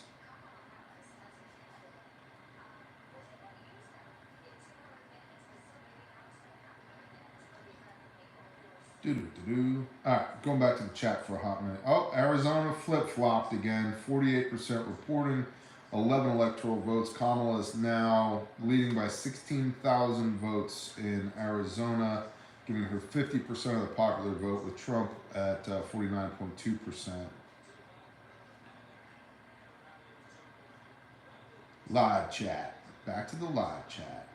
Alright, going back to the chat for a hot minute. Oh, Arizona flip-flopped again. 48% reporting, 11 electoral votes. Kamala is now leading by 16,000 votes in Arizona, giving her 50% of the popular vote, with Trump at 49.2%. Live chat. Back to the live chat.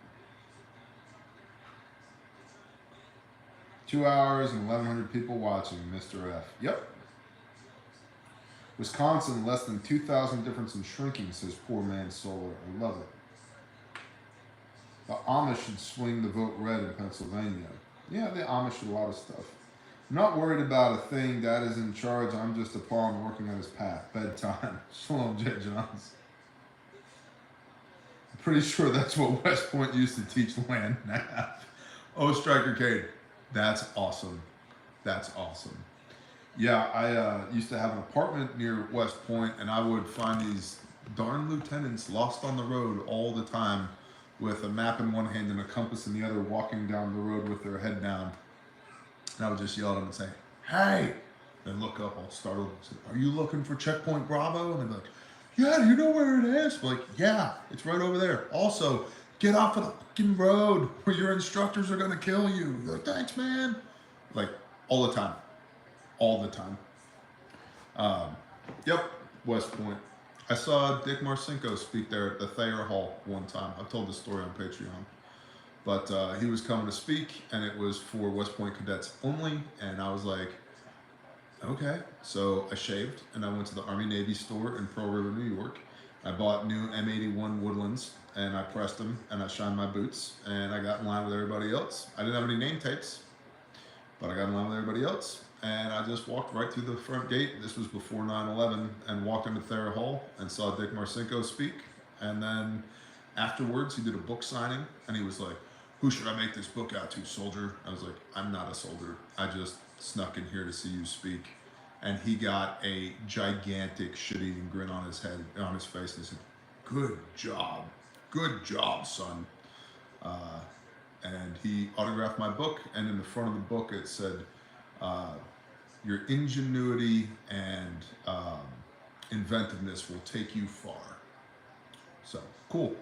2 hours and 1,100 people watching, Mr. F. Yep. Wisconsin, less than 2,000 difference in shrinking, says poor man Solar. I love it. The Amish should swing the vote red in Pennsylvania. Yeah, the Amish do a lot of stuff. I'm not worried about a thing. Dad is in charge. I'm just a pawn working on his path. Bedtime. Shalom, J. Johns. I'm pretty sure that's what West Point used to teach land math. Oh, Striker Cade. That's awesome. That's awesome. Yeah, I used to have an apartment near West Point, and I would find these darn lieutenants lost on the road all the time with a map in one hand and a compass in the other, walking down the road with their head down. And I would just yell at them and say, "Hey!" Then look up all startled and say, "Are you looking for checkpoint Bravo?" And they'd be like, "Yeah, you know where it is?" I'm like, "Yeah, it's right over there. Also, get off of the fucking road where your instructors are gonna kill you." They're like, "Thanks, man." Like, all the time. All the time. Yep, West Point. I saw Dick Marcinko speak there at the Thayer Hall one time. I've told this story on Patreon. But he was coming to speak, and it was for West Point cadets only. And I was like, okay. So I shaved, and I went to the Army-Navy store in Pearl River, New York. I bought new M81 Woodlands, and I pressed them, and I shined my boots, and I got in line with everybody else. I didn't have any name tapes, but I got in line with everybody else. And I just walked right through the front gate. This was before 9/11, and walked into Thayer Hall and saw Dick Marcinko speak. And then afterwards, he did a book signing, and he was like, "Who should I make this book out to, soldier?" I was like, "I'm not a soldier. I just snuck in here to see you speak." And he got a gigantic shit-eating grin on his head, on his face, and he said, "Good job, son." And he autographed my book, and in the front of the book it said, "Your ingenuity and inventiveness will take you far." So, cool.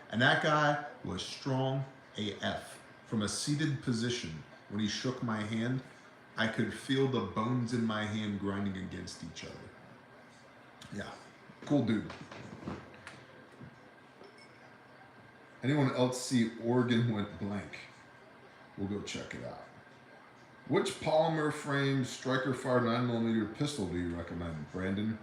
And that guy was strong AF. From a seated position, when he shook my hand, I could feel the bones in my hand grinding against each other. Yeah, cool dude. Anyone else see Oregon went blank? We'll go check it out. Which polymer frame striker fire 9mm pistol do you recommend, Brandon?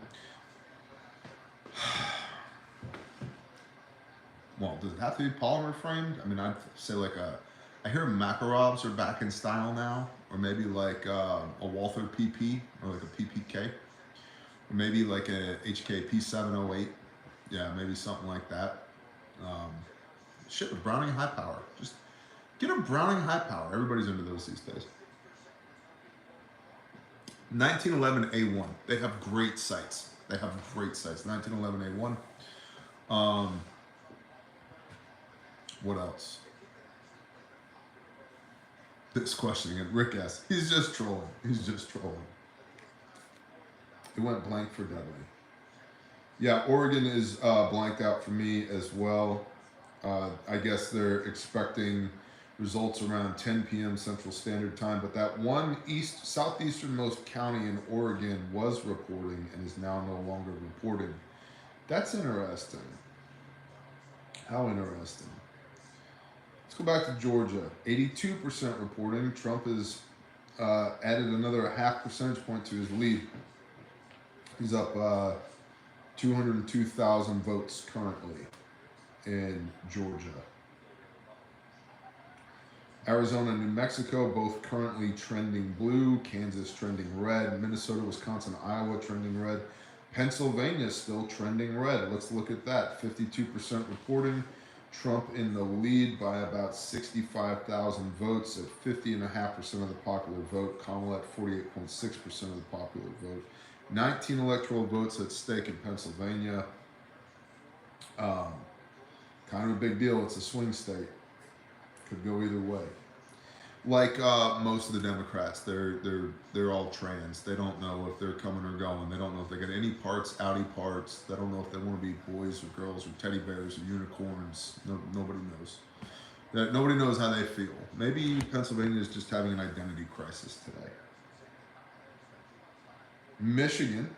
Well, does it have to be polymer framed? I mean, I'd say like I hear Makarovs are back in style now, or maybe like a Walther PP, or like a PPK, or maybe like a HK P708. Yeah, maybe something like that. Shit, with Browning high power. Just get a Browning high power. Everybody's into those these days. 1911 A1. They have great sights. 1911 A1. What else? This question again. Rick S. He's just trolling. It went blank for Dudley. Yeah, Oregon is blanked out for me as well. I guess they're expecting results around 10 p.m. Central Standard Time, but that one southeasternmost county in Oregon was reporting and is now no longer reporting. That's interesting. How interesting. Let's go back to Georgia. 82% reporting. Trump has added another 0.5 percentage point to his lead. He's up 202,000 votes currently in Georgia. Arizona and New Mexico both currently trending blue. Kansas trending red. Minnesota, Wisconsin, Iowa trending red. Pennsylvania still trending red. Let's look at that. 52% reporting. Trump in the lead by about 65,000 votes at 50.5% of the popular vote. Kamala at 48.6% of the popular vote. 19 electoral votes at stake in Pennsylvania. Kind of a big deal. It's a swing state. Could go either way. Like most of the Democrats, they're all trans. They don't know if they're coming or going. They don't know if they got any parts, outie parts. They don't know if they want to be boys or girls or teddy bears or unicorns. Nobody knows. Nobody knows how they feel. Maybe Pennsylvania is just having an identity crisis today. Michigan.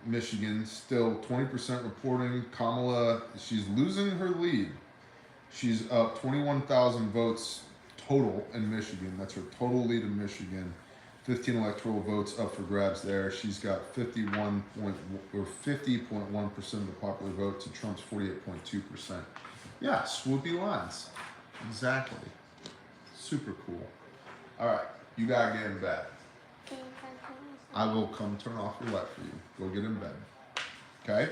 Michigan still 20% reporting. Kamala, she's losing her lead. She's up 21,000 votes total in Michigan. That's her total lead in Michigan. 15 electoral votes up for grabs there. She's got 50.1% of the popular vote to Trump's 48.2%. Yeah, swoopy lines. Exactly. Super cool. All right, you gotta get in bed. I will come turn off your light for you. Go get in bed. Okay?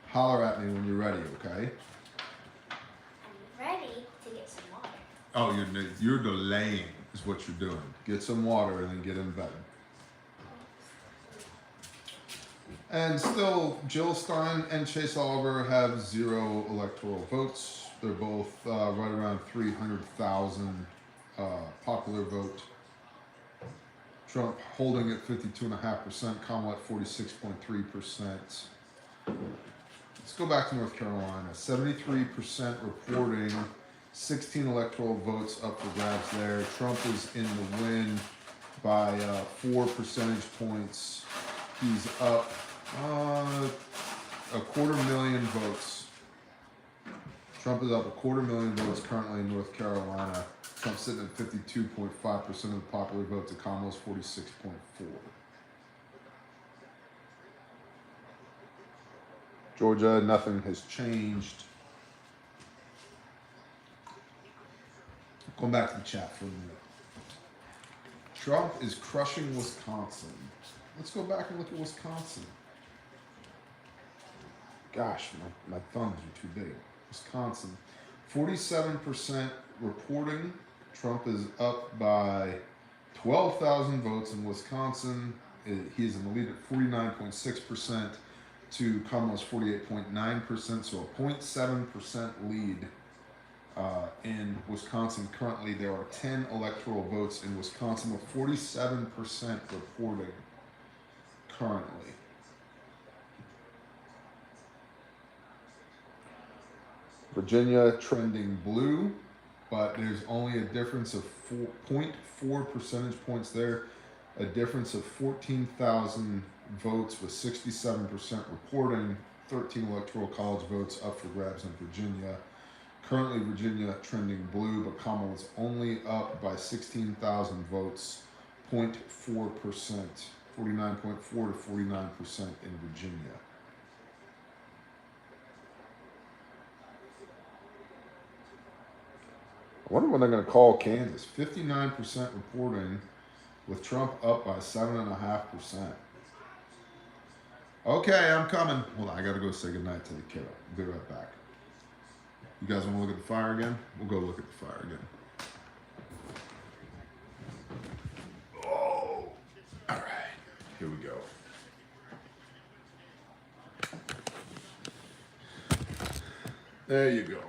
Holler at me when you're ready, okay? I'm ready to get some water. Oh, you're delaying is what you're doing. Get some water and then get in bed. And still, Jill Stein and Chase Oliver have 0 electoral votes. They're both right around 300,000 popular vote. Trump holding at 52.5%, Kamala at 46.3%. Let's go back to North Carolina. 73% reporting, 16 electoral votes up for grabs there. Trump is in the win by 4 percentage points. He's up 250,000 votes. Trump is up 250,000 votes currently in North Carolina. Trump's sitting at 52.5% of the popular vote to Kamala's 46.4%. Georgia, nothing has changed. Going back to the chat for a minute. Trump is crushing Wisconsin. Let's go back and look at Wisconsin. Gosh, my thumbs are too big. Wisconsin, 47% reporting. Trump is up by 12,000 votes in Wisconsin. He's in the lead at 49.6%. to Kamala's 48.9%, so a 0.7% lead in Wisconsin. Currently, there are 10 electoral votes in Wisconsin with 47% reporting currently. Virginia trending blue, but there's only a difference of 0.4 percentage points there, a difference of 14,000 votes with 67% reporting, 13 electoral college votes up for grabs in Virginia. Currently, Virginia trending blue, but Kamala's only up by 16,000 votes, 0.4%, 49.4 to 49% in Virginia. I wonder when they're going to call Kansas. 59% reporting with Trump up by 7.5%. Okay, I'm coming. Hold on, I gotta go say goodnight to the kiddo. I'll be right back. You guys want to look at the fire again? We'll go look at the fire again. Oh, all right. Here we go. There you go.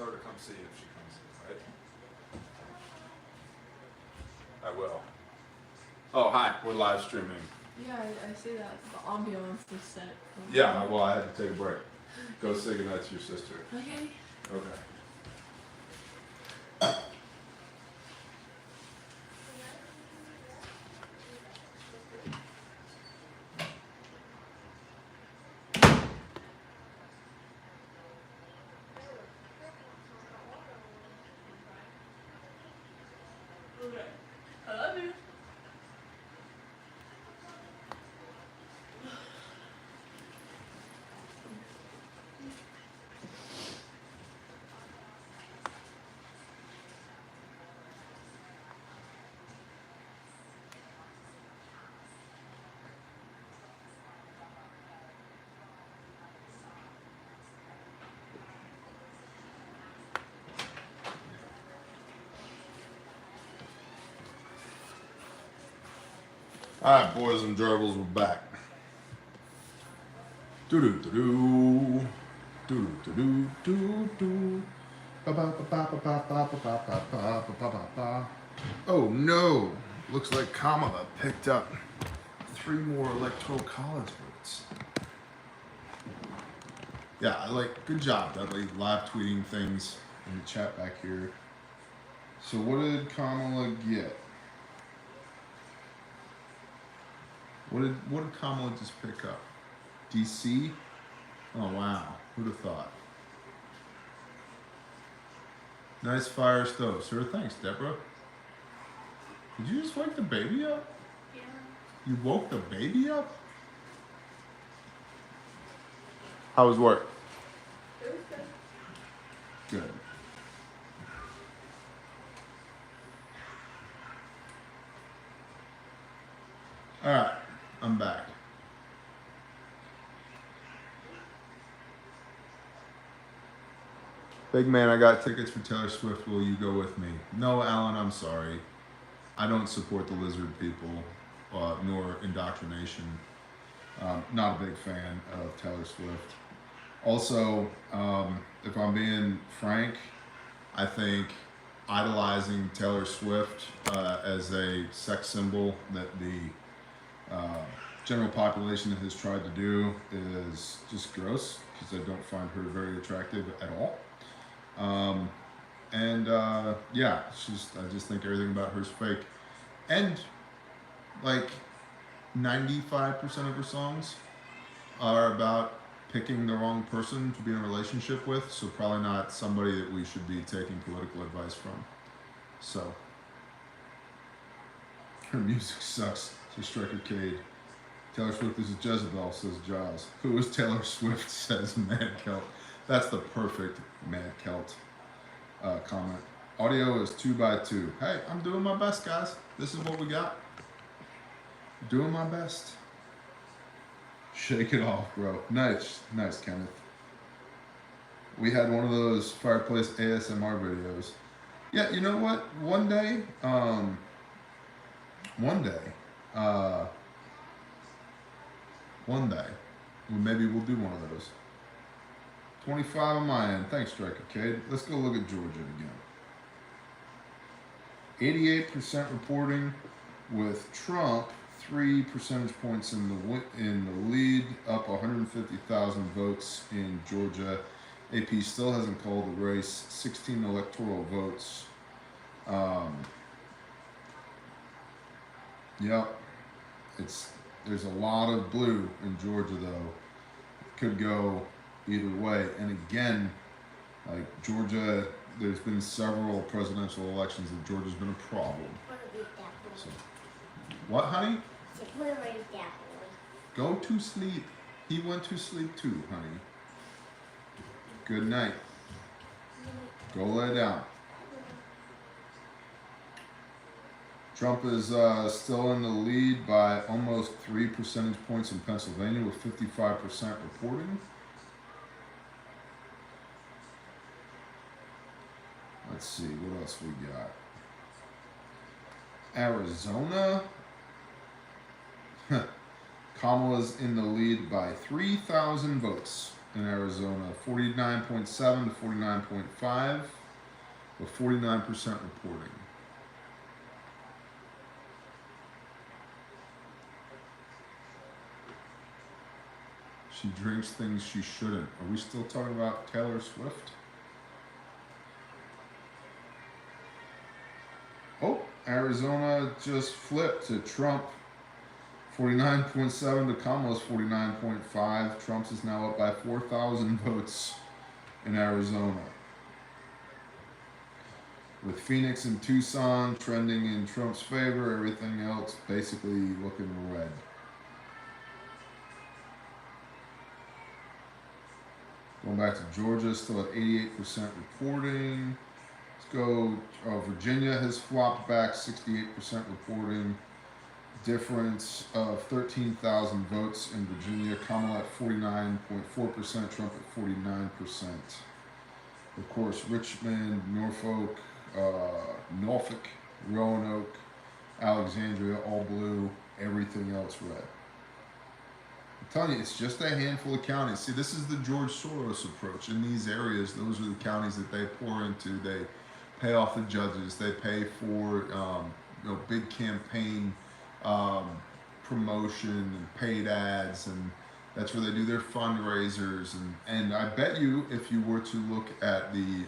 Tell her to come see if she comes in, right? I will. Oh, hi. We're live streaming. Yeah, I see that. The ambiance is set. Yeah, well, I had to take a break. Go say goodnight to your sister. Okay. Okay. Okay. I love you. All right, boys and gerbils, we're back. Do do do do do do do do do. Ba ba ba ba ba ba ba ba ba ba ba ba ba. Oh no! Looks like Kamala picked up 3 more electoral college votes. Yeah, I like. Good job, Dudley. Live tweeting things in the chat back here. So what did Kamala get? What did Kamala just pick up? DC? Oh wow, who'd have thought? Nice fire stove, sir. Thanks, Deborah. Did you just wake the baby up? Yeah. You woke the baby up? How was work? It was good. Good. All right, I'm back. Big man, I got tickets for Taylor Swift. Will you go with me? No, Alan, I'm sorry. I don't support the lizard people, nor indoctrination. Not a big fan of Taylor Swift. Also, if I'm being frank, I think idolizing Taylor Swift as a sex symbol that the general population has tried to do is just gross, because I don't find her very attractive at all. Yeah, I just think everything about her is fake. And like 95% of her songs are about picking the wrong person to be in a relationship with, so probably not somebody that we should be taking political advice from. So, her music sucks, says Striker Cade. Taylor Swift is a Jezebel, says Giles. Who is Taylor Swift, says Mad Celt. That's the perfect Mad Celt comment. Audio is 2x2. Hey, I'm doing my best, guys. This is what we got. Doing my best. Shake it off, bro. Nice, Kenneth. We had one of those fireplace ASMR videos. Yeah, you know what? One day, maybe we'll do one of those. 25 on my end. Thanks, Striker Cade. Let's go look at Georgia again. 88% reporting with Trump 3 percentage points in the lead, up 150,000 votes in Georgia. AP still hasn't called the race. 16 electoral votes. Yep, there's a lot of blue in Georgia though. Could go either way. And again, like Georgia, there's been several presidential elections that Georgia's been a problem. So, what, honey? Go to sleep. He went to sleep too, honey. Good night. Go lay down. Trump is still in the lead by almost 3 percentage points in Pennsylvania with 55% reporting. Let's see, what else we got? Arizona. Kamala's in the lead by 3,000 votes. in Arizona, 49.7 to 49.5, with 49% reporting. She drinks things she shouldn't. Are we still talking about Taylor Swift? Oh, Arizona just flipped to Trump, 49.7 to Kamala's 49.5. Trump's is now up by 4,000 votes in Arizona. With Phoenix and Tucson trending in Trump's favor, everything else basically looking red. Going back to Georgia, still at 88% reporting. Let's go. Virginia has flopped back, 68% reporting. Difference of 13,000 votes in Virginia. Kamala at 49.4%, Trump at 49%. Of course, Richmond, Norfolk, Roanoke, Alexandria, all blue. Everything else red. I'm telling you, it's just a handful of counties. See, this is the George Soros approach. In these areas, those are the counties that they pour into. They pay off the judges. They pay for big campaign promotion and paid ads, and that's where they do their fundraisers. And I bet you, if you were to look at the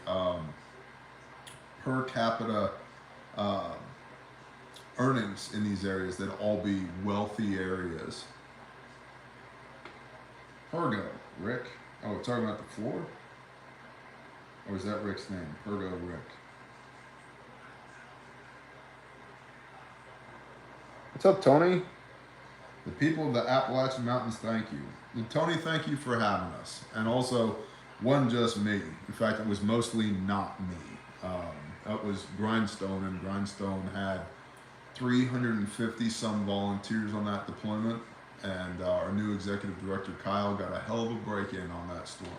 per capita earnings in these areas, they'd all be wealthy areas. Pergo, Rick. Oh, we're talking about the floor? Or is that Rick's name? Pergo Rick. What's up, Tony? The people of the Appalachian Mountains, thank you. And Tony, thank you for having us. And also, wasn't just me. In fact, it was mostly not me. That was Grindstone, and Grindstone had 350 some volunteers on that deployment. And our new executive director, Kyle, got a hell of a break-in on that storm.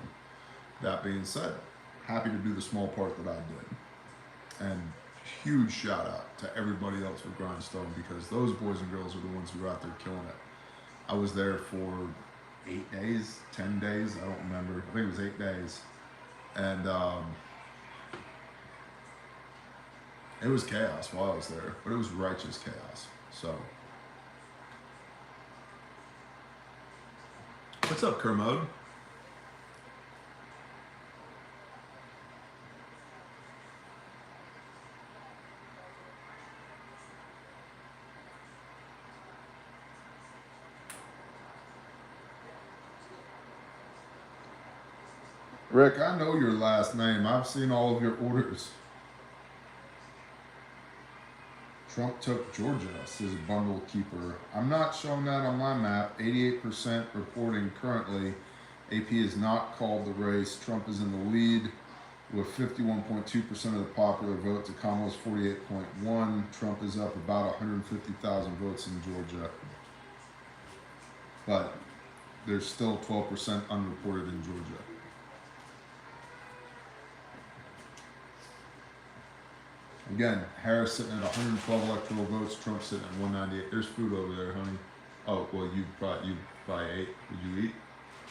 That being said, happy to do the small part that I did. And huge shout out to everybody else with Grindstone, because those boys and girls are the ones who are out there killing it. I was there for 8 days, 10 days, I don't remember. I think it was 8 days. And it was chaos while I was there, but it was righteous chaos. So, what's up, Kermode? Rick, I know your last name. I've seen all of your orders. Trump took Georgia, says Bundle Keeper. I'm not showing that on my map. 88% reporting currently. AP has not called the race. Trump is in the lead with 51.2% of the popular vote to Kamala's 48.1. Trump is up about 150,000 votes in Georgia. But there's still 12% unreported in Georgia. Again, Harris sitting at 112 electoral votes, Trump sitting at 198. There's food over there, honey. Oh, well, you probably ate. Did you eat?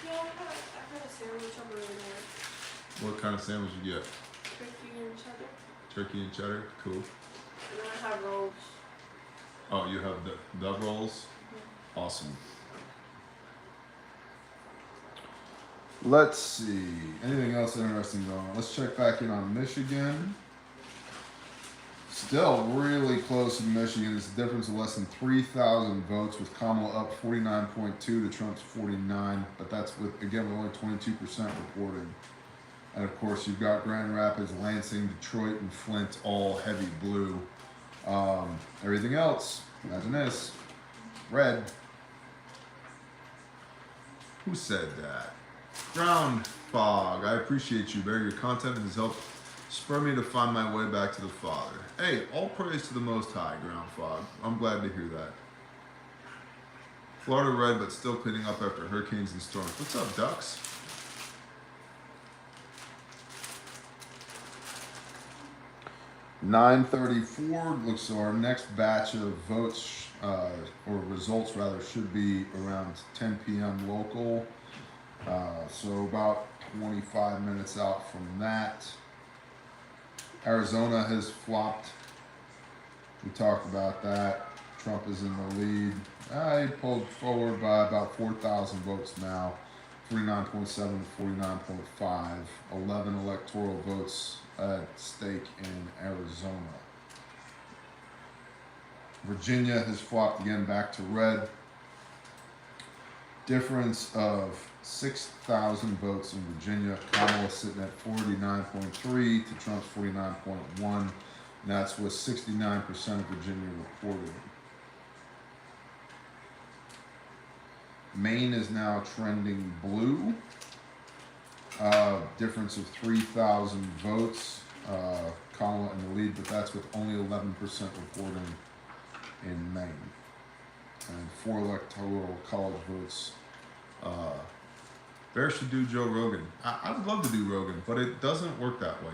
Yeah, I had a sandwich over there. What kind of sandwich you get? Turkey and cheddar. Turkey and cheddar? Cool. And then I have rolls. Oh, you have the rolls? Yeah. Awesome. Let's see. Anything else interesting going on? Let's check back in on Michigan. Still really close in Michigan. It's a difference of less than 3,000 votes, with Kamala up 49.2 to Trump's 49. But that's with, again, with only 22% reporting. And of course, you've got Grand Rapids, Lansing, Detroit, and Flint, all heavy blue. Everything else, imagine this, red. Who said that? Ground Fog. I appreciate you, Barry. Your content has helped spur me to find my way back to the Father. Hey, all praise to the Most High, Ground Fog. I'm glad to hear that. Florida red, but still cleaning up after hurricanes and storms. What's up, Ducks? (9:34) looks like our next batch of votes, or results rather, should be around 10 p.m. local. So about 25 minutes out from that, Arizona has flopped. We talked about that. Trump is in the lead. He pulled forward by about 4,000 votes now, 49.7 to 49.5. 11 electoral votes at stake in Arizona. Virginia has flopped again back to red. Difference of 6,000 votes in Virginia. Kamala sitting at 49.3 to Trump's 49.1. And that's with 69% of Virginia reported. Maine is now trending blue. Difference of 3,000 votes. Kamala in the lead, but that's with only 11% reporting in Maine. And 4 electoral college votes. Bear should do Joe Rogan. I would love to do Rogan, but it doesn't work that way.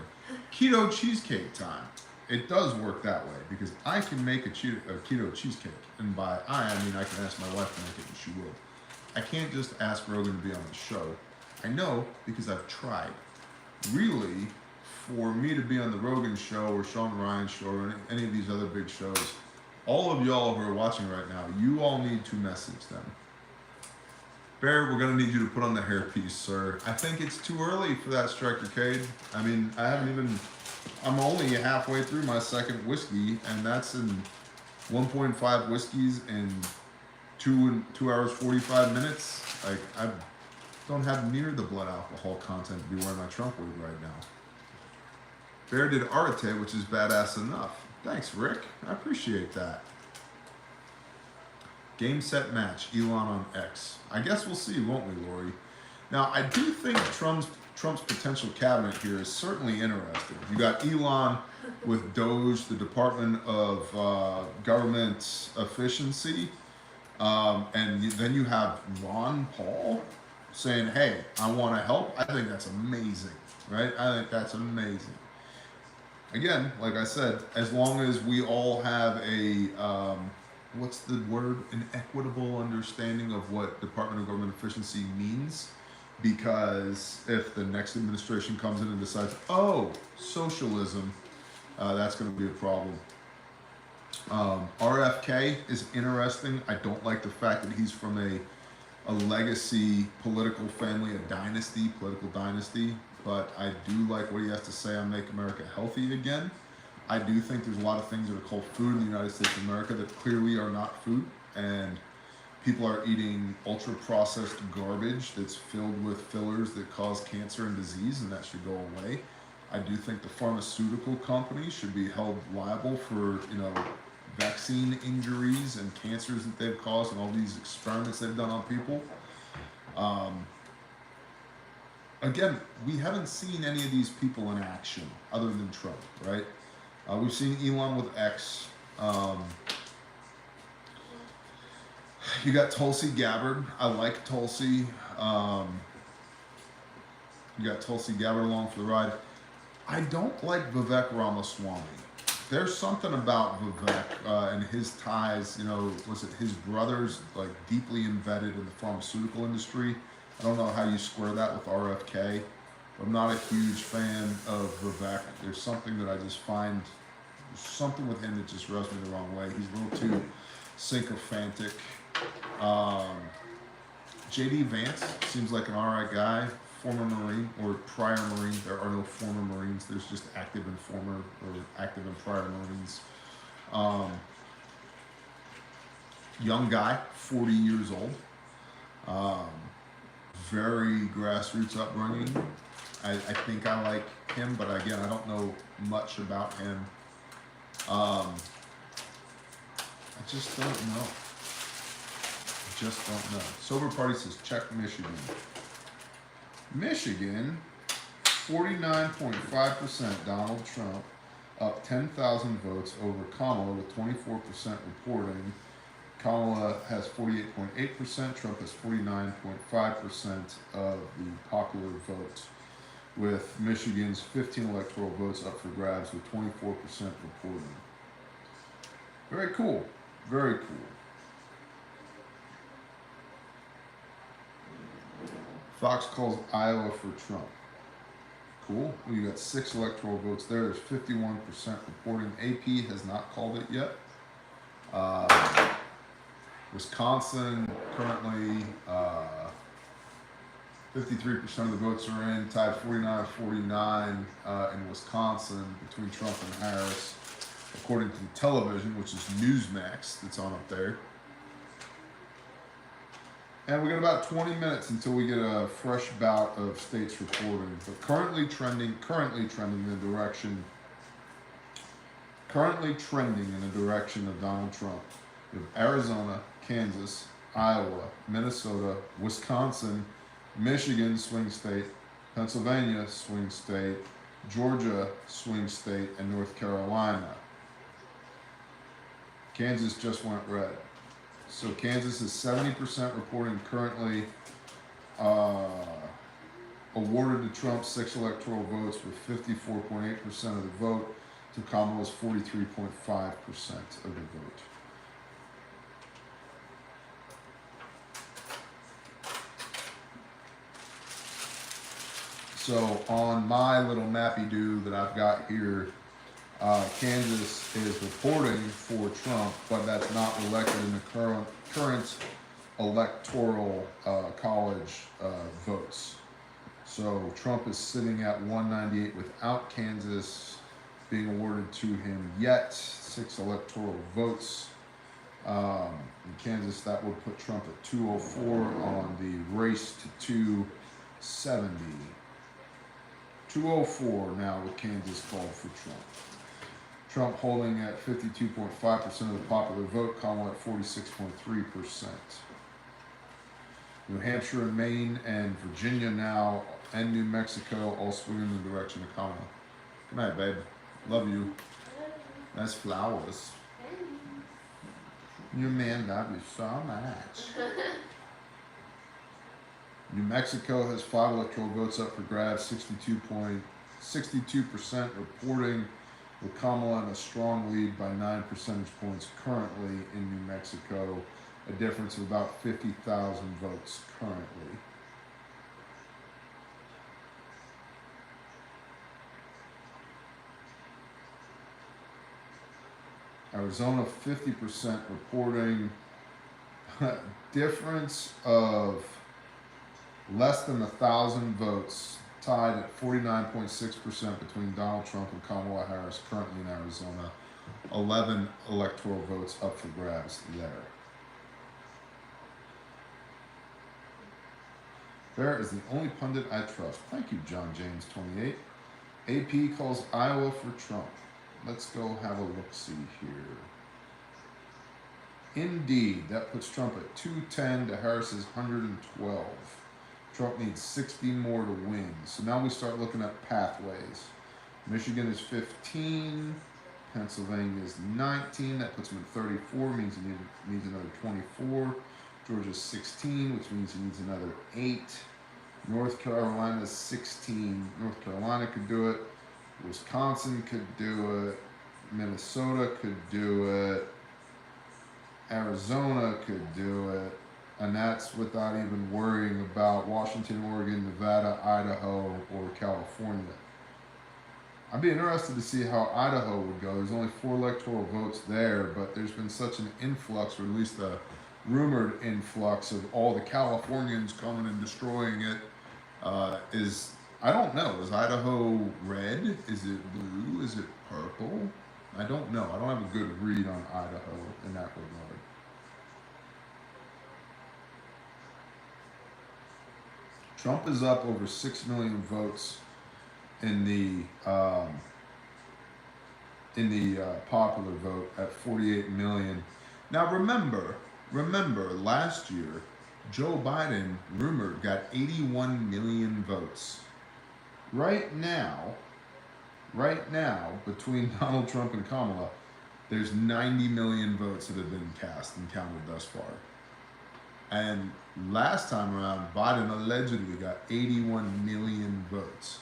Keto cheesecake time. It does work that way because I can make a keto cheesecake, and by I mean I can ask my wife to make it, and she will. I can't just ask Rogan to be on the show. I know because I've tried. Really, for me to be on the Rogan show or Sean Ryan's show or any of these other big shows, all of y'all who are watching right now, you all need to message them. Bear, we're gonna need you to put on the hairpiece, sir. I think it's too early for that strikercade. I mean, I'm only halfway through my second whiskey, and that's in 1.5 whiskeys in 2 hours 45 minutes. Like, I don't have near the blood alcohol content to be wearing my Trump wig right now. Bear did Arate, which is badass enough. Thanks, Rick. I appreciate that. Game, set, match. Elon on X. I guess we'll see, won't we, Lori? Now, I do think Trump's potential cabinet here is certainly interesting. You got Elon with Doge, the Department of Government Efficiency, and then you have Ron Paul saying, "Hey, I want to help." I think that's amazing, right? I think that's amazing. Again, like I said, as long as we all have a what's the word? An equitable understanding of what Department of Government Efficiency means. Because if the next administration comes in and decides, oh, socialism, that's going to be a problem. RFK is interesting. I don't like the fact that he's from a legacy political family, political dynasty. But I do like what he has to say on Make America Healthy Again. I do think there's a lot of things that are called food in the United States of America that clearly are not food, and people are eating ultra-processed garbage that's filled with fillers that cause cancer and disease, and that should go away. I do think the pharmaceutical companies should be held liable for, vaccine injuries and cancers that they've caused and all these experiments they've done on people. Again, we haven't seen any of these people in action other than Trump, right? We've seen Elon with X. You got Tulsi Gabbard. I like Tulsi. You got Tulsi Gabbard along for the ride. I don't like Vivek Ramaswamy. There's something about Vivek and his ties, was it his brother's like deeply embedded in the pharmaceutical industry? I don't know how you square that with RFK. I'm not a huge fan of Vivek. There's something that I just find, something with him that just rubs me the wrong way. He's a little too sycophantic. JD Vance seems like an alright guy, former Marine or prior Marine. There are no former Marines. There's just active and former or active and prior Marines. Young guy, 40 years old. Very grassroots upbringing. I think I like him, but again, I don't know much about him. I just don't know. Sober Party says check Michigan. Michigan, 49.5% Donald Trump, up 10,000 votes over Kamala with 24% reporting. Kamala has 48.8%, Trump has 49.5% of the popular vote, with Michigan's 15 electoral votes up for grabs with 24% reporting. Very cool, very cool. Fox calls Iowa for Trump. Cool. Well, you got 6 electoral votes there. There's 51% reporting. AP has not called it yet. Wisconsin currently 53% of the votes are in, tied 49-49 in Wisconsin between Trump and Harris, according to the television, which is Newsmax that's on up there. And we got about 20 minutes until we get a fresh bout of states reporting. But currently trending in the direction of Donald Trump. We have Arizona, Kansas, Iowa, Minnesota, Wisconsin, Michigan, swing state, Pennsylvania, swing state, Georgia, swing state, and North Carolina. Kansas just went red. So Kansas is 70% reporting currently awarded to Trump 6 electoral votes with 54.8% of the vote to Kamala's 43.5% of the vote. So on my little mappy-do that I've got here, Kansas is reporting for Trump, but that's not elected in the current electoral college votes. So Trump is sitting at 198 without Kansas being awarded to him yet. 6 electoral votes. In Kansas, that would put Trump at 204 on the race to 270. 204 now with Kansas called for Trump. Trump holding at 52.5% of the popular vote, Kamala at 46.3%. New Hampshire and Maine and Virginia now, and New Mexico all swinging in the direction of Kamala. Good night, babe. Love you. Nice flowers. Your man love you so much. New Mexico has 5 electoral votes up for grabs, 62% reporting, with Kamala in a strong lead by 9 percentage points currently in New Mexico, a difference of about 50,000 votes currently. Arizona 50% reporting, difference of less than 1,000 votes, tied at 49.6% between Donald Trump and Kamala Harris currently in Arizona. 11 electoral votes up for grabs there. Bear is the only pundit I trust. Thank you, John James 28. AP calls Iowa for Trump. Let's go have a look-see here. Indeed, that puts Trump at 210 to Harris's 112. Trump needs 60 more to win. So now we start looking at pathways. Michigan is 15. Pennsylvania is 19. That puts him at 34, means he needs another 24. Georgia's 16, which means he needs another 8. North Carolina is 16. North Carolina could do it. Wisconsin could do it. Minnesota could do it. Arizona could do it. And that's without even worrying about Washington, Oregon, Nevada, Idaho, or California. I'd be interested to see how Idaho would go. There's only 4 electoral votes there, but there's been such an influx, or at least a rumored influx of all the Californians coming and destroying it. I don't know. Is Idaho red? Is it blue? Is it purple? I don't know. I don't have a good read on Idaho in that regard. Trump is up over 6 million votes in the popular vote at 48 million. Now remember, last year, Joe Biden rumored got 81 million votes. Right now, between Donald Trump and Kamala, there's 90 million votes that have been cast and counted thus far. And last time around, Biden allegedly got 81 million votes.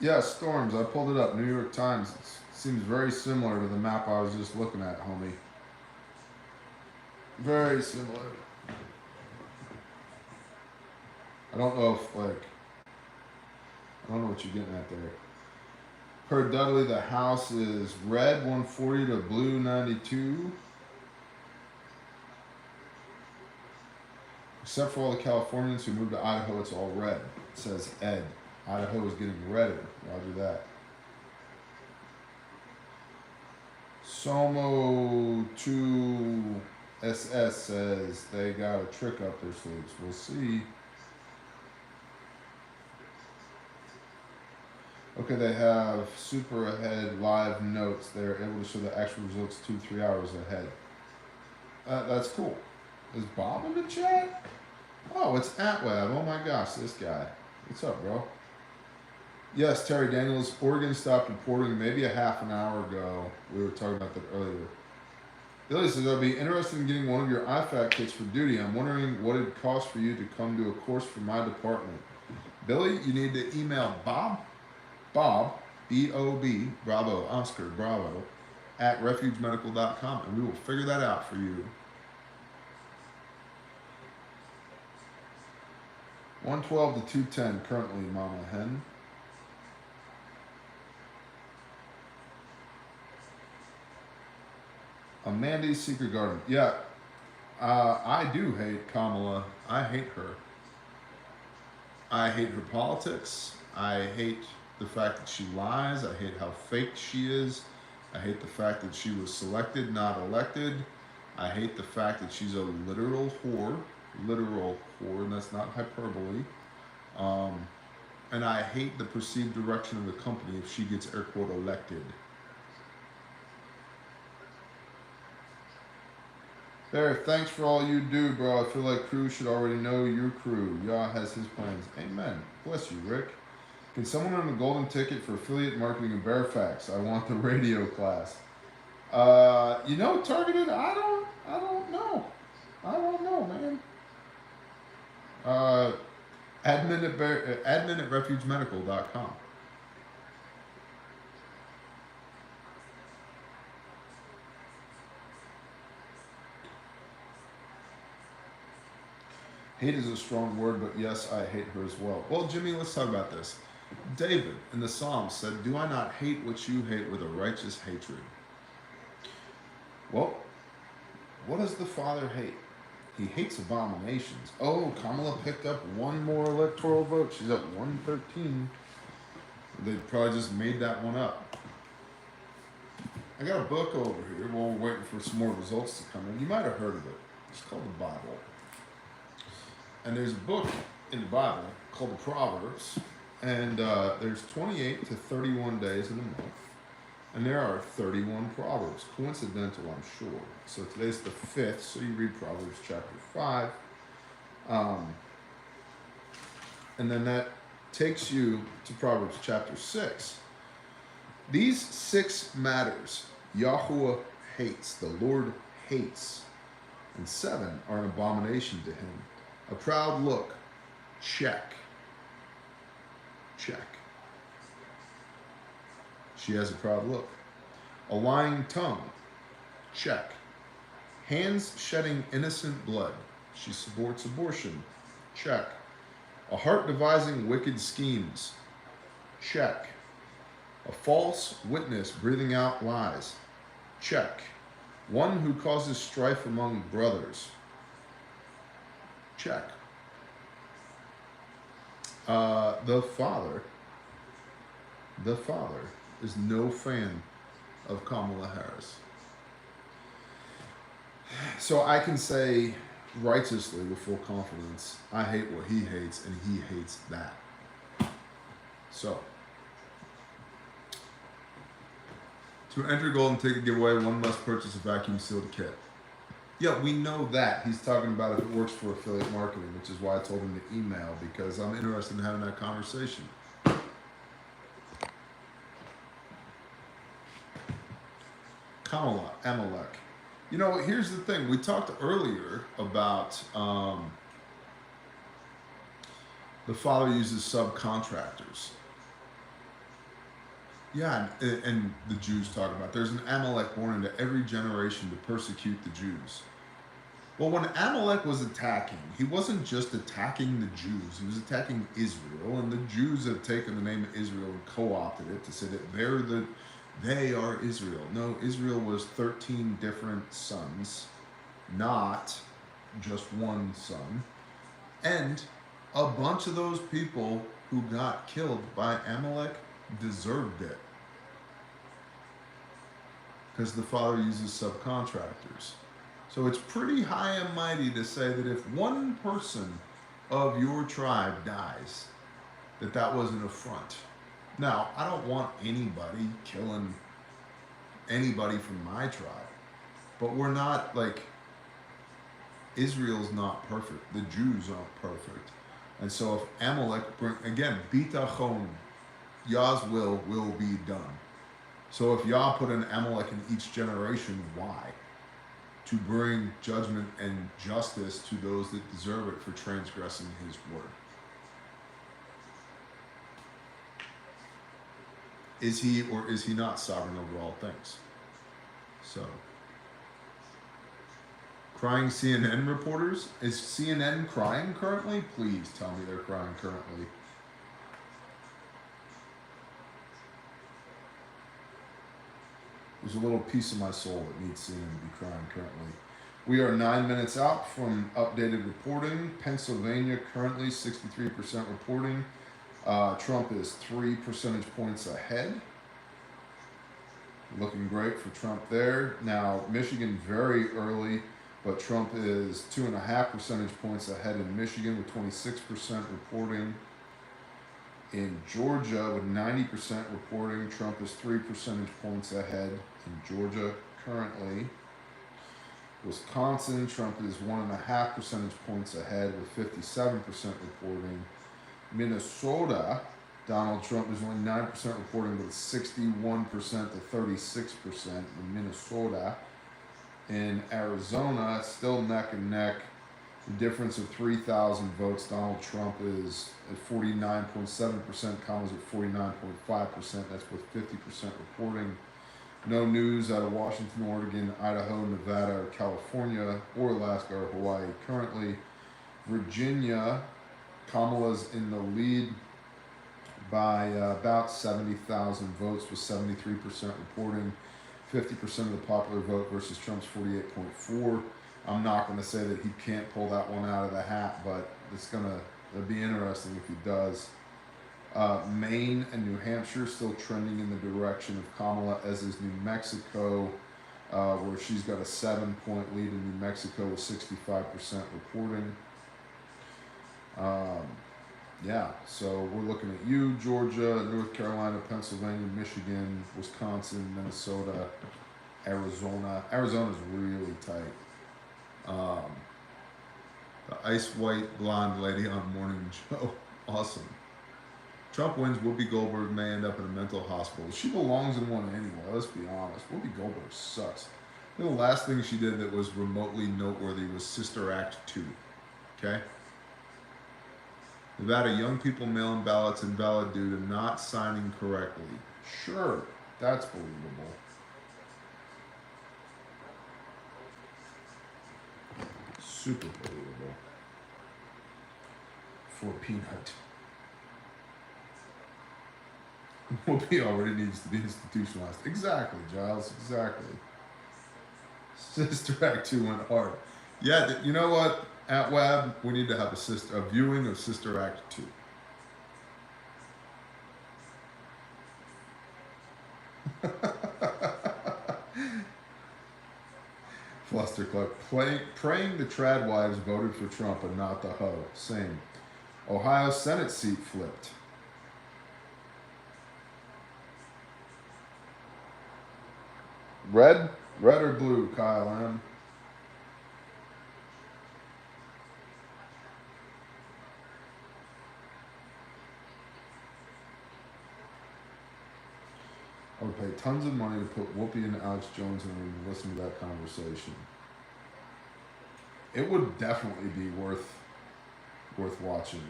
Yeah, storms. I pulled it up. New York Times. It seems very similar to the map I was just looking at, homie. Very similar. I don't know if, like, I don't know what you're getting at there. Per Dudley, the House is red 140 to blue 92. Except for all the Californians who moved to Idaho, it's all red. It says Ed. Idaho is getting redder. Roger that. Somo 2SS says they got a trick up their sleeves. We'll see. Okay, they have super ahead live notes. They're able to show the actual results 2-3 hours ahead. That's cool. Is Bob in the chat? Oh, it's Atweb. Oh my gosh, this guy. What's up, bro? Yes, Terry Daniels. Oregon stopped reporting maybe a half an hour ago. We were talking about that earlier. Billy says, I'd be interested in getting one of your IFAC kits for duty. I'm wondering what it'd cost for you to come to a course for my department. Billy, you need to email Bob, B-O-B, Bravo, Oscar, Bravo, at refugemedical.com, and we will figure that out for you. 112 to 210 currently, Mama Hen. Amanda's Secret Garden. Yeah, I do hate Kamala. I hate her. I hate her politics. I hate the fact that she lies. I hate how fake she is. I hate the fact that she was selected, not elected. I hate the fact that she's a literal whore, and that's not hyperbole. And I hate the perceived direction of the company if she gets air quote elected. There, thanks for all you do, bro. I feel like crew should already know your crew. Yah has his plans. Amen. Bless you, Rick. Can someone earn a golden ticket for affiliate marketing in Fairfax? I want the radio class. You know, targeted. I don't know. I don't know, man. Admin at refugemedical.com. Hate is a strong word, but yes, I hate her as well. Well, Jimmy, let's talk about this. David in the Psalms said, do I not hate what you hate with a righteous hatred? Well, what does the Father hate? He hates abominations. Oh, Kamala picked up one more electoral vote. She's at 113. They probably just made that one up. I got a book over here while we're waiting for some more results to come in. You might have heard of it. It's called the Bible. And there's a book in the Bible called the Proverbs. And there's 28 to 31 days in a month. And there are 31 Proverbs. Coincidental, I'm sure. So today's the 5th, so you read Proverbs chapter 5. And then that takes you to Proverbs chapter 6. These 6 matters Yahweh hates, the Lord hates. And 7 are an abomination to him. A proud look, check. Check. She has a proud look. A lying tongue, check. Hands shedding innocent blood. She supports abortion, check. A heart devising wicked schemes, check. A false witness breathing out lies, check. One who causes strife among brothers, check. The father is no fan of Kamala Harris. So I can say righteously with full confidence, I hate what he hates and he hates that. So, to enter Golden Ticket giveaway, one must purchase a vacuum sealed kit. Yeah, we know that. He's talking about if it works for affiliate marketing, which is why I told him to email, because I'm interested in having that conversation. Kamala, Amalek. You know, here's the thing. We talked earlier about the Father uses subcontractors. Yeah, and the Jews talk about there's an Amalek born into every generation to persecute the Jews. Well, when Amalek was attacking, he wasn't just attacking the Jews, he was attacking Israel, and the Jews have taken the name of Israel and co-opted it to say that they are Israel. No, Israel was 13 different sons, not just one son. And a bunch of those people who got killed by Amalek deserved it. Because the Father uses subcontractors. So it's pretty high and mighty to say that if one person of your tribe dies, that was an affront. Now, I don't want anybody killing anybody from my tribe, but we're not like, Israel's not perfect. The Jews aren't perfect. And so if Amalek, again, bitachon, Yah's will be done. So if Yah put an Amalek in each generation, why? To bring judgment and justice to those that deserve it for transgressing his word. Is he or is he not sovereign over all things? So, crying CNN reporters? Is CNN crying currently? Please tell me they're crying currently. There's a little piece of my soul that needs CNN to be crying currently. We are 9 minutes out from updated reporting. Pennsylvania currently 63% reporting. Trump is 3 percentage points ahead. Looking great for Trump there. Now, Michigan very early, but Trump is 2.5 percentage points ahead in Michigan with 26% reporting. In Georgia with 90% reporting, Trump is 3 percentage points ahead in Georgia currently. Wisconsin, Trump is 1.5 percentage points ahead with 57% reporting. Minnesota, Donald Trump is only 9% reporting, but it's 61% to 36% in Minnesota. In Arizona, still neck and neck. The difference of 3,000 votes. Donald Trump is at 49.7%, Kamala's at 49.5%. That's with 50% reporting. No news out of Washington, Oregon, Idaho, Nevada, or California, or Alaska, or Hawaii currently. Virginia, Kamala's in the lead by about 70,000 votes with 73% reporting. 50% of the popular vote versus Trump's 48.4%. I'm not going to say that he can't pull that one out of the hat, but it'll be interesting if he does. Maine and New Hampshire still trending in the direction of Kamala, as is New Mexico, where she's got a 7-point lead in New Mexico with 65% reporting. Yeah, so we're looking at you, Georgia, North Carolina, Pennsylvania, Michigan, Wisconsin, Minnesota, Arizona. Arizona's really tight. The ice white blonde lady on Morning Joe. Awesome. Trump wins, Whoopi Goldberg may end up in a mental hospital. She belongs in one anyway, let's be honest. Whoopi Goldberg sucks. I think the last thing she did that was remotely noteworthy was Sister Act 2. Okay? Nevada young people mail-in ballots invalid due to not signing correctly. Sure, that's believable. Super believable. For Peanut. Whoopi already needs to be institutionalized. Exactly, Giles, exactly. Sister Act 2 went hard. Yeah, you know what? At Web, we need to have a viewing of Sister Act 2. Fluster Clark. Praying the trad wives voted for Trump and not the hoe. Same. Ohio Senate seat flipped. Red or blue, Kyle M? I would pay tons of money to put Whoopi and Alex Jones in a room and listen to that conversation. It would definitely be worth watching.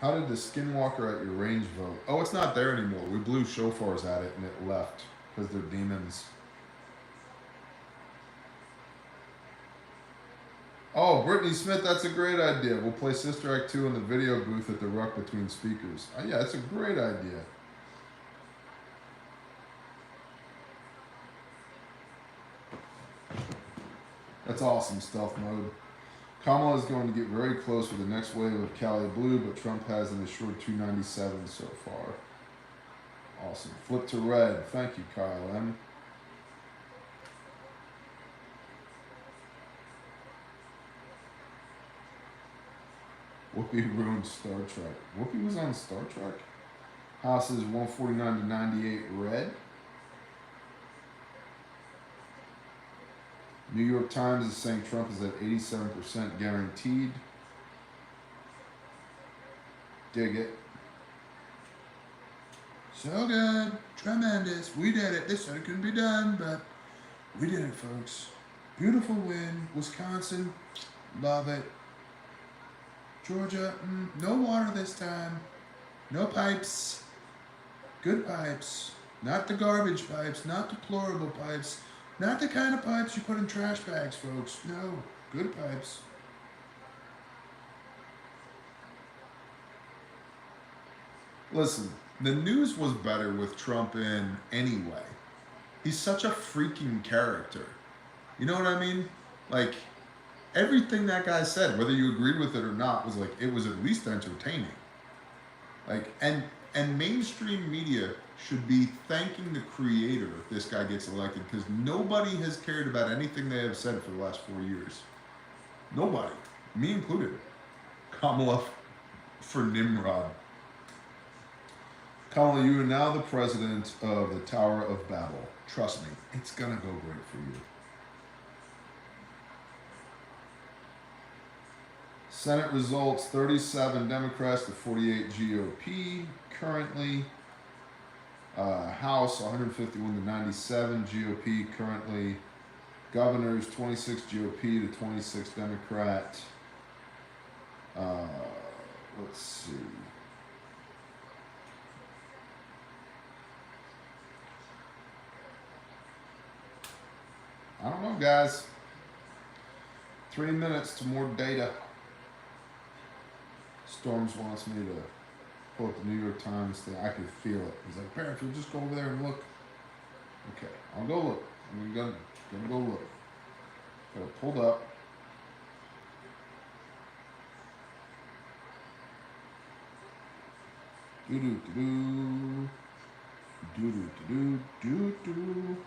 How did the skinwalker at your range vote? Oh, it's not there anymore. We blew shofars at it and it left because they're demons. Oh, Brittany Smith, that's a great idea. We'll play Sister Act 2 in the video booth at the ruck between speakers. Oh, yeah, that's a great idea. That's awesome, stealth mode. Kamala is going to get very close with the next wave of Cali Blue, but Trump has an assured 297 so far. Awesome. Flip to red. Thank you, Kyle M. Whoopi ruined Star Trek. Whoopi was on Star Trek? House is 149 to 98 red. New York Times is saying Trump is at 87% guaranteed. Dig it. So good. Tremendous. We did it. They said it couldn't be done, but we did it, folks. Beautiful win. Wisconsin. Love it. Georgia. No water this time. No pipes. Good pipes. Not the garbage pipes. Not deplorable pipes. Not the kind of pipes you put in trash bags, folks. No, good pipes. Listen, the news was better with Trump in anyway. He's such a freaking character. You know what I mean? Like, everything that guy said, whether you agreed with it or not, was like, it was at least entertaining. Like, and mainstream media should be thanking the creator if this guy gets elected, because nobody has cared about anything they have said for the last 4 years. Nobody. Me included. Kamala for Nimrod. Kamala, you are now the president of the Tower of Babel. Trust me, it's gonna go great for you. Senate results, 37 Democrats to 48 GOP currently. House 151 to 97 GOP currently. Governors 26 GOP to 26 Democrat. Let's see. I don't know, guys. 3 minutes to more data. Storms wants me to pull up the New York Times thing. I could feel it. He's like, Parents, we'll just go over there and look. Okay, I'll go look. I'm gonna go look. Got it pulled up. Do do do do do do do do.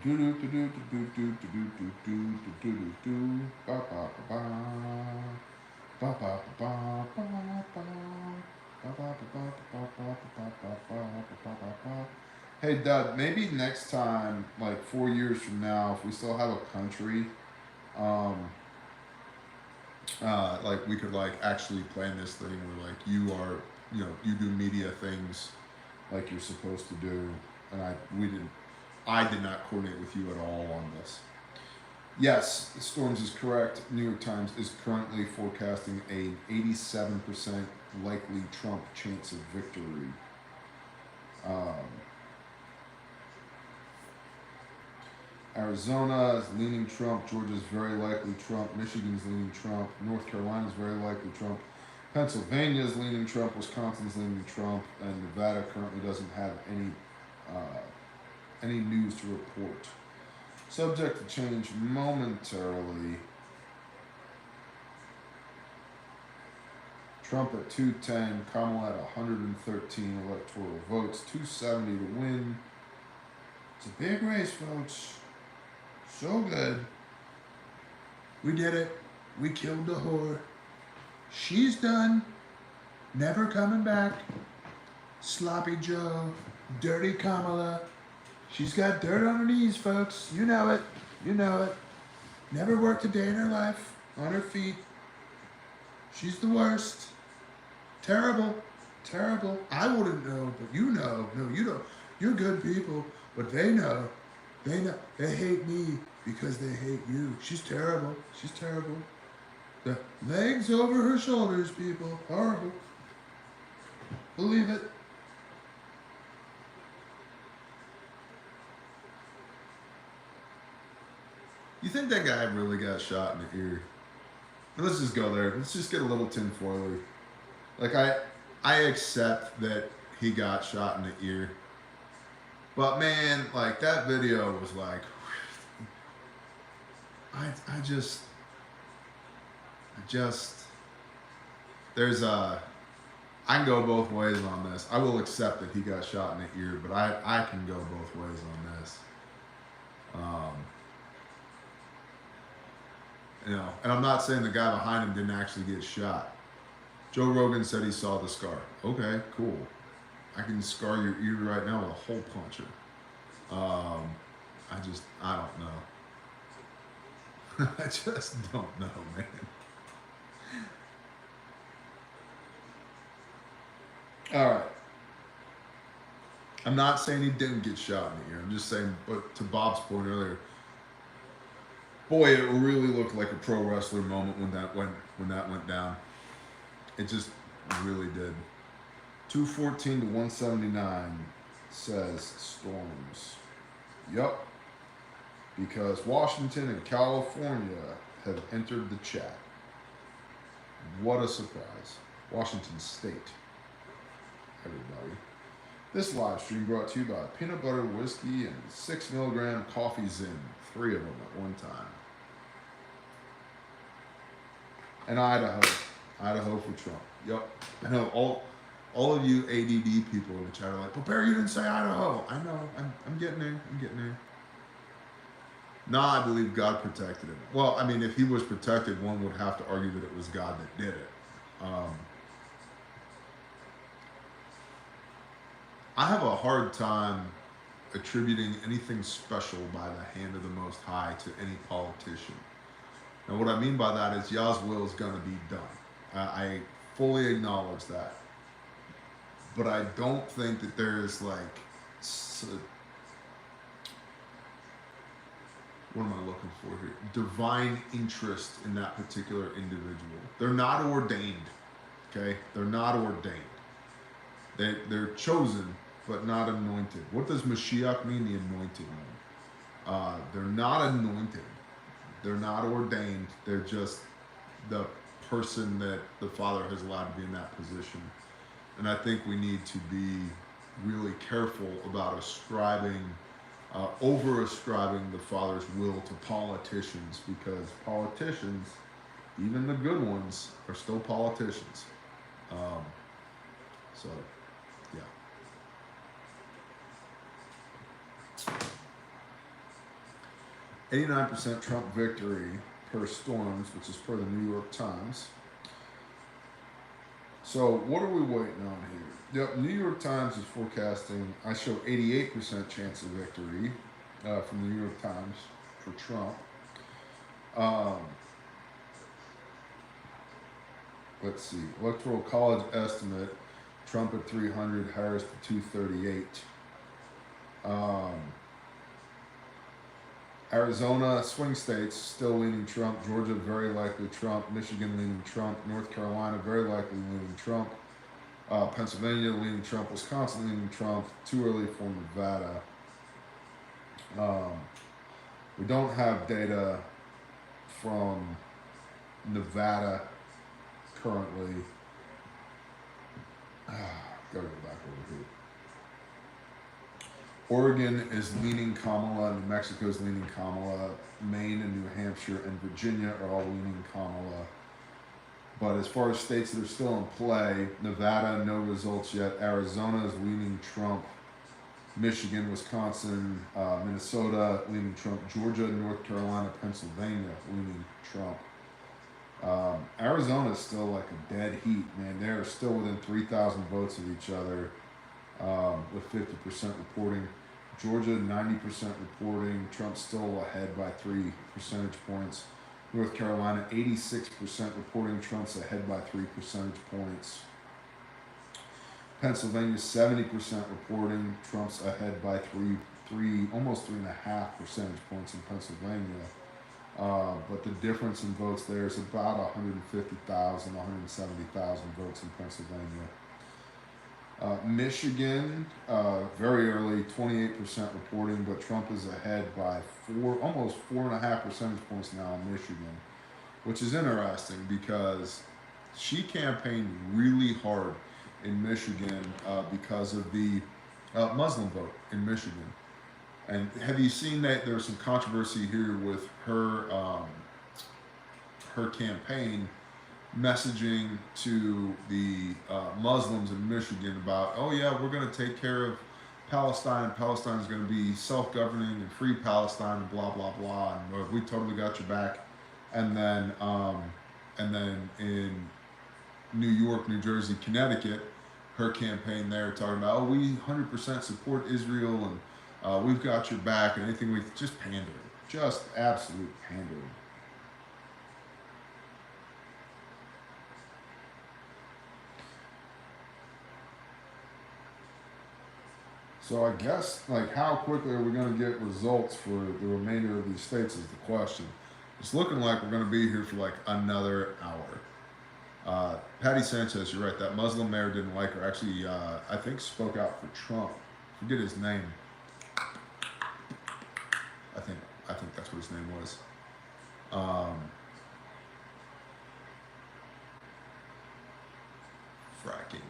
Do do do do do do do do do do do do ba ba ba ba ba ba ba ba ba. Hey Dud, maybe next time, like 4 years from now, if we still have a country, like we could like actually plan this thing where like you are, you know, you do media things like you're supposed to do, and I did not coordinate with you at all on this. Yes, Storms is correct. New York Times is currently forecasting a 87% likely Trump chance of victory. Arizona is leaning Trump. Georgia is very likely Trump. Michigan is leaning Trump. North Carolina is very likely Trump. Pennsylvania is leaning Trump. Wisconsin is leaning Trump. And Nevada currently doesn't have any news to report. Subject to change momentarily. Trump at 210, Kamala at 113 electoral votes, 270 to win. It's a big race, folks. So good. We did it. We killed the whore. She's done. Never coming back. Sloppy Joe. Dirty Kamala. She's got dirt on her knees, folks. You know it. You know it. Never worked a day in her life. On her feet. She's the worst. Terrible. Terrible. I wouldn't know, but you know. No, you don't. You're good people, but they know. They know. They hate me because they hate you. She's terrible. She's terrible. The legs over her shoulders, people. Horrible. Believe it. You think that guy really got shot in the ear? And let's just go there. Let's just get a little tinfoiler. Like I accept that he got shot in the ear, but man, like that video was like, I just there's a. I can go both ways on this. I will accept that he got shot in the ear, but I can go both ways on this. You know, and I'm not saying the guy behind him didn't actually get shot. Joe Rogan said he saw the scar. Okay, cool. I can scar your ear right now with a hole puncher. I don't know. I just don't know, man. All right. I'm not saying he didn't get shot in the ear. I'm just saying, but to Bob's point earlier, boy, it really looked like a pro wrestler moment when that went down. It just really did. 214 to 179 says Storms. Yup. Because Washington and California have entered the chat. What a surprise. Washington State. Everybody. This live stream brought to you by peanut butter whiskey and 6 milligram coffee Zin. 3 of them at one time. And Idaho. Idaho for Trump. Yup. I know all of you ADD people in the chat are like, but Barry, you didn't say Idaho. I know. I'm getting there. I'm getting there. Nah, I believe God protected him. Well, I mean, if he was protected, one would have to argue that it was God that did it. I have a hard time attributing anything special by the hand of the Most High to any politician. And what I mean by that is Yah's will is going to be done. I fully acknowledge that. But I don't think that there's like, what am I looking for here? Divine interest in that particular individual. They're not ordained, okay? They're not ordained. They're chosen, but not anointed. What does Mashiach mean? The anointed one. They're not anointed. They're not ordained. They're just the person that the Father has allowed to be in that position. And I think we need to be really careful about over-ascribing the Father's will to politicians, because politicians, even the good ones, are still politicians. So, yeah. %89 Trump victory per Storms, which is per the New York Times. So what are we waiting on here? Yep, New York Times is forecasting, I show 88% chance of victory from the New York Times for Trump. Let's see, Electoral College estimate, Trump at 300, Harris at 238. Arizona, swing states, still leaning Trump. Georgia, very likely Trump. Michigan, leaning Trump. North Carolina, very likely leaning Trump. Pennsylvania, leaning Trump. Wisconsin, leaning Trump. Too early for Nevada. We don't have data from Nevada currently. Gotta go back over here. Oregon is leaning Kamala, New Mexico is leaning Kamala, Maine and New Hampshire and Virginia are all leaning Kamala. But as far as states that are still in play, Nevada, no results yet. Arizona is leaning Trump. Michigan, Wisconsin, Minnesota leaning Trump. Georgia, North Carolina, Pennsylvania leaning Trump. Arizona is still like a dead heat, man. They're still within 3,000 votes of each other. With 50% reporting. Georgia, 90% reporting. Trump's still ahead by 3 percentage points. North Carolina, 86% reporting. Trump's ahead by 3 percentage points. Pennsylvania, 70% reporting. Trump's ahead by almost 3.5 percentage points in Pennsylvania. But the difference in votes there is about 150,000, 170,000 votes in Pennsylvania. Michigan, very early, 28% reporting, but Trump is ahead by almost 4.5 percentage points now in Michigan, which is interesting because she campaigned really hard in Michigan because of the Muslim vote in Michigan. And have you seen that there's some controversy here with her her campaign messaging to the Muslims in Michigan about, oh yeah, we're going to take care of Palestine. Palestine is going to be self-governing and free Palestine and blah blah blah. And we totally got your back. And then in New York, New Jersey, Connecticut, her campaign there talking about, oh, we 100% support Israel and we've got your back and anything we just pandering, just absolute pandering. So I guess, like, how quickly are we going to get results for the remainder of these states is the question. It's looking like we're going to be here for like another hour. Patty Sanchez, you're right, that Muslim mayor didn't like her. Actually, I think spoke out for Trump. Forget his name. I think that's what his name was. Fracking.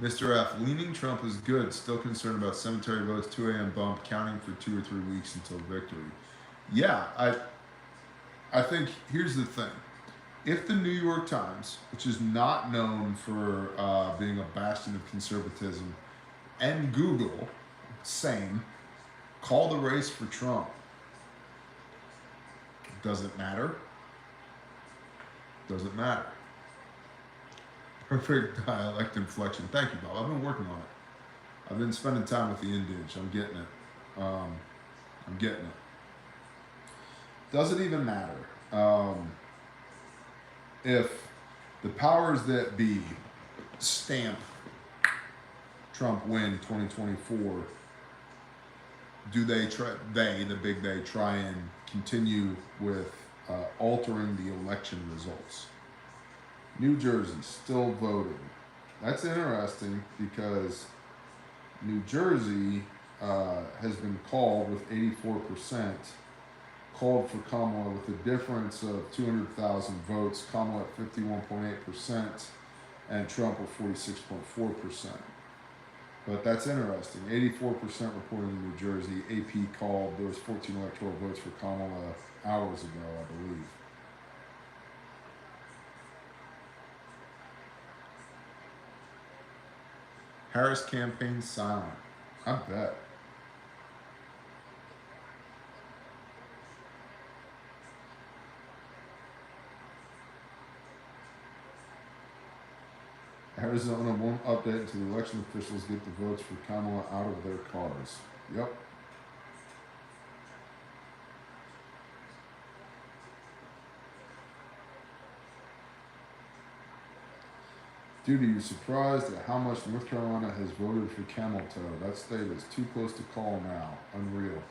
Mr. F, leaning Trump is good. Still concerned about cemetery votes, 2 a.m. bump, counting for 2 or 3 weeks until victory. Yeah, I think here's the thing. If the New York Times, which is not known for being a bastion of conservatism, and Google, same, call the race for Trump, does it matter? Does it matter? Perfect dialect inflection. Thank you, Bob. I've been working on it. I've been spending time with the Indians. I'm getting it. I'm getting it. Does it even matter? If the powers that be stamp Trump win 2024, do they try? The big they try and continue with altering the election results? New Jersey still voting. That's interesting because New Jersey has been called with 84%, called for Kamala with a difference of 200,000 votes, Kamala at 51.8%, and Trump at 46.4%. But that's interesting. 84% reporting in New Jersey. AP called. There was 14 electoral votes for Kamala hours ago, I believe. Harris campaign silent. I bet. Arizona won't update until the election officials get the votes for Kamala out of their cars. Yep. Dude, are you surprised at how much North Carolina has voted for camel toe? That state is too close to call now. Unreal.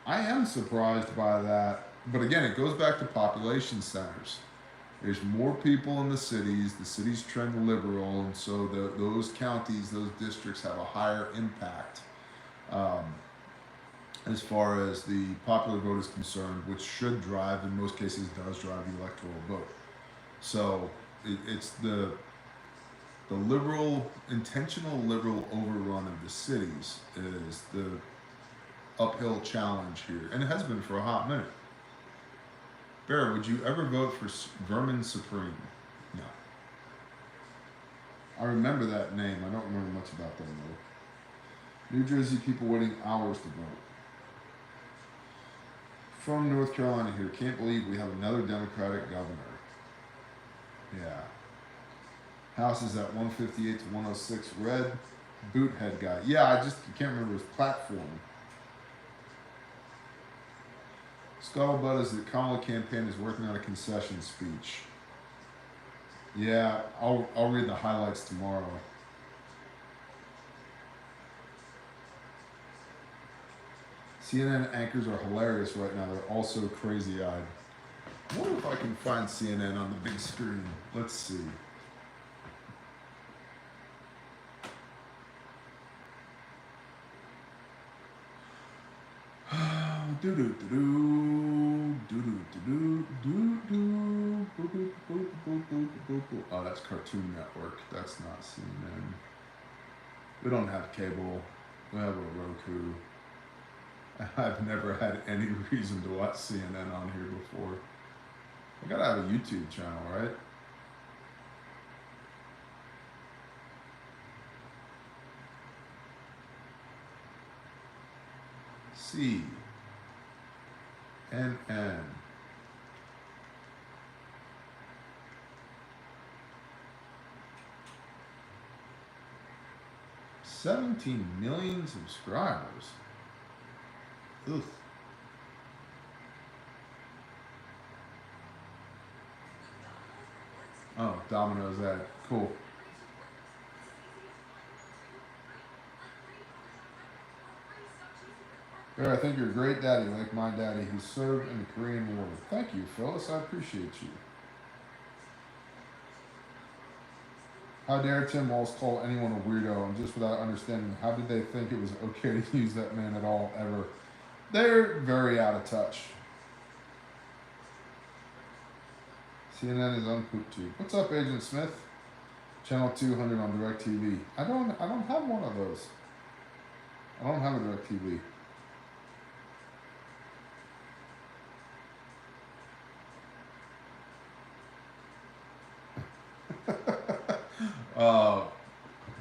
I am surprised by that. But again, it goes back to population centers. There's more people in the cities trend liberal, and so those counties, those districts have a higher impact as far as the popular vote is concerned, which should drive, in most cases does drive the electoral vote. So it's the intentional liberal overrun of the cities is the uphill challenge here, and it has been for a hot minute. Bear, would you ever vote for Vermin Supreme? No. I remember that name. I don't remember much about that though. New Jersey people waiting hours to vote. From North Carolina here. Can't believe we have another Democratic governor. Yeah. House is at 158 to 106. Red boothead guy. Yeah, I can't remember his platform. Scuttlebutt is that Kamala campaign is working on a concession speech. Yeah, I'll read the highlights tomorrow. CNN anchors are hilarious right now. They're also crazy-eyed. I wonder if I can find CNN on the big screen. Let's see. Do do do do do do do do do. Oh, that's Cartoon Network. That's not CNN. We don't have cable. We have a Roku. I've never had any reason to watch CNN on here before. I gotta have a YouTube channel, right? CNN. 17 million subscribers. Oof. Oh, Domino's ad. Cool. Bear, I think you're a great daddy, like my daddy, who served in the Korean War. Thank you, Phyllis. I appreciate you. How dare Tim Walz call anyone a weirdo, and just without understanding, how did they think it was okay to use that man at all, ever? They're very out of touch. CNN is on PoopTube. What's up, Agent Smith? Channel 200 on DirecTV. I don't have one of those. I don't have a DirecTV.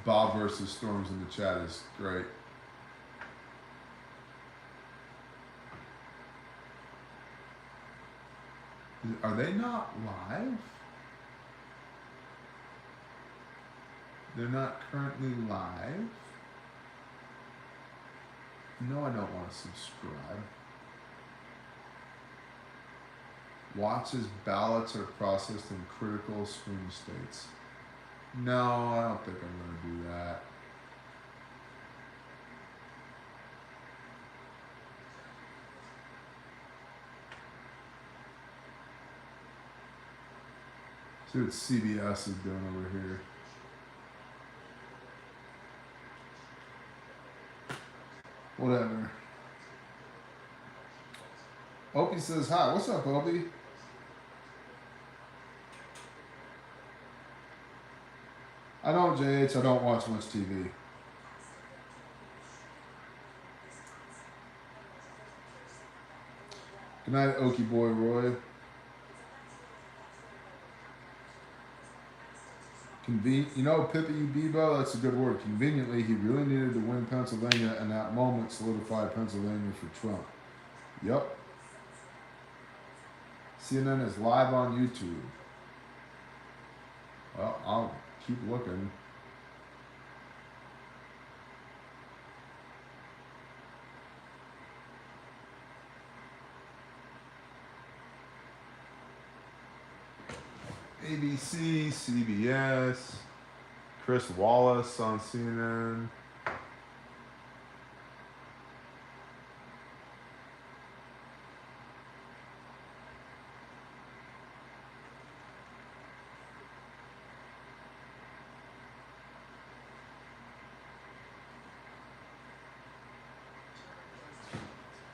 Bob versus Storms in the chat is great. Are they not live? They're not currently live? No, I don't want to subscribe. Watches ballots are processed in critical swing states. No, I don't think I'm going to do that. See what CBS is doing over here. Whatever. Opie says hi. What's up, Opie? I don't, JH. I don't watch much TV. Good night, Okie boy Roy. You know, Pippi Bebo, that's a good word. Conveniently, he really needed to win Pennsylvania, and that moment solidified Pennsylvania for Trump. Yup. CNN is live on YouTube. Well, I'll keep looking. ABC, CBS, Chris Wallace on CNN.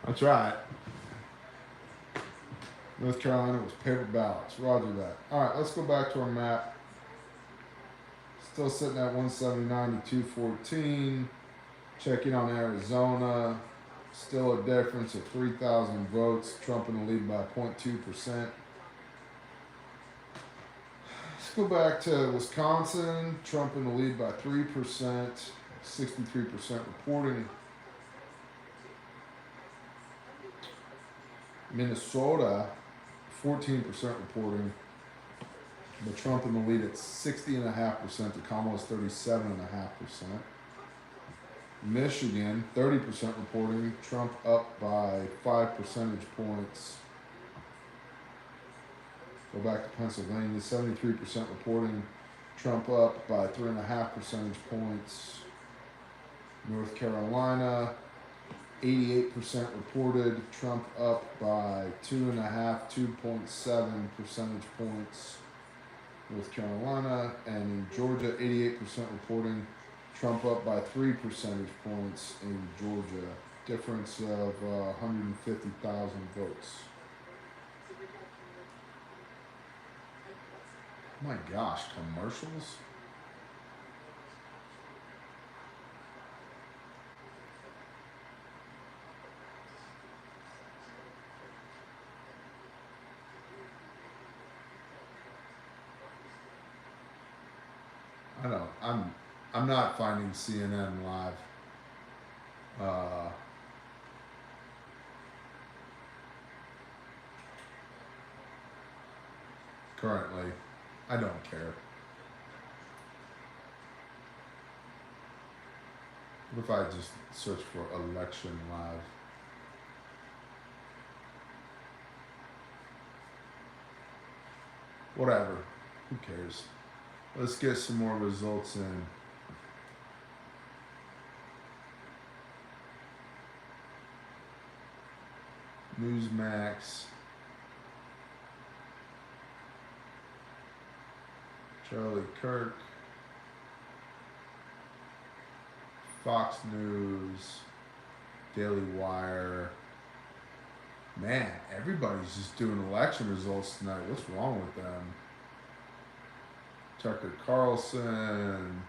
That's right. North Carolina was paper ballots. Roger that. All right, let's go back to our map. Still sitting at 179 to 214. Checking on Arizona. Still a difference of 3,000 votes. Trump in the lead by 0.2%. Let's go back to Wisconsin. Trump in the lead by 3%. 63% reporting. Minnesota, 14% reporting, but Trump in the lead at 60.5% to Kamala's 37.5%. Michigan, 30% reporting, Trump up by 5 percentage points. Go back to Pennsylvania, 73% reporting, Trump up by 3.5 percentage points. North Carolina, 88% reported, Trump up by 2.7 percentage points. North Carolina, and in Georgia, 88% reporting, Trump up by 3 percentage points in Georgia. Difference of 150,000 votes. My gosh, commercials? I don't. I'm not finding CNN live. Currently, I don't care. What if I just search for election live? Whatever. Who cares? Let's get some more results in. Newsmax. Charlie Kirk. Fox News. Daily Wire. Man, everybody's just doing election results tonight. What's wrong with them? Tucker Carlson.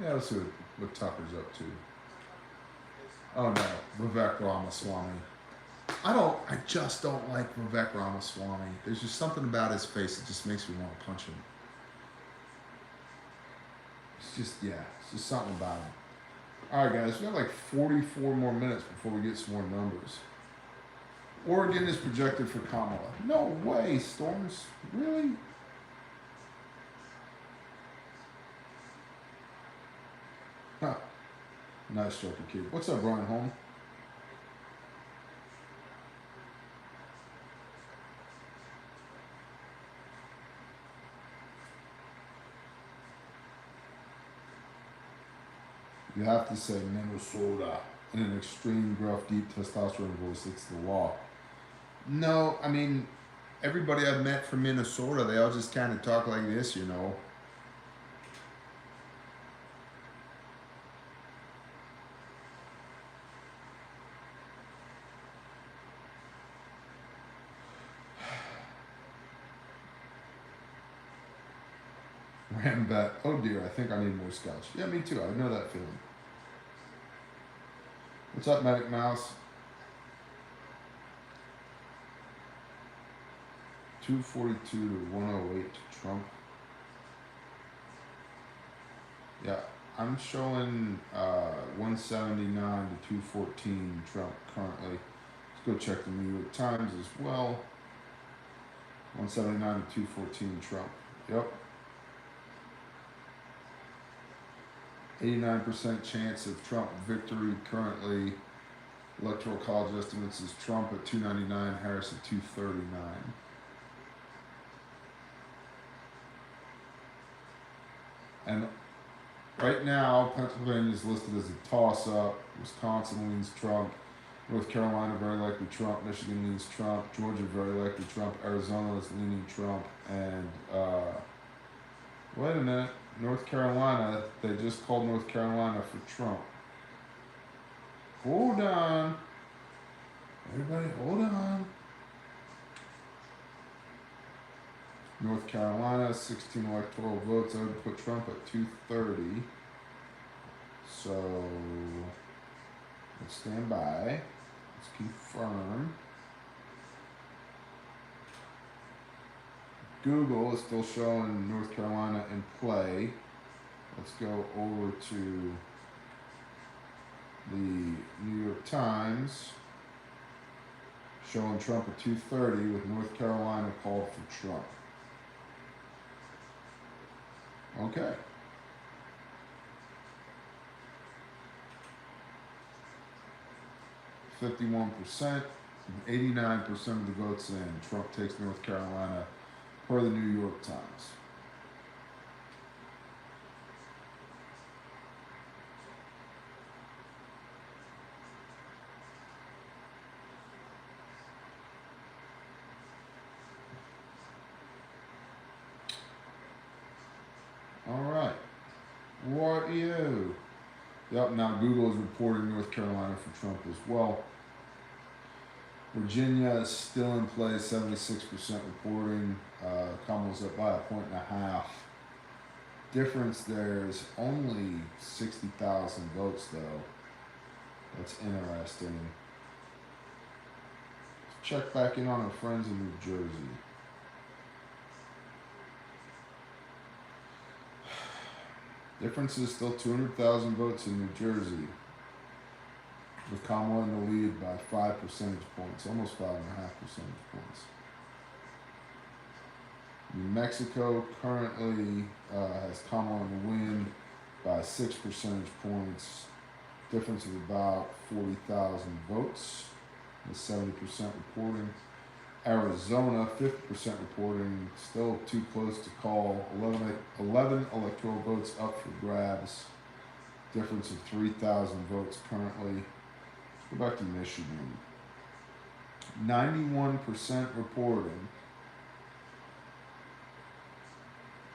Yeah, let's see what Tucker's up to. Oh no, Vivek Ramaswamy. I just don't like Vivek Ramaswamy. There's just something about his face that just makes me want to punch him. It's just something about him. All right, guys, we got like 44 more minutes before we get some more numbers. Oregon is projected for Kamala. No way, Storms. Really? Huh. Nice joker, kid. What's up, Brian Holm? You have to say Minnesota in an extreme, gruff, deep testosterone voice. It's the law. No, I mean, everybody I've met from Minnesota, they all just kind of talk like this, you know. Rambat, oh dear, I think I need more scotch. Yeah, me too. I know that feeling. What's up, Medic Mouse? 242 to 108 to Trump. Yeah, I'm showing 179 to 214 Trump currently. Let's go check the New York Times as well. 179 to 214 Trump. Yep. 89% chance of Trump victory currently. Electoral college estimates is Trump at 299, Harris at 239. And right now, Pennsylvania is listed as a toss-up. Wisconsin leans Trump. North Carolina very likely Trump. Michigan leans Trump. Georgia very likely Trump. Arizona is leaning Trump. And wait a minute. North Carolina, they just called North Carolina for Trump. Hold on. Everybody, hold on. North Carolina, 16 electoral votes. I would put Trump at 230. So, let's stand by. Let's confirm. Google is still showing North Carolina in play. Let's go over to the New York Times, showing Trump at 230 with North Carolina called for Trump. Okay. %, 89% of the votes in. Trump takes North Carolina per the New York Times. All right. What are you? Yep, now Google is reporting North Carolina for Trump as well. Virginia is still in play, 76% reporting. Kamala's up by 1.5 points. Difference there is only 60,000 votes, though. That's interesting. Let's check back in on our friends in New Jersey. Difference is still 200,000 votes in New Jersey, with Kamala in the lead by 5 percentage points, almost 5.5 percentage points. New Mexico currently has Kamala in the win by 6 percentage points. Difference of about 40,000 votes, with 70% reporting. Arizona, 50% reporting, still too close to call. 11 electoral votes up for grabs. Difference of 3,000 votes currently. Let's go back to Michigan. 91% reporting.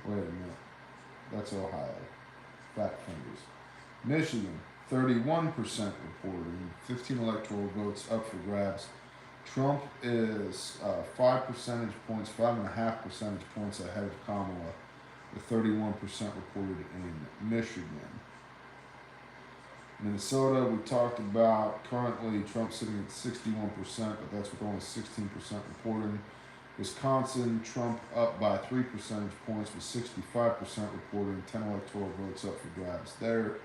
Wait a minute. That's Ohio. Fat fingers. Michigan, 31% reporting. 15 electoral votes up for grabs. Trump is 5 percentage points, 5.5 percentage points ahead of Kamala, with 31% reported in Michigan. Minnesota, we talked about. Currently, Trump sitting at 61%, but that's with only 16% reporting. Wisconsin, Trump up by 3 percentage points with 65% reporting, 10 electoral votes up for grabs there.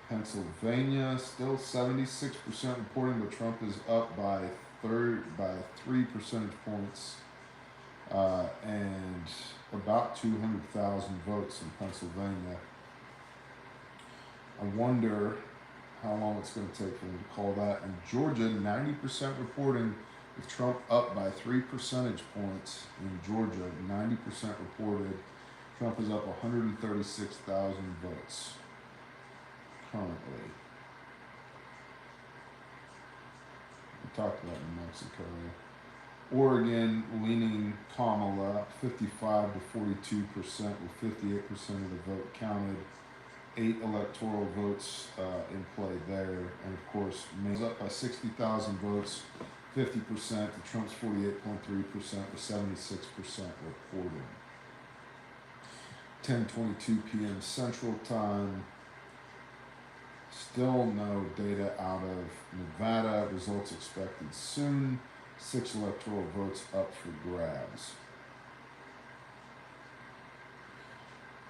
Pennsylvania, still 76% reporting, but Trump is up by 3 percentage points and about 200,000 votes in Pennsylvania. I wonder how long it's going to take for them to call that. In Georgia, 90% reporting, with Trump up by 3 percentage points in Georgia, 90% reported. Trump is up 136,000 votes currently. We talked about New Mexico. Oregon leaning Kamala, 55 to 42%, with 58% of the vote counted. 8 electoral votes in play there, and of course, May's up by 60,000 votes, 50% to Trump's 48.3%, with 76% reported. 10:22 p.m. Central Time. Still no data out of Nevada. Results expected soon. 6 electoral votes up for grabs.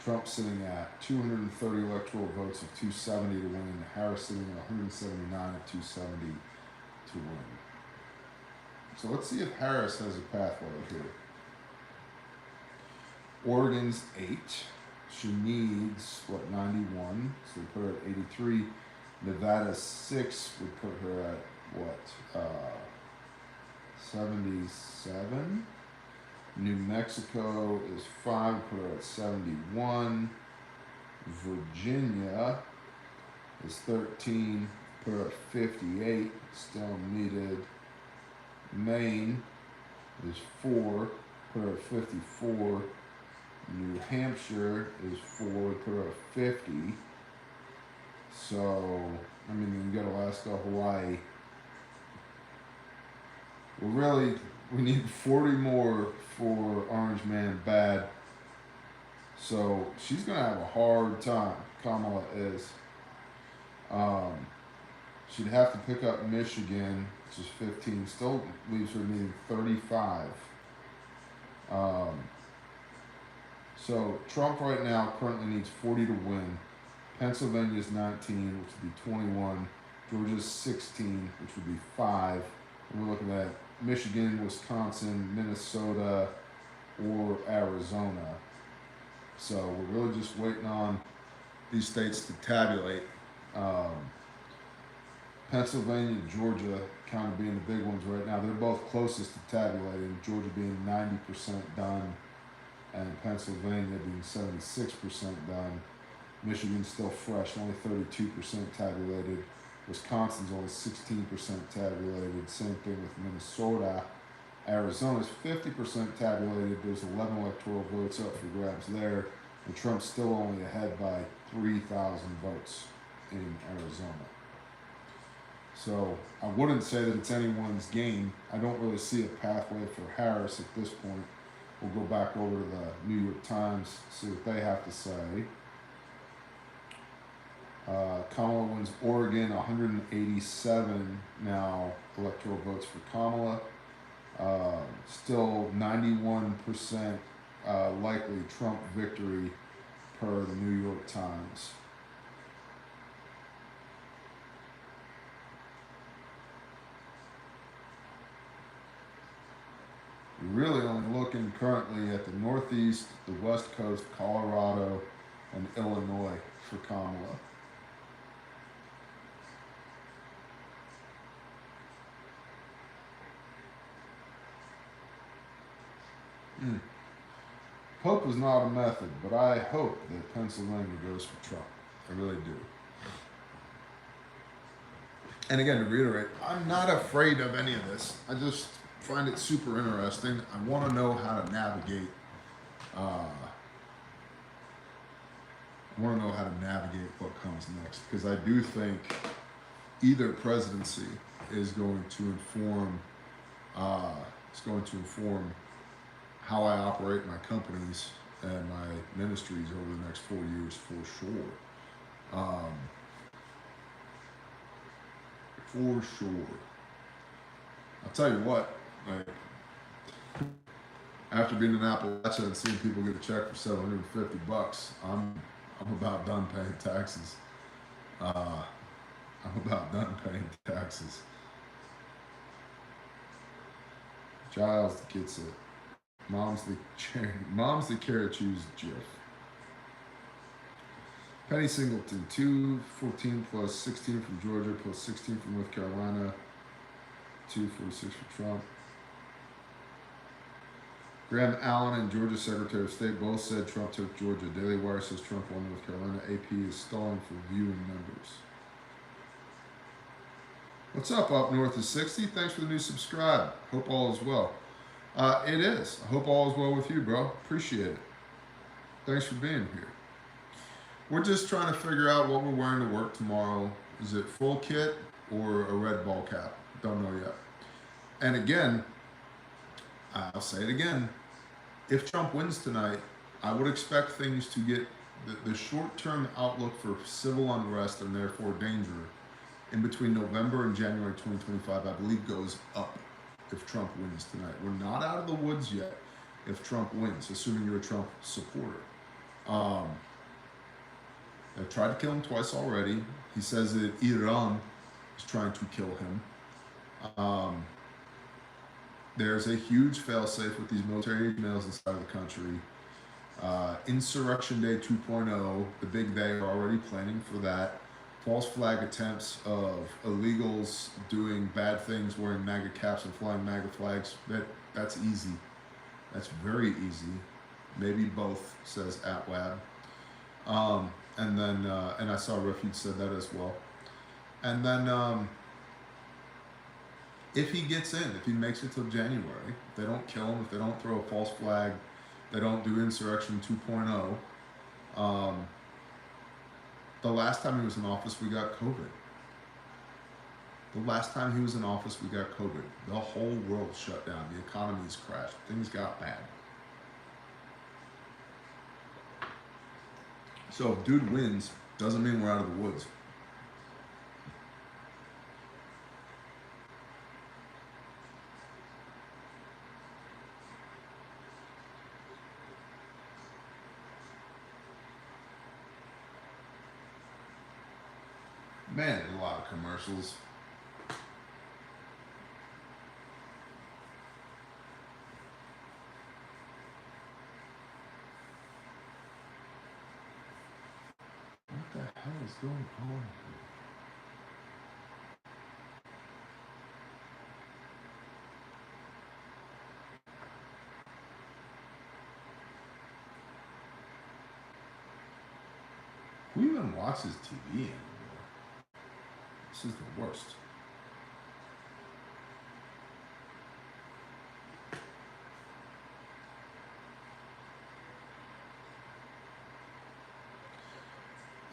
Trump sitting at 230 electoral votes of 270 to win. Harris sitting at 179 of 270 to win. So let's see if Harris has a pathway here. Oregon's 8. She needs, 91? So we put her at 83. Nevada's 6 would put her at, 77? New Mexico is 5, put her at 71. Virginia is 13, put her at 58, still needed. Maine is 4, put her at 54. New Hampshire is 4, put her at 50. So, I mean, you got Alaska, Hawaii. We need 40 more for Orange Man bad. So she's gonna have a hard time. Kamala is. She'd have to pick up Michigan, which is 15. Still leaves her needing 35. So Trump right now currently needs 40 to win. Pennsylvania's 19, which would be 21. Georgia's 16, which would be 5. And we're looking at Michigan, Wisconsin, Minnesota, or Arizona. So we're really just waiting on these states to tabulate. Pennsylvania, Georgia kind of being the big ones right now. They're both closest to tabulating. Georgia being 90% done, and Pennsylvania being 76% done. Michigan's still fresh, only 32% tabulated. Wisconsin's only 16% tabulated. Same thing with Minnesota. Arizona's 50% tabulated. There's 11 electoral votes up for grabs there. And Trump's still only ahead by 3,000 votes in Arizona. So I wouldn't say that it's anyone's game. I don't really see a pathway for Harris at this point. We'll go back over to the New York Times, see what they have to say. Kamala wins Oregon, 187 now electoral votes for Kamala. Still 91% likely Trump victory per the New York Times. You're really only looking currently at the Northeast, the West Coast, Colorado, and Illinois for Kamala. Hope is not a method, but I hope that Pennsylvania goes for Trump. I really do. And again, to reiterate, I'm not afraid of any of this. I just find it super interesting. I want to know how to navigate. What comes next, because I do think either presidency is going to inform. How I operate my companies and my ministries over the next 4 years, for sure. For sure. I'll tell you what, like, after being in Appalachia and seeing people get a check for $750, I'm about done paying taxes. Giles gets it. Mom's the carrot choose Jiff. Penny Singleton, 214 plus 16 from Georgia plus 16 from North Carolina, 246 for Trump. Graham Allen and Georgia Secretary of State both said Trump took Georgia. Daily Wire says Trump won North Carolina. AP is stalling for viewing numbers. What's up north of 60? Thanks for the new subscribe. Hope all is well. It is. I hope all is well with you, bro. Appreciate it. Thanks for being here. We're just trying to figure out what we're wearing to work tomorrow. Is it full kit or a red ball cap? Don't know yet. And again, I'll say it again. If Trump wins tonight, I would expect things to get the short-term outlook for civil unrest and therefore danger in between November and January 2025, I believe, goes up if Trump wins tonight. We're not out of the woods yet if Trump wins, assuming you're a Trump supporter. They've tried to kill him twice already. He says that Iran is trying to kill him. There's a huge failsafe with these military emails inside of the country. Insurrection Day 2.0, the big day, are already planning for that. False flag attempts of illegals doing bad things, wearing MAGA caps and flying MAGA flags. That's easy. That's very easy. Maybe both, says Atwab. And then, and I saw Refuge said that as well. And then, if he gets in, if he makes it till January, if they don't kill him, if they don't throw a false flag, they don't do Insurrection 2.0, the last time he was in office, we got COVID. The last time he was in office, we got COVID. The whole world shut down. The economy's crashed. Things got bad. So if dude wins, doesn't mean we're out of the woods. Man, there's a lot of commercials. What the hell is going on here? Who even watches TV anymore? This is the worst.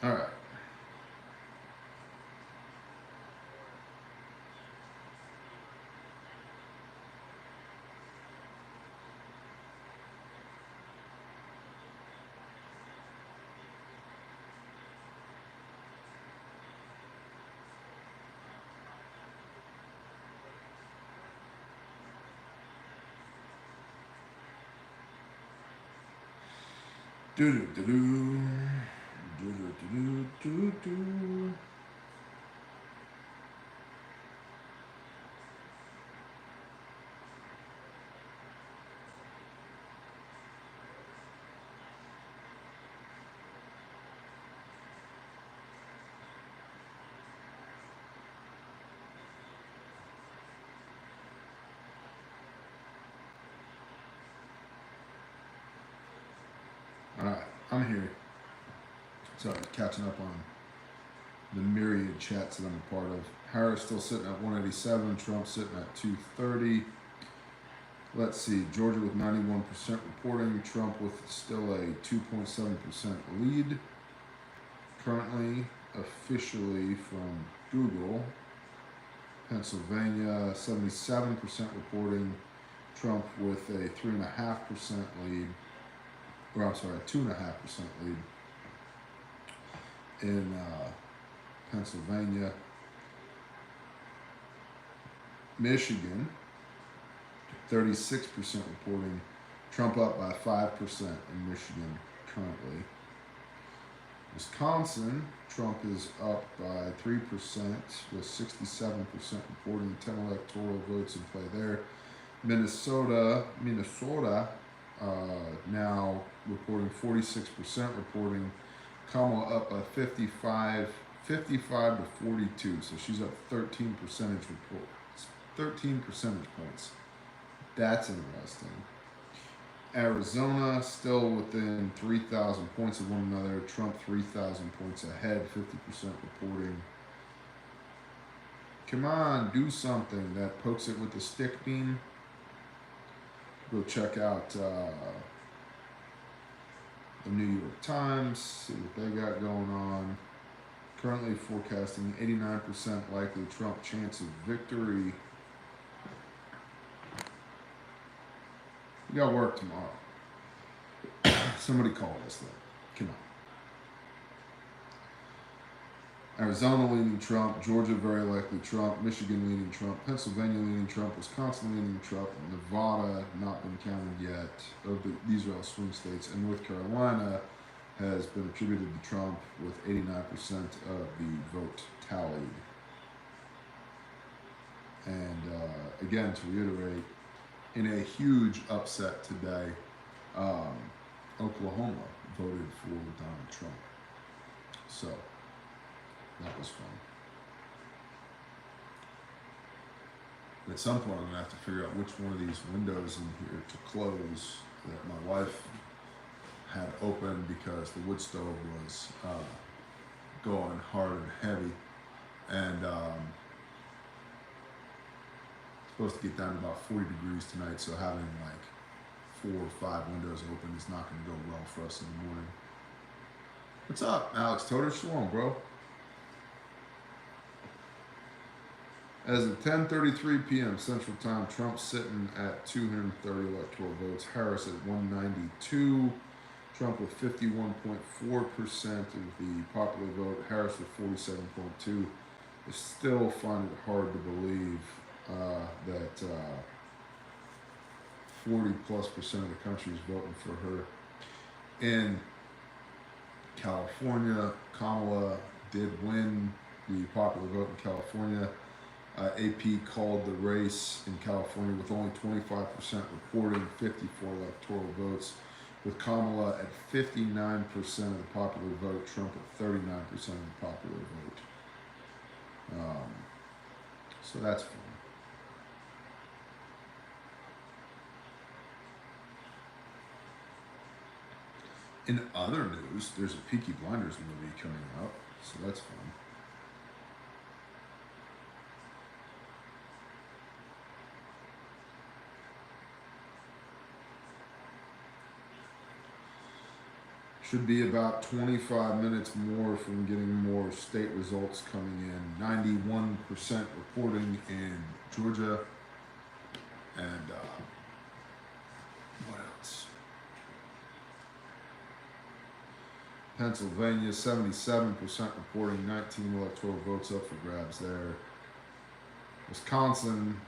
All right. Do-do-do-do. Do-do-do-do-do-do. Alright, I'm here. Sorry, catching up on the myriad chats that I'm a part of. Harris still sitting at 187, Trump sitting at 230. Let's see, Georgia with 91% reporting, Trump with still a 2.7% lead. Currently, officially from Google, Pennsylvania 77% reporting, Trump with a 3.5% lead, or I'm sorry, a 2.5% lead in Pennsylvania. Michigan, 36% reporting, Trump up by 5% in Michigan currently. Wisconsin, Trump is up by 3% with 67% reporting, 10 electoral votes in play there. Minnesota, now reporting 46% reporting, Kamala up by 55 to 42, so she's up 13 percentage points. That's interesting. Arizona still within 3,000 points of one another. Trump 3,000 points ahead, 50% reporting. Come on, do something. That pokes it with the stick beam. Go check out the New York Times, see what they got going on. Currently forecasting 89% likely Trump chance of victory. We got work tomorrow. Somebody call us though. Come on. Arizona leaning Trump, Georgia very likely Trump, Michigan leaning Trump, Pennsylvania leaning Trump, Wisconsin leaning Trump, Nevada not been counted yet. These are all swing states, and North Carolina has been attributed to Trump with 89% of the vote tallied. And again, to reiterate, in a huge upset today, Oklahoma voted for Donald Trump. So, that was fun. But at some point, I'm going to have to figure out which one of these windows in here to close that my wife had open because the wood stove was going hard and heavy. And supposed to get down to about 40 degrees tonight, so having like 4 or 5 windows open is not going to go well for us in the morning. What's up, Alex Toter? Shalom, bro. As of 10:33 p.m. Central Time, Trump's sitting at 230 electoral votes, Harris at 192, Trump with 51.4% of the popular vote, Harris with 47.2%. I still find it hard to believe that 40+% of the country is voting for her. In California, Kamala did win the popular vote in California. AP called the race in California with only 25% reporting, 54 electoral votes, with Kamala at 59% of the popular vote, Trump at 39% of the popular vote. So that's fun. In other news, there's a Peaky Blinders movie coming out, so that's fun. Should be about 25 minutes more from getting more state results coming in. 91% reporting in Georgia. And what else? Pennsylvania, 77% reporting, 19 electoral votes up for grabs there. Wisconsin,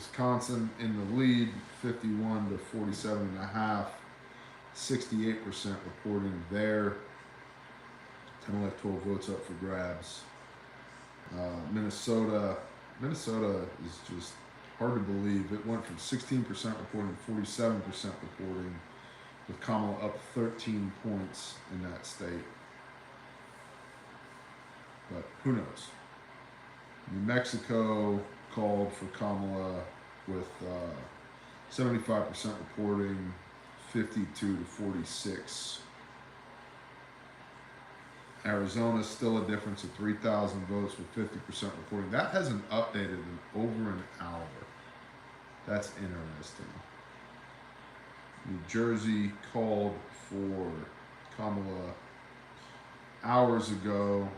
Wisconsin in the lead, 51 to 47.5. 68% reporting there. 10 electoral votes up for grabs. Minnesota is just hard to believe. It went from 16% reporting to 47% reporting, with Kamala up 13 points in that state. But who knows? New Mexico called for Kamala with 75% reporting, 52 to 46. Arizona still a difference of 3,000 votes with 50% reporting. That hasn't updated in over an hour. That's interesting. New Jersey called for Kamala hours ago.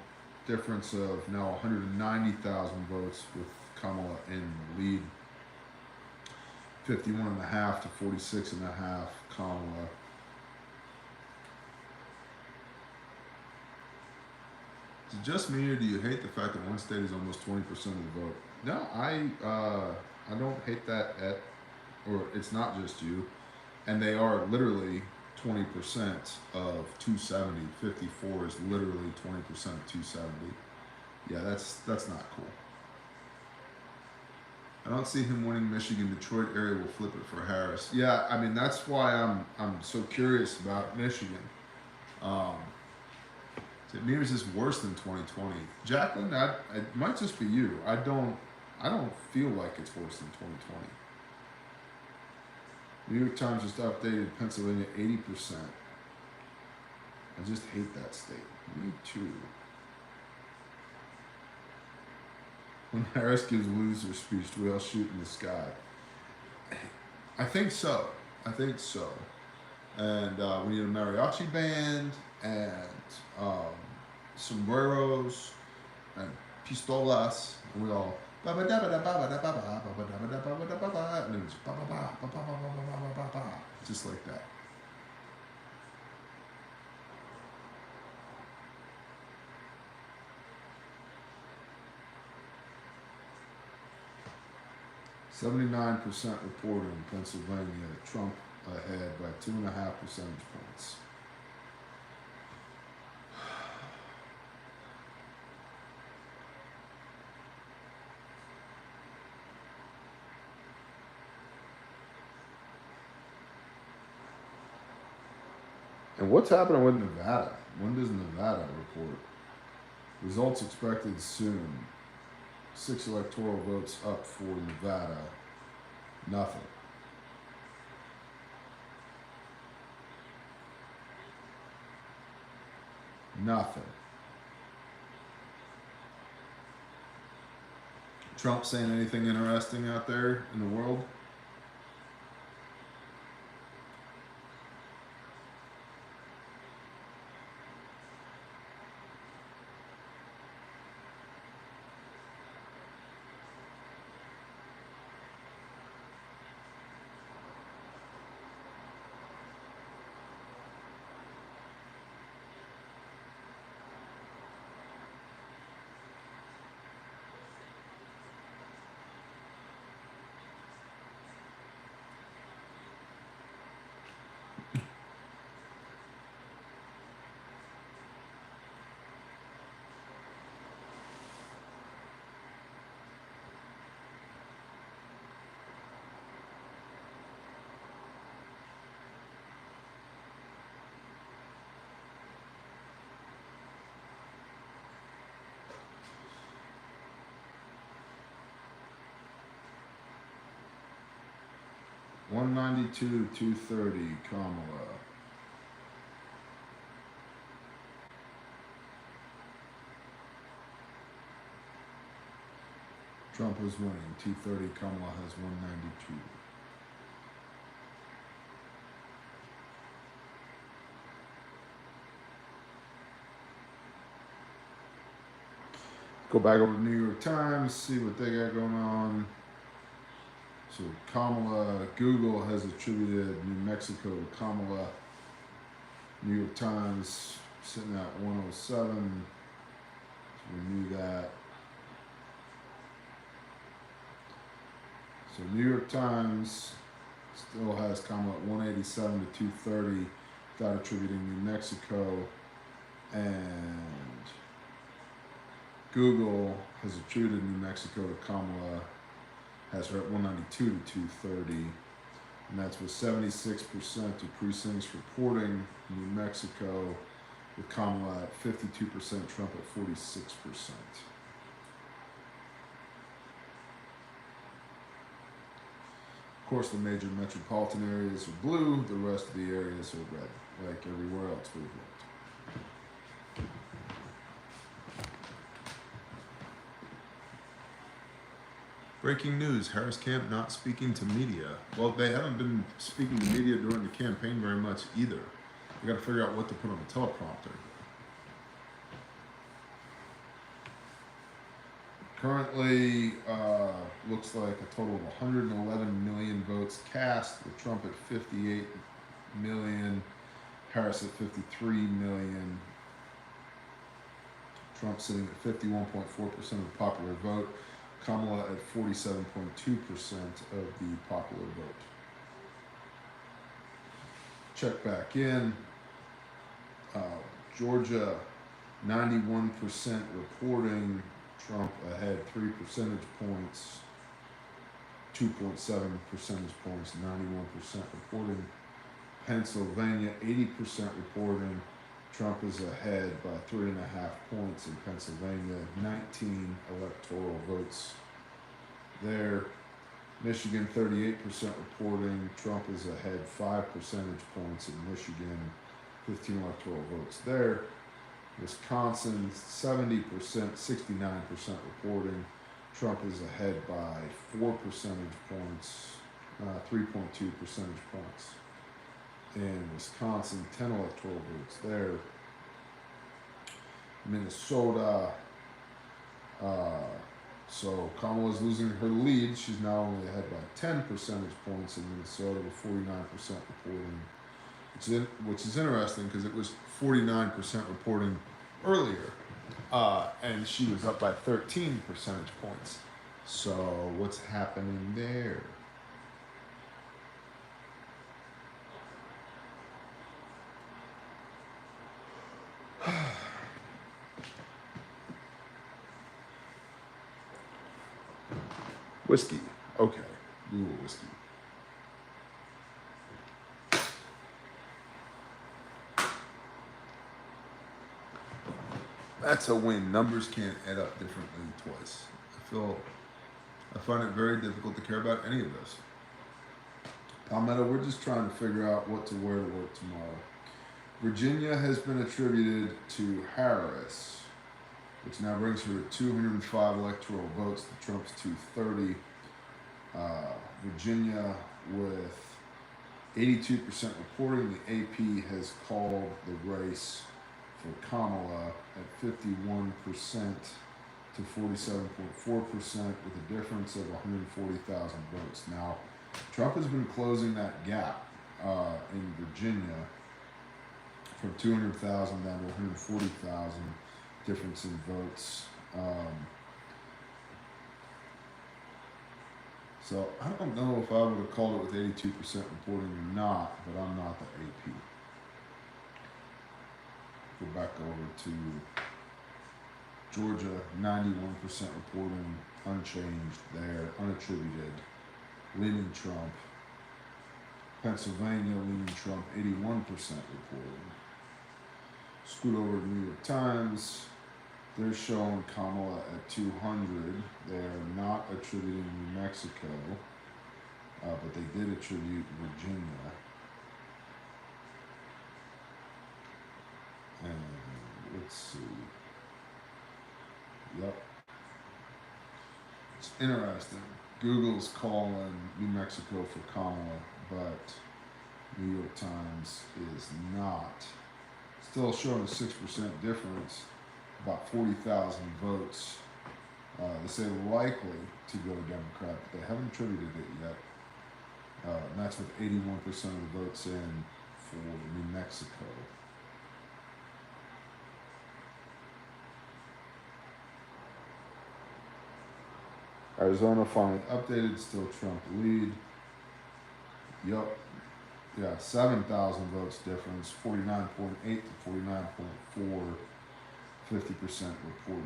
Difference of now 190,000 votes with Kamala in the lead. 51.5 to 46.5 Kamala. Is it just me, or do you hate the fact that one state is almost 20% of the vote? No, I don't hate that or it's not just you. And they are literally 20% of 270. 54 is literally 20% of 270. Yeah, that's not cool. I don't see him winning Michigan. Detroit area will flip it for Harris. Yeah, I mean, that's why I'm so curious about Michigan. It mirrors is worse than 2020. Jacqueline, it might just be you. I don't feel like it's worse than 2020. New York Times just updated Pennsylvania 80%. I just hate that state. Me too. When Harris gives loser speech, do we all shoot in the sky? I think so. And we need a mariachi band and sombreros and pistolas, and we all and then it's just like that. %79% reporting Pennsylvania, Trump ahead by 2.5 percentage points. And what's happening with Nevada? When does Nevada report? Results expected soon. 6 electoral votes up for Nevada. Nothing. Trump saying anything interesting out there in the world? $192 to $230 Kamala. Trump is winning. 230. Kamala has 192. Go back over to the New York Times, see what they got going on. So Kamala, Google has attributed New Mexico to Kamala. New York Times sitting at 107. So we knew that. So New York Times still has Kamala at 187 to 230 without attributing New Mexico. And Google has attributed New Mexico to Kamala, has her at 192 to 230. And that's with 76% of precincts reporting New Mexico, with Kamala at 52%, Trump at 46%. Of course, the major metropolitan areas are blue, the rest of the areas are red, like everywhere else we've looked. Breaking news, Harris camp not speaking to media. Well, they haven't been speaking to media during the campaign very much either. We got to figure out what to put on the teleprompter. Currently, looks like a total of 111 million votes cast, with Trump at 58 million, Harris at 53 million. Trump sitting at 51.4% of the popular vote, Kamala at 47.2% of the popular vote. Check back in. Georgia, 91% reporting, Trump ahead 3 percentage points, 2.7 percentage points, 91% reporting. Pennsylvania, 80% reporting, Trump is ahead by 3.5 points in Pennsylvania, 19 electoral votes there. Michigan, 38% reporting, Trump is ahead 5 percentage points in Michigan, 15 electoral votes there. Wisconsin, 70%, 69% reporting, Trump is ahead by 4 percentage points, 3.2 percentage points. In Wisconsin, 10 electoral votes there. Minnesota, so Kamala's losing her lead. She's now only ahead by 10 percentage points in Minnesota with 49% reporting, which is interesting because it was 49% reporting earlier, and she was up by 13 percentage points. So what's happening there? Whiskey. Okay. Google whiskey. That's a win. Numbers can't add up differently twice. I find it very difficult to care about any of this. Palmetto, we're just trying to figure out what to wear to work tomorrow. Virginia has been attributed to Harris, which now brings her to 205 electoral votes to Trump's 230. Virginia with 82% reporting. The AP has called the race for Kamala at 51% to 47.4%, with a difference of 140,000 votes. Now, Trump has been closing that gap in Virginia from 200,000 down to 140,000 difference in votes. So I don't know if I would have called it with 82% reporting or not, but I'm not the AP. Go back over to Georgia, 91% reporting, unchanged there, unattributed, leaning Trump. Pennsylvania, leaning Trump, 81% reporting. Scoot over to New York Times. They're showing Kamala at 200. They're not attributing New Mexico, but they did attribute Virginia. And let's see. Yep. It's interesting. Google's calling New Mexico for Kamala, but New York Times is not. Still showing a 6% difference, about 40,000 votes. They say likely to go Democrat, but they haven't attributed it yet. And that's with 81% of the votes in for New Mexico. Arizona finally updated, still Trump lead. Yup. Yeah, 7,000 votes difference, 49.8 to 49.4, 50% reported.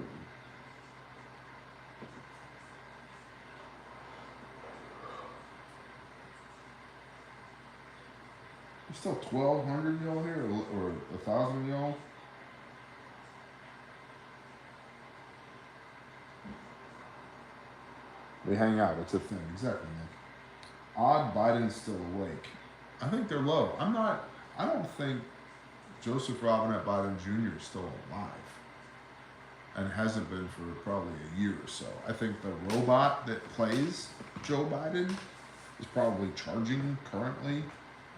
There's still 1,200 y'all here, or 1,000 y'all? They hang out, it's a thing. Exactly, Nick. Odd Biden's still awake. I think they're low. I don't think Joseph Robinette Biden Jr. is still alive. And hasn't been for probably a year or so. I think the robot that plays Joe Biden is probably charging currently,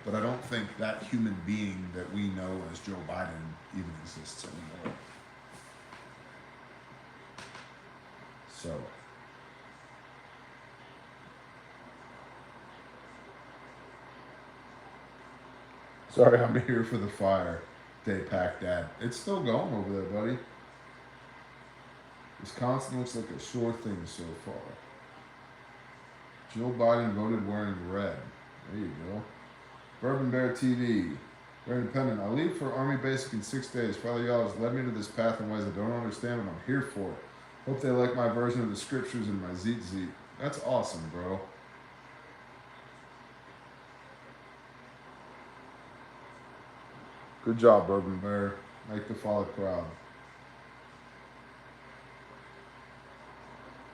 but I don't think that human being that we know as Joe Biden even exists anymore. So. Sorry, I'm here for the fire. Day pack dad. It's still going over there, buddy. Wisconsin looks like a sure thing so far. Joe Biden voted wearing red. There you go. Bourbon Bear TV. Very independent. I leave for Army Basic in 6 days. Father y'all has led me to this path in ways I don't understand, but I'm here for it. Hope they like my version of the scriptures and my zeet zeet. That's awesome, bro. Good job, Bourbon Bear. Make the father proud.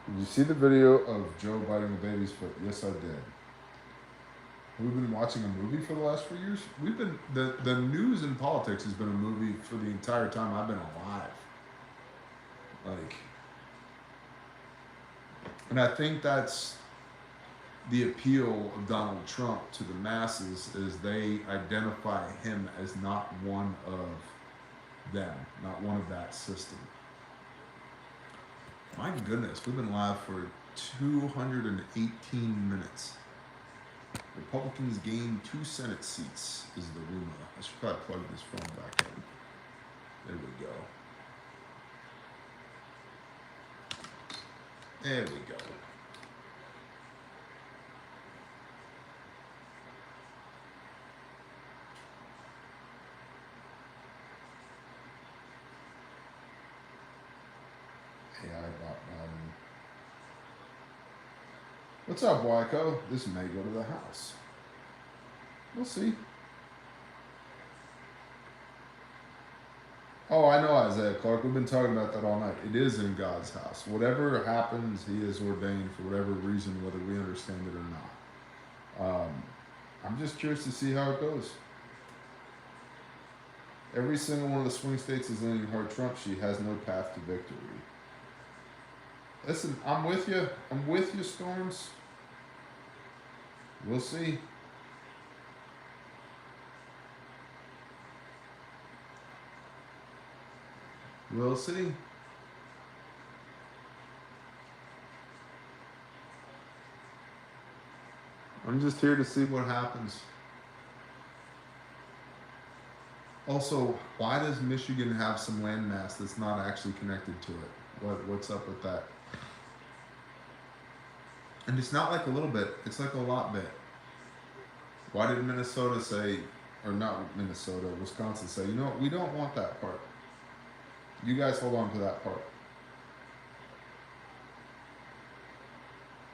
Did you see the video of Joe biting the baby's foot? Yes, I did. We've been watching a movie for the last 4 years. We've been the news and politics has been a movie for the entire time I've been alive. Like, and I think that's the appeal of Donald Trump to the masses, is they identify him as not one of them, not one of that system. My goodness, we've been live for 218 minutes. Republicans gain 2 Senate seats is the rumor. I should probably plug this phone back in. There we go. There we go. AI bot Biden. What's up, Wyco? This may go to the House. We'll see. Oh, I know, Isaiah Clark. We've been talking about that all night. It is in God's house. Whatever happens, He is ordained for whatever reason, whether we understand it or not. I'm just curious to see how it goes. Every single one of the swing states is leaning hard Trump. She has no path to victory. Listen, I'm with you. I'm with you, Storms. We'll see. We'll see. I'm just here to see what happens. Also, why does Michigan have some landmass that's not actually connected to it? What's up with that? And it's not like a little bit, it's like a lot bit. Why did Minnesota say, or not Minnesota, Wisconsin say, you know what, we don't want that part. You guys hold on to that part.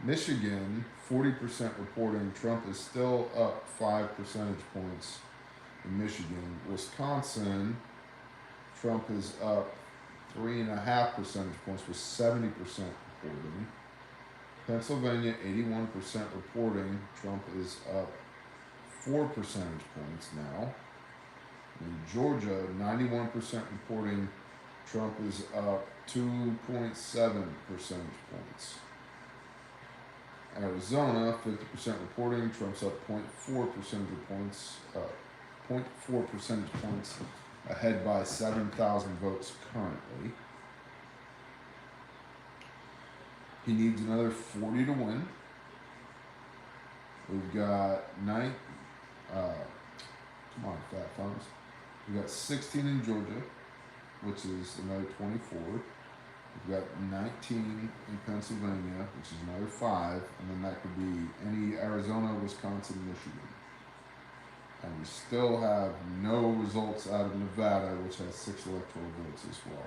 Michigan, 40% reporting Trump is still up 5 percentage points in Michigan. Wisconsin, Trump is up 3.5 percentage points with 70% reporting. Pennsylvania, 81% reporting Trump is up 4 percentage points now. In Georgia, 91% reporting Trump is up 2.7 percentage points. Arizona, 50% reporting Trump's up 0.4 percentage points, 0.4 percentage points ahead by 7,000 votes currently. He needs another 40 to win. We've got come on, fat farms. We've got 16 in Georgia, which is another 24. We've got 19 in Pennsylvania, which is another 5, and then that could be any Arizona, Wisconsin, Michigan. And we still have no results out of Nevada, which has 6 electoral votes as well.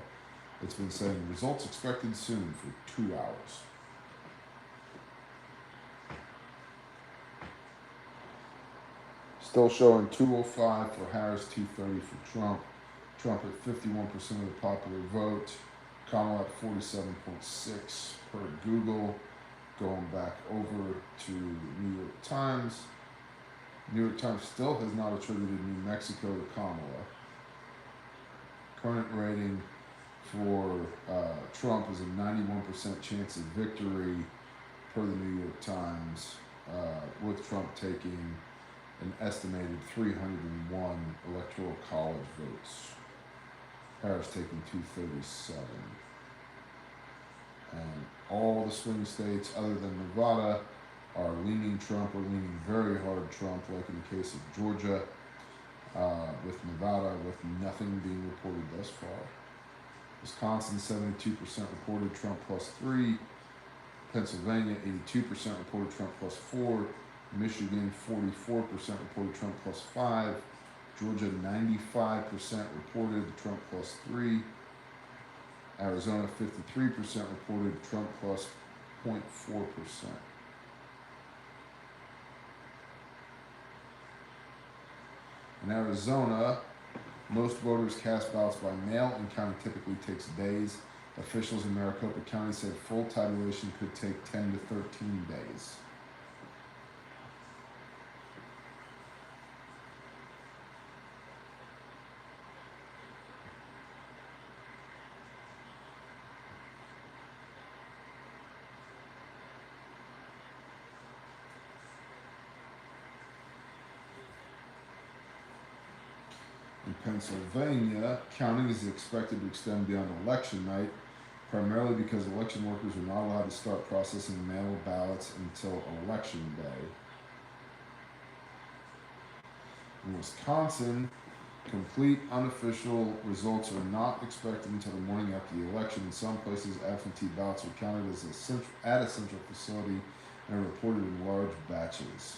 It's been saying results expected soon for 2 hours. Still showing 205 for Harris, 230 for Trump. Trump at 51% of the popular vote. Kamala at 47.6 per Google. Going back over to New York Times. New York Times still has not attributed New Mexico to Kamala. Current rating for Trump is a 91% chance of victory per the New York Times, with Trump taking an estimated 301 electoral college votes. Harris taking 237. And all the swing states other than Nevada are leaning Trump or leaning very hard Trump, like in the case of Georgia, with Nevada with nothing being reported thus far. Wisconsin, 72% reported Trump +3. Pennsylvania, 82% reported Trump +4. Michigan, 44% reported Trump +5. Georgia, 95% reported Trump +3. Arizona, 53% reported Trump +0.4%. In Arizona, most voters cast ballots by mail, and counting typically takes days. Officials in Maricopa County said full tabulation could take 10 to 13 days. In Pennsylvania, counting is expected to extend beyond election night, primarily because election workers are not allowed to start processing mail ballots until election day. In Wisconsin, complete unofficial results are not expected until the morning after the election. In some places, absentee ballots are counted at a central facility and are reported in large batches.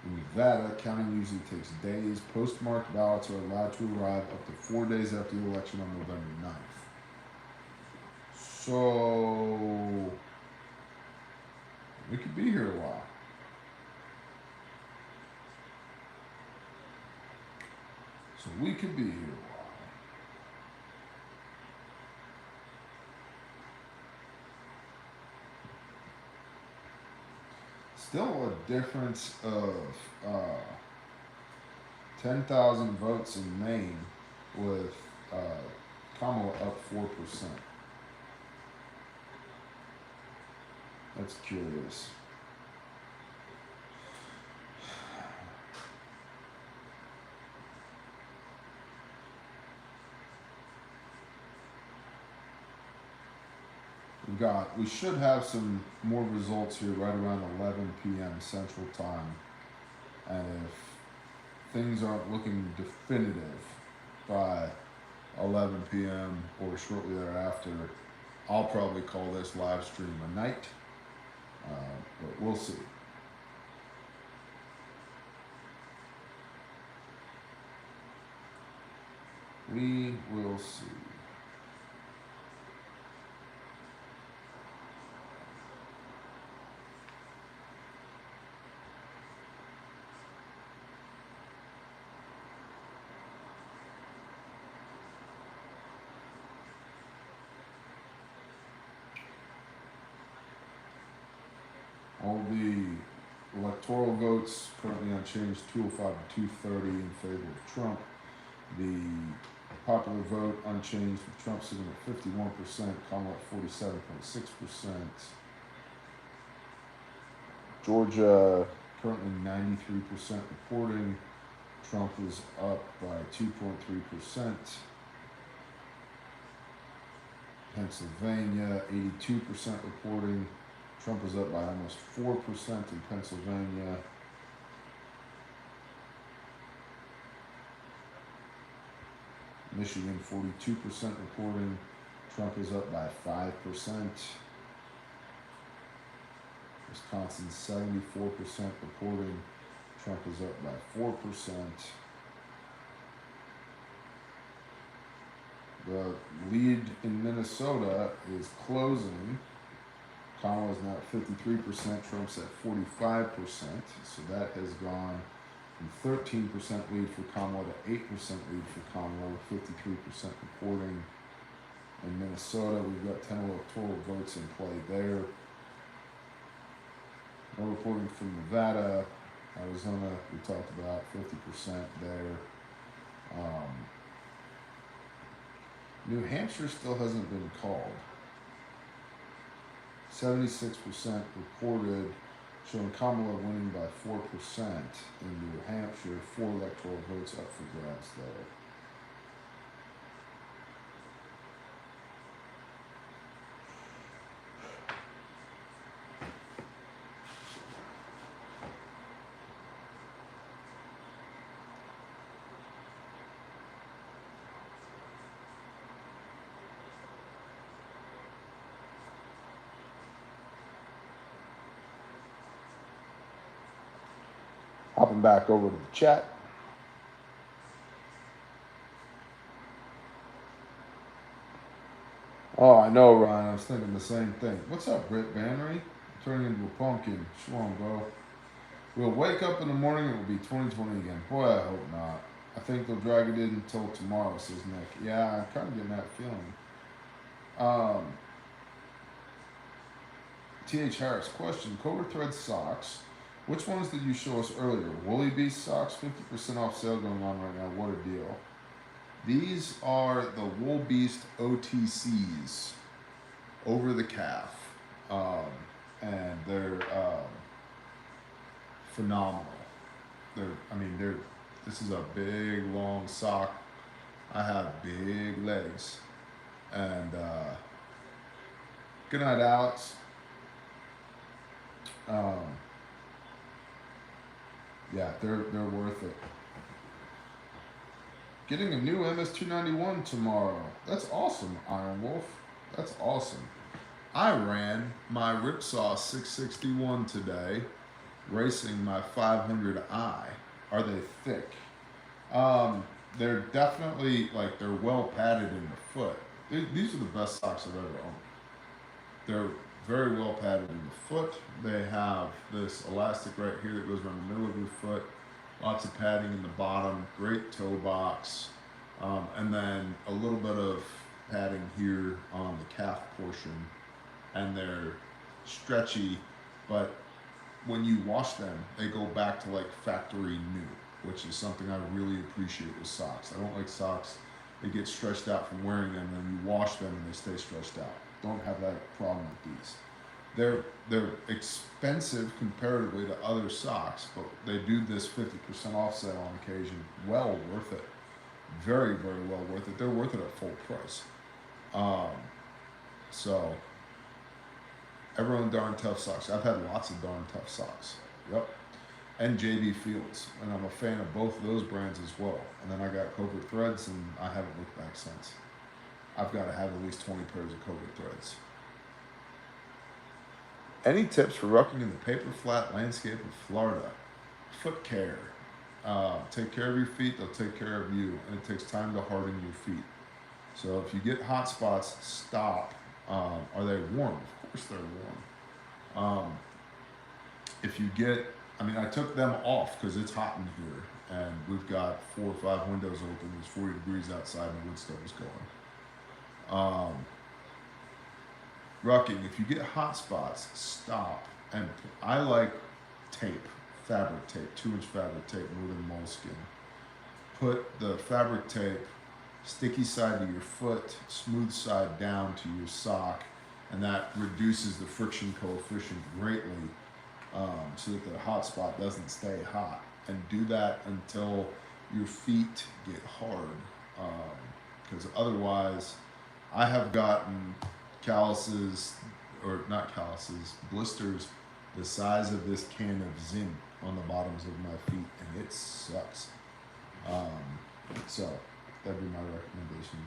In Nevada, counting usually takes days. Postmarked ballots are allowed to arrive up to 4 days after the election on November 9th. So, we could be here a while. Still a difference of 10,000 votes in Maine, with Kamala up 4%. That's curious. We should have some more results here right around 11 p.m. Central Time. And if things aren't looking definitive by 11 p.m. or shortly thereafter, I'll probably call this live stream a night. But we'll see. We will see. All the electoral votes currently unchanged, 205 to 230 in favor of Trump. The popular vote unchanged with Trump sitting at 51%, Kamala at 47.6%. Georgia currently 93% reporting. Trump is up by 2.3%. Pennsylvania 82% reporting. Trump is up by almost 4% in Pennsylvania. Michigan 42% reporting Trump is up by 5%. Wisconsin 74% reporting Trump is up by 4%. The lead in Minnesota is closing. Kamala's now at 53%, Trump's at 45%. So that has gone from 13% lead for Kamala to 8% lead for Kamala, with 53% reporting. In Minnesota, we've got 10 electoral votes in play there. No reporting from Nevada. Arizona, we talked about 50% there. New Hampshire still hasn't been called. 76% reported, showing Kamala winning by 4% in New Hampshire. 4 electoral votes up for grabs there. Hopping back over to the chat. Oh, I know, Ryan. I was thinking the same thing. What's up, Britt Bannery? Turning into a pumpkin. Shalom, bro. We'll wake up in the morning and it will be 2020 again. Boy, I hope not. I think they'll drag it in until tomorrow, says Nick. Yeah, I'm kind of getting that feeling. T.H. Harris, question. Cobra Thread socks. Which ones did you show us earlier? Woolly Beast socks, 50% off sale going on right now. What a deal. These are the Wool Beast OTCs, over the calf. And they're phenomenal. This is a big, long sock. I have big legs. And good night, Alex. Yeah, they're worth it. Getting a new MS291 tomorrow. That's awesome, Iron Wolf. That's awesome. I ran my Ripsaw 661 today, racing my 500i. Are they thick? They're definitely, they're well padded in the foot. These are the best socks I've ever owned. They're very well padded in the foot. They have this elastic right here that goes around the middle of your foot. Lots of padding in the bottom. Great toe box. And then a little bit of padding here on the calf portion. And they're stretchy, but when you wash them, they go back to factory new, which is something I really appreciate with socks. I don't like socks that get stretched out from wearing them, and then you wash them and they stay stretched out. Don't have that problem with these. They're expensive comparatively to other socks, but they do this 50% off sale on occasion. Well worth it. Very, very well worth it. They're worth it at full price. So everyone darn tough socks. I've had lots of darn tough socks. Yep. And JD Fields. And I'm a fan of both of those brands as well. And then I got Cobra Threads, and I haven't looked back since. I've got to have at least 20 pairs of Cobra Threads. Any tips for rucking in the paper flat landscape of Florida? Foot care. Take care of your feet, they'll take care of you. And it takes time to harden your feet. So if you get hot spots, stop. Are they warm? Of course they're warm. If you get, I took them off because it's hot in here. And we've got 4 or 5 windows open. There's 40 degrees outside and the wood stove is going. Rucking, if you get hot spots, stop. And I like tape, fabric tape, 2-inch fabric tape, Northern Moleskin. Put the fabric tape sticky side to your foot, smooth side down to your sock, and that reduces the friction coefficient greatly, so that the hot spot doesn't stay hot. And do that until your feet get hard, because otherwise, I have gotten calluses, or not calluses, blisters the size of this can of zinc on the bottoms of my feet, and it sucks. So That'd be my recommendation.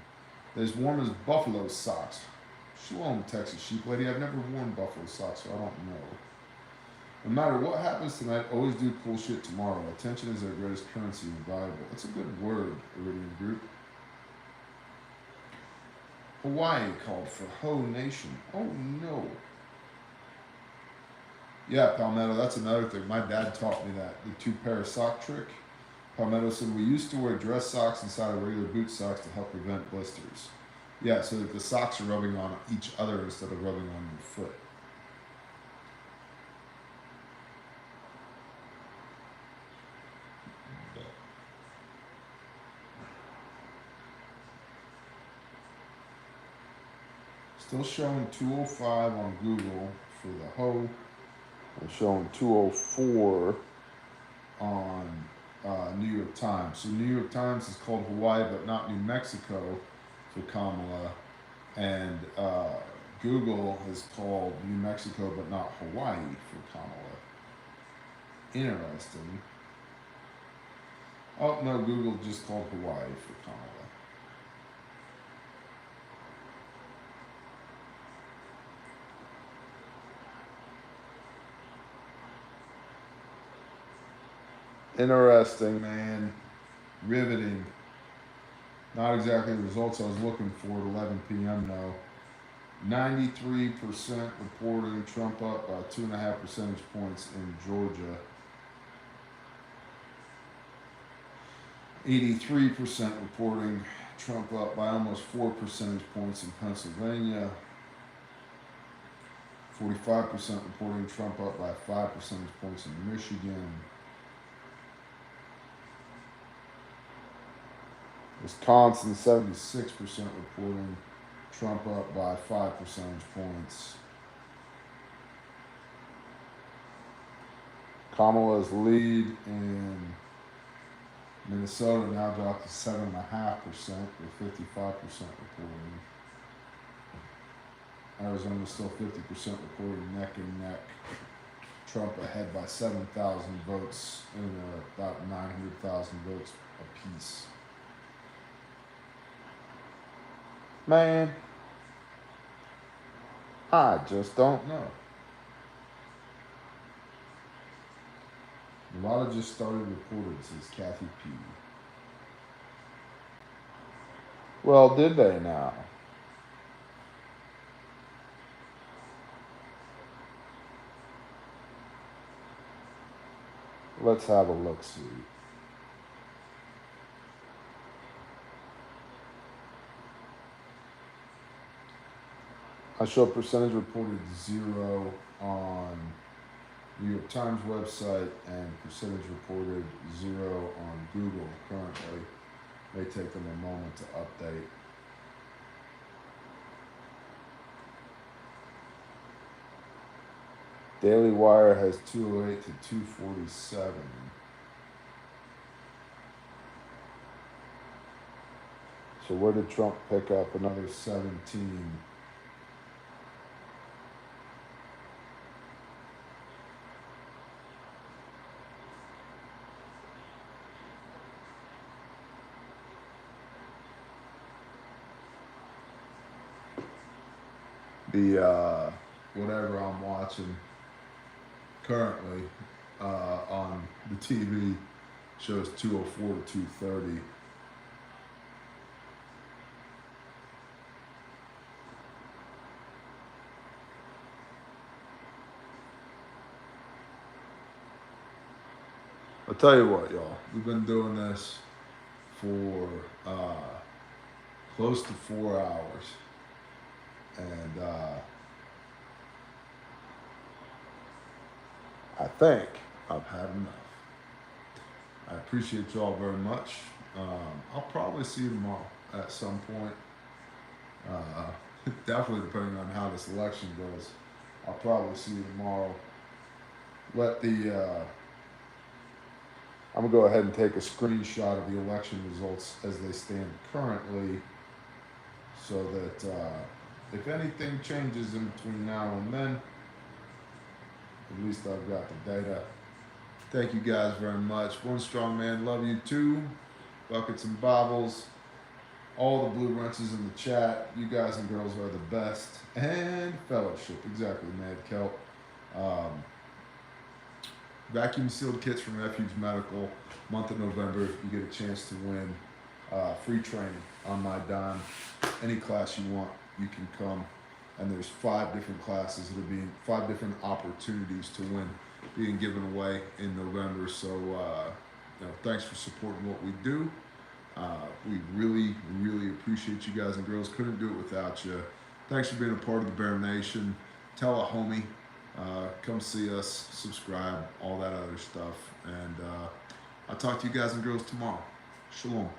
They're as warm as buffalo socks. Shalom, Texas sheep lady. I've never worn buffalo socks, so I don't know. No matter what happens tonight, always do cool shit tomorrow. Attention is our greatest currency and valuable. That's a good word, Iridium Group. Hawaii called for Ho Nation. Oh no. Yeah, Palmetto, that's another thing. My dad taught me that. The 2-pair sock trick. Palmetto said we used to wear dress socks inside of regular boot socks to help prevent blisters. Yeah, so that the socks are rubbing on each other instead of rubbing on your foot. Still showing 205 on Google for the Ho. We're showing 204 on New York Times. So New York Times is called Hawaii, but not New Mexico for Kamala. And Google is called New Mexico, but not Hawaii for Kamala. Interesting. Oh, no, Google just called Hawaii for Kamala. Interesting, man. Riveting. Not exactly the results I was looking for at 11 p.m. though. 93% reporting Trump up by 2.5 percentage points in Georgia. 83% reporting Trump up by almost 4 percentage points in Pennsylvania. 45% reporting Trump up by 5 percentage points in Michigan. Wisconsin, 76% reporting Trump up by 5 percentage points. Kamala's lead in Minnesota now dropped to 7.5% with 55% reporting. Arizona still 50% reporting neck and neck. Trump ahead by 7,000 votes and about 900,000 votes apiece. Man, I just don't know. A lot of just started reported, says Kathy P. Well, did they now? Let's have a look-see. I show percentage reported 0 on New York Times website and percentage reported 0 on Google currently. May take them a moment to update. Daily Wire has 208 to 247. So where did Trump pick up another 17? The whatever I'm watching currently on the TV shows 204 to 230. I'll tell you what, y'all. We've been doing this for close to 4 hours. And I think I've had enough. I appreciate y'all very much. I'll probably see you tomorrow at some point. Definitely depending on how this election goes. I'll probably see you tomorrow. I'm gonna go ahead and take a screenshot of the election results as they stand currently, so that if anything changes in between now and then, at least I've got the data. Thank you guys very much. One strong man, love you too. Buckets and bobbles. all the blue wrenches in the chat. You guys and girls are the best. And fellowship, exactly, Mad Kelp. Vacuum sealed kits from Refuge Medical. Month of November, you get a chance to win free training on my dime. Any class you want, you can come. And there's 5 different classes that are being, 5 different opportunities to win being given away in November. So, thanks for supporting what we do. We really, really appreciate you guys and girls. Couldn't do it without you. Thanks for being a part of the Bear Nation. Tell a homie. Come see us. Subscribe. All that other stuff. And I'll talk to you guys and girls tomorrow. Shalom.